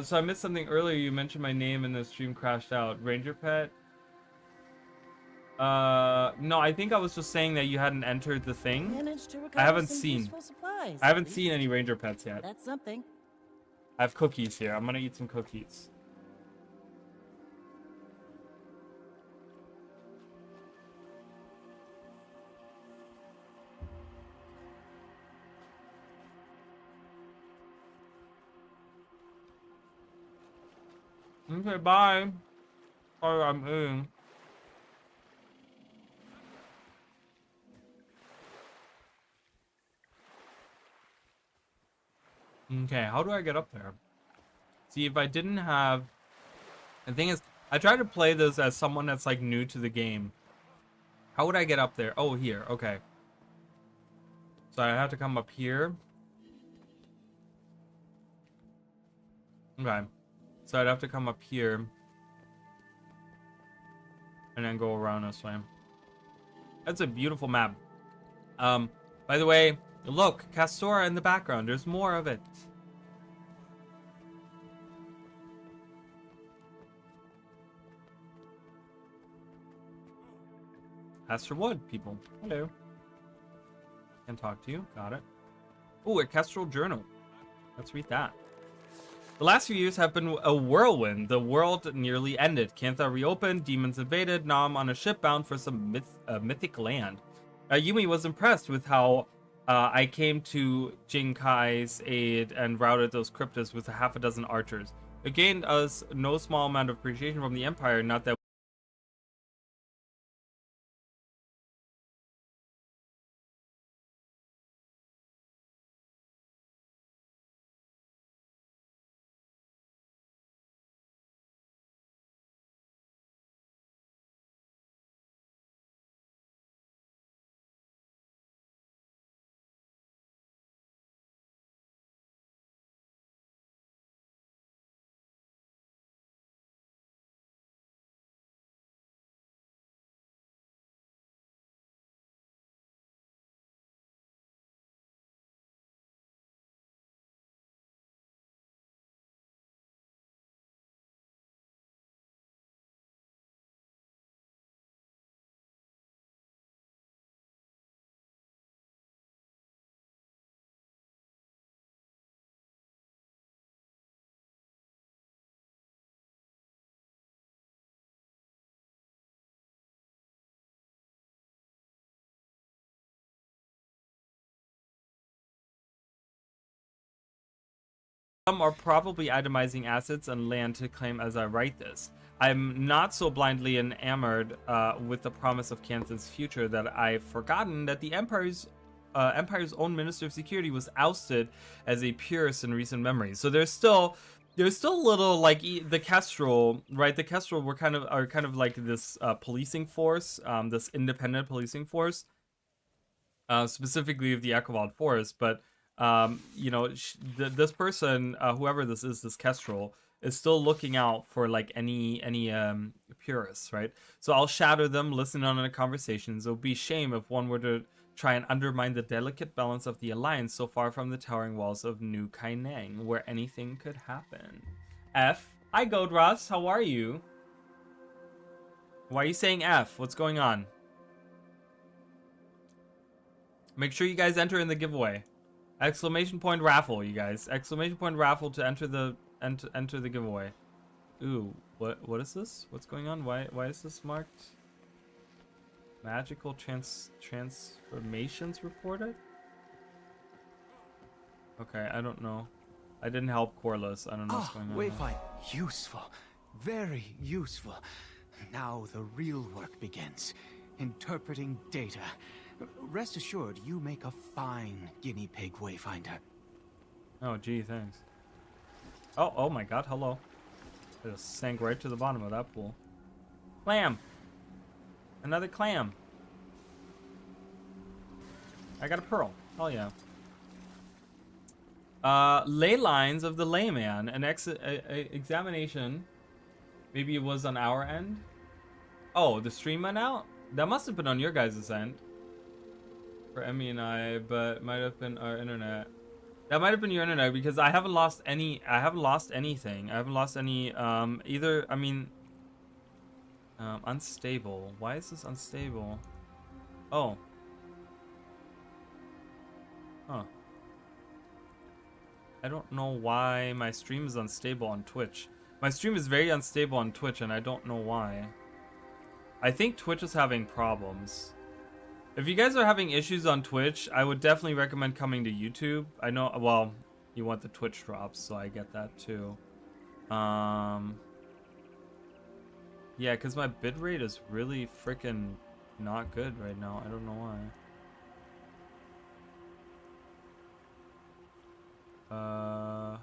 S1: So I missed something earlier. You mentioned my name and the stream crashed out. Ranger Pet. No, I think I was just saying that you hadn't entered the thing.
S9: Managed to recover
S1: I haven't
S9: some
S1: seen.
S9: useful supplies,
S1: I haven't
S9: at
S1: seen
S9: least.
S1: any Ranger Pets yet.
S9: That's something.
S1: I have cookies here. I'm gonna eat some cookies. Okay, bye. Sorry, I'm eating. Okay, how do I get up there? See, if I didn't have... The thing is, I tried to play this as someone that's like new to the game. How would I get up there? Oh, here. Okay. So I have to come up here. Okay. So I'd have to come up here. And then go around this way. That's a beautiful map. By the way, look, Castora in the background. There's more of it. Pastor Wood, people. Hello. Can talk to you. Got it. Oh, a Kestrel Journal. Let's read that. The last few years have been a whirlwind. The world nearly ended. Cantha reopened, demons invaded. Now I'm on a ship bound for some mythic land. Yumi was impressed with how I came to Jinkai's aid and routed those cryptos with a half a dozen archers. It gained us no small amount of appreciation from the Empire, not that Some are probably itemizing assets and land to claim as I write this. I'm not so blindly enamored with the promise of Cantha's future that I've forgotten that the Empire's own Minister of Security was ousted as a purist in recent memory. So there's still a little like the Kestrel, right? The Kestrel are kind of like this policing force, this independent policing force, specifically of the Echowald Forest. But you know, this person, whoever this is, this Kestrel, is still looking out for like any purists, right? So I'll shatter them, listen on their conversations. It would be a shame if one were to try and undermine the delicate balance of the Alliance so far from the towering walls of New Kaineng, where anything could happen. F. Hi, Godras. How are you? Why are you saying F? What's going on? Make sure you guys enter in the giveaway. Exclamation point raffle, you guys. Exclamation point raffle to enter the giveaway. Ooh, what is this? What's going on? Why is this marked? Magical transformations reported? Okay, I don't know. I didn't help Corliss. I don't know what's going on.
S7: Wayfind. Useful. Very useful. Now the real work begins. Interpreting data. Rest assured, you make a fine guinea pig wayfinder.
S1: Oh, gee, thanks. Oh my god, hello. I just sank right to the bottom of that pool. Clam! Another clam! I got a pearl. Hell yeah. Ley lines of the layman. An examination. Maybe it was on our end? Oh, the stream went out? That must have been on your guys' end. For Emmy and I, but might have been our internet. That might have been your internet because I haven't lost any. I haven't lost anything. I haven't lost any. Either. I mean. Unstable. Why is this unstable? Oh. Huh. I don't know why my stream is unstable on Twitch. My stream is very unstable on Twitch, and I don't know why. I think Twitch is having problems. If you guys are having issues on Twitch, I would definitely recommend coming to YouTube. I know, well, you want the Twitch drops, so I get that too. Yeah, because my bitrate is really freaking not good right now. I don't know why.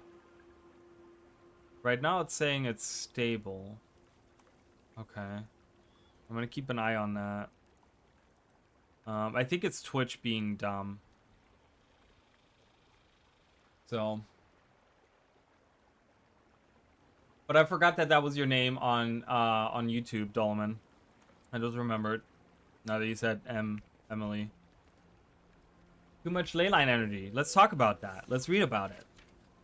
S1: Right now it's saying it's stable. Okay. I'm gonna keep an eye on that. I think it's Twitch being dumb. So. But I forgot that was your name on YouTube, Dolman. I just remembered. Now that you said Emily. Too much leyline energy. Let's talk about that. Let's read about it.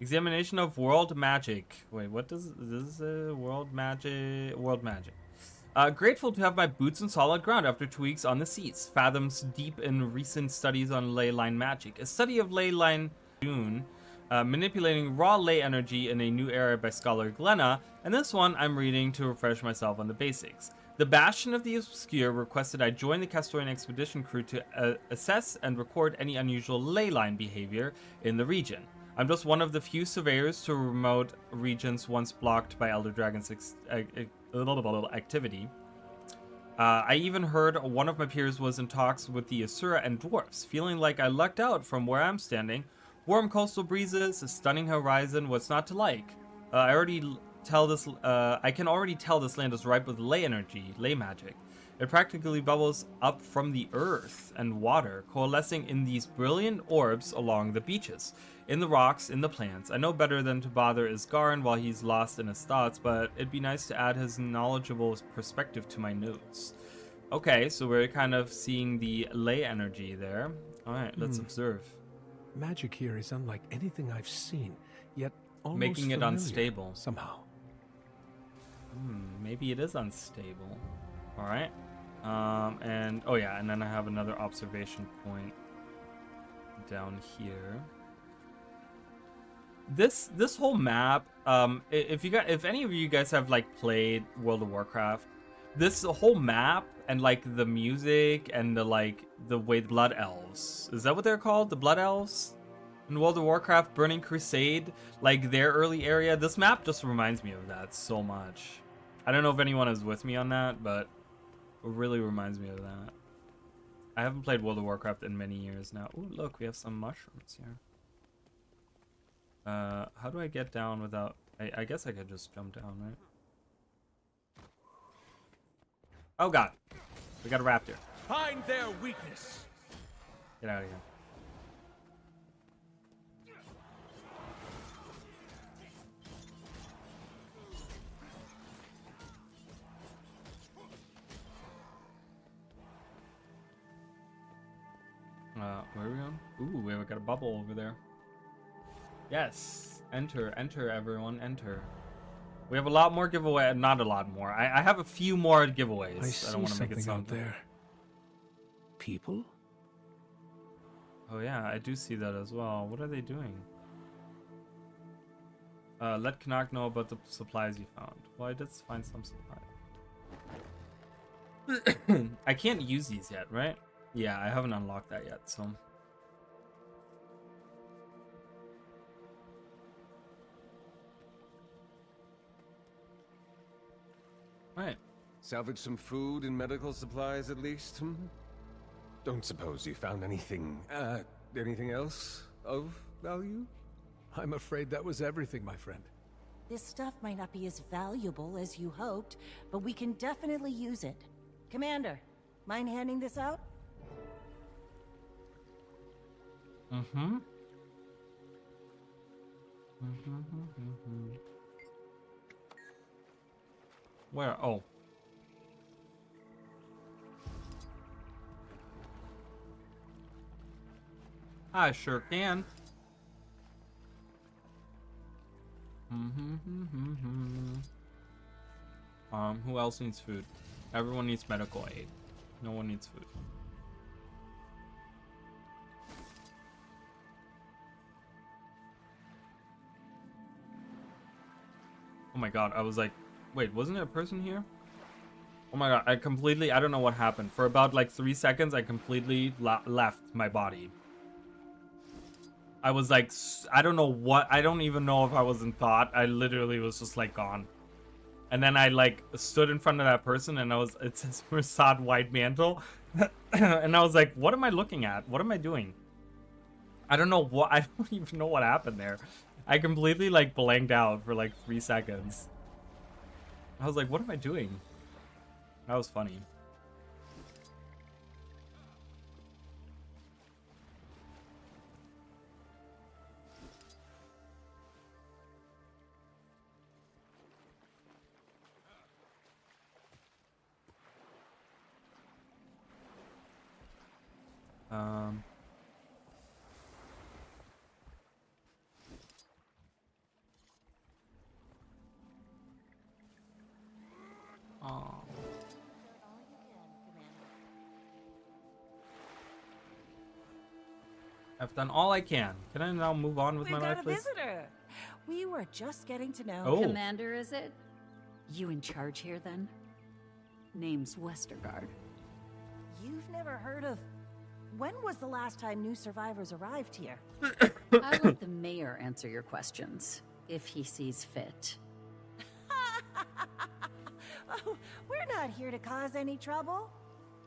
S1: Examination of world magic. Wait, what does this is? World magic. World magic. Grateful to have my boots on solid ground after 2 weeks on the seas. Fathoms deep in recent studies on leyline magic. A study of leyline June, manipulating raw ley energy in a new era by scholar Glenna, and this one I'm reading to refresh myself on the basics. The Bastion of the Obscure requested I join the Castorian expedition crew to assess and record any unusual leyline behavior in the region. I'm just one of the few surveyors to remote regions once blocked by Elder Dragon's activity. I even heard one of my peers was in talks with the Asura and dwarfs, feeling like I lucked out from where I'm standing. Warm coastal breezes, a stunning horizon, what's not to like? I can already tell this land is ripe with ley energy, ley magic. It practically bubbles up from the earth and water, coalescing in these brilliant orbs along the beaches, in the rocks, in the plants. I know better than to bother Isgarin while he's lost in his thoughts, but it'd be nice to add his knowledgeable perspective to my notes. Okay, so we're kind of seeing the ley energy there. Alright, let's observe.
S3: Magic here is unlike anything I've seen, yet almost
S1: making it
S3: familiar
S1: unstable.
S3: Somehow.
S1: Maybe it is unstable. Alright. And oh yeah, and then I have another observation point down here. This whole map, if any of you guys have like played World of Warcraft, this whole map and like the music and the way Blood Elves, is that what they're called? The Blood Elves? In World of Warcraft, Burning Crusade, like their early area, this map just reminds me of that so much. I don't know if anyone is with me on that, but it really reminds me of that. I haven't played World of Warcraft in many years now. Ooh, look, we have some mushrooms here. How do I get down without... I guess I could just jump down, right? Oh god. We got a raptor.
S19: Find their weakness.
S1: Get out of here. Where are we going? Ooh, we have got a bubble over there. Yes. Enter, enter, everyone, enter. We have a lot more giveaway. Not a lot more. I have a few more giveaways.
S3: I see
S1: don't want to make it
S3: something
S1: sound
S3: out there. People?
S1: Oh yeah, I do see that as well. What are they doing? Let Canuck know about the supplies you found. Well, I did find some supplies. I can't use these yet, right? Yeah, I haven't unlocked that yet, so... Right.
S10: Salvage some food and medical supplies at least, hmm? Don't suppose you found anything else of value?
S3: I'm afraid that was everything, my friend.
S9: This stuff might not be as valuable as you hoped, but we can definitely use it. Commander, mind handing this out?
S1: Mm-hmm. Where? Oh. I sure can. Who else needs food? Everyone needs medical aid. No one needs food. Oh my god, I was like, wait, wasn't there a person here? Oh my god, I don't know what happened. For about like 3 seconds, I completely left my body. I was like, I don't know what, I don't even know if I was in thought. I literally was just like gone. And then I like stood in front of that person and it says Prasad White Mantle. And I was like, what am I looking at? What am I doing? I don't know I don't even know what happened there. I completely like blanked out for like 3 seconds. I was like, what am I doing? That was funny. I've done all I can. Can I now move on with my life, please?
S9: We've got a visitor. We were just getting to know.
S1: Oh.
S11: Commander, is it? You in charge here, then? Name's Westergaard.
S9: You've never heard of... When was the last time new survivors arrived here?
S11: I'll let the mayor answer your questions, if he sees fit.
S9: Oh, we're not here to cause any trouble.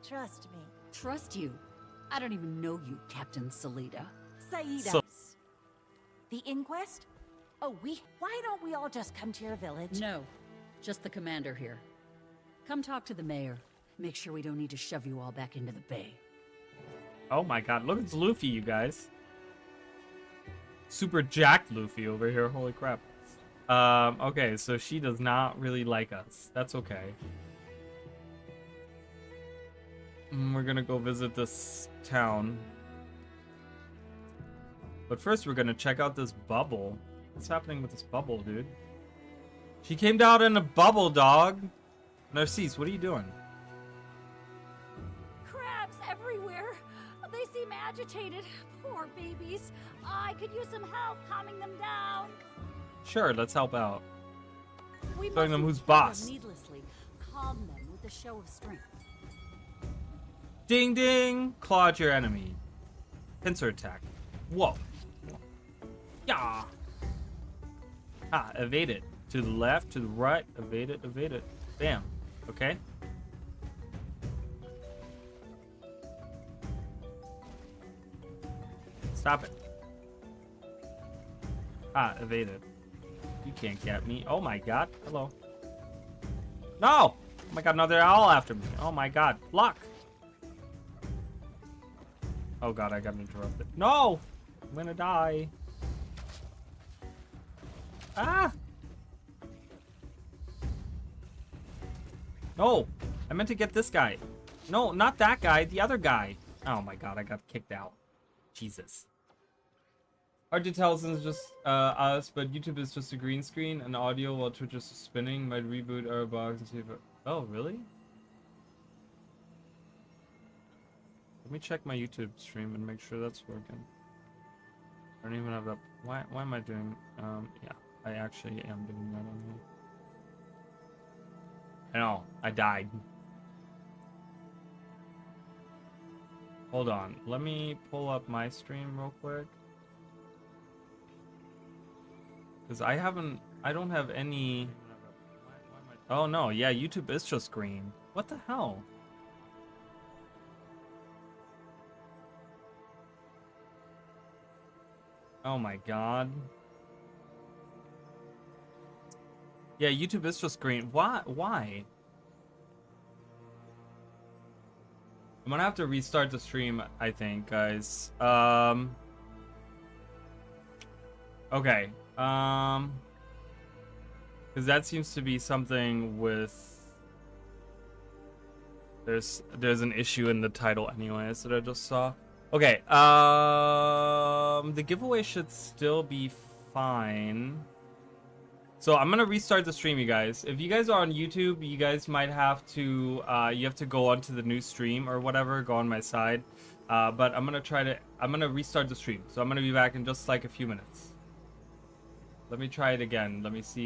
S9: Trust me.
S11: Trust you? I don't even know you, Captain Salida.
S9: Saida. The inquest? Oh, why don't we all just come to your village?
S11: No, just the commander here. Come talk to the mayor. Make sure we don't need to shove you all back into the bay.
S1: Oh my god, look, it's Luffy, you guys. Super jacked Luffy over here, holy crap. Okay, so she does not really like us. That's okay. We're gonna go visit this town. But first we're gonna check out this bubble. What's happening with this bubble, dude? She came down in a bubble, dog. Narcisse, what are you doing?
S20: Crabs everywhere. They seem agitated. Poor babies. I could use some help calming them down.
S1: Sure, let's help out.
S20: We
S1: Showing them
S20: mustn't
S1: who's
S20: kill them
S1: boss.
S20: needlessly. Calm them with a show of strength.
S1: Ding ding! Claw at your enemy. Pincer attack. Whoa. Yeah. Ah, evade it. To the left, to the right. Evade it, evade it. Bam. Okay. Stop it. Ah, evade it. You can't get me. Oh my god. Hello. No! Oh my god, now they're all after me. Oh my god. Block! Oh god, I got interrupted. No! I'm gonna die. Ah! No! I meant to get this guy. No, not that guy. The other guy. Oh my god, I got kicked out. Jesus. Hard to tell since it's just us, but YouTube is just a green screen and audio while Twitch is spinning. Might reboot our box and see if it... Oh, really? Let me check my YouTube stream and make sure that's working. I don't even have that. Why am I doing... yeah, I actually am doing that on here. I know, I died. Hold on, let me pull up my stream real quick. Because I don't have any... Oh no, yeah, YouTube is just green. What the hell? Oh my god. Yeah, YouTube is just green. Why? I'm gonna have to restart the stream, I think, guys. Okay. Because that seems to be something with... There's an issue in the title anyways that I just saw. Okay, the giveaway should still be fine. So I'm gonna restart the stream, you guys. If you guys are on YouTube, you guys might have to, you have to go onto the new stream or whatever, go on my side. But I'm gonna restart the stream. So I'm gonna be back in just like a few minutes. Let me try it again. Let me see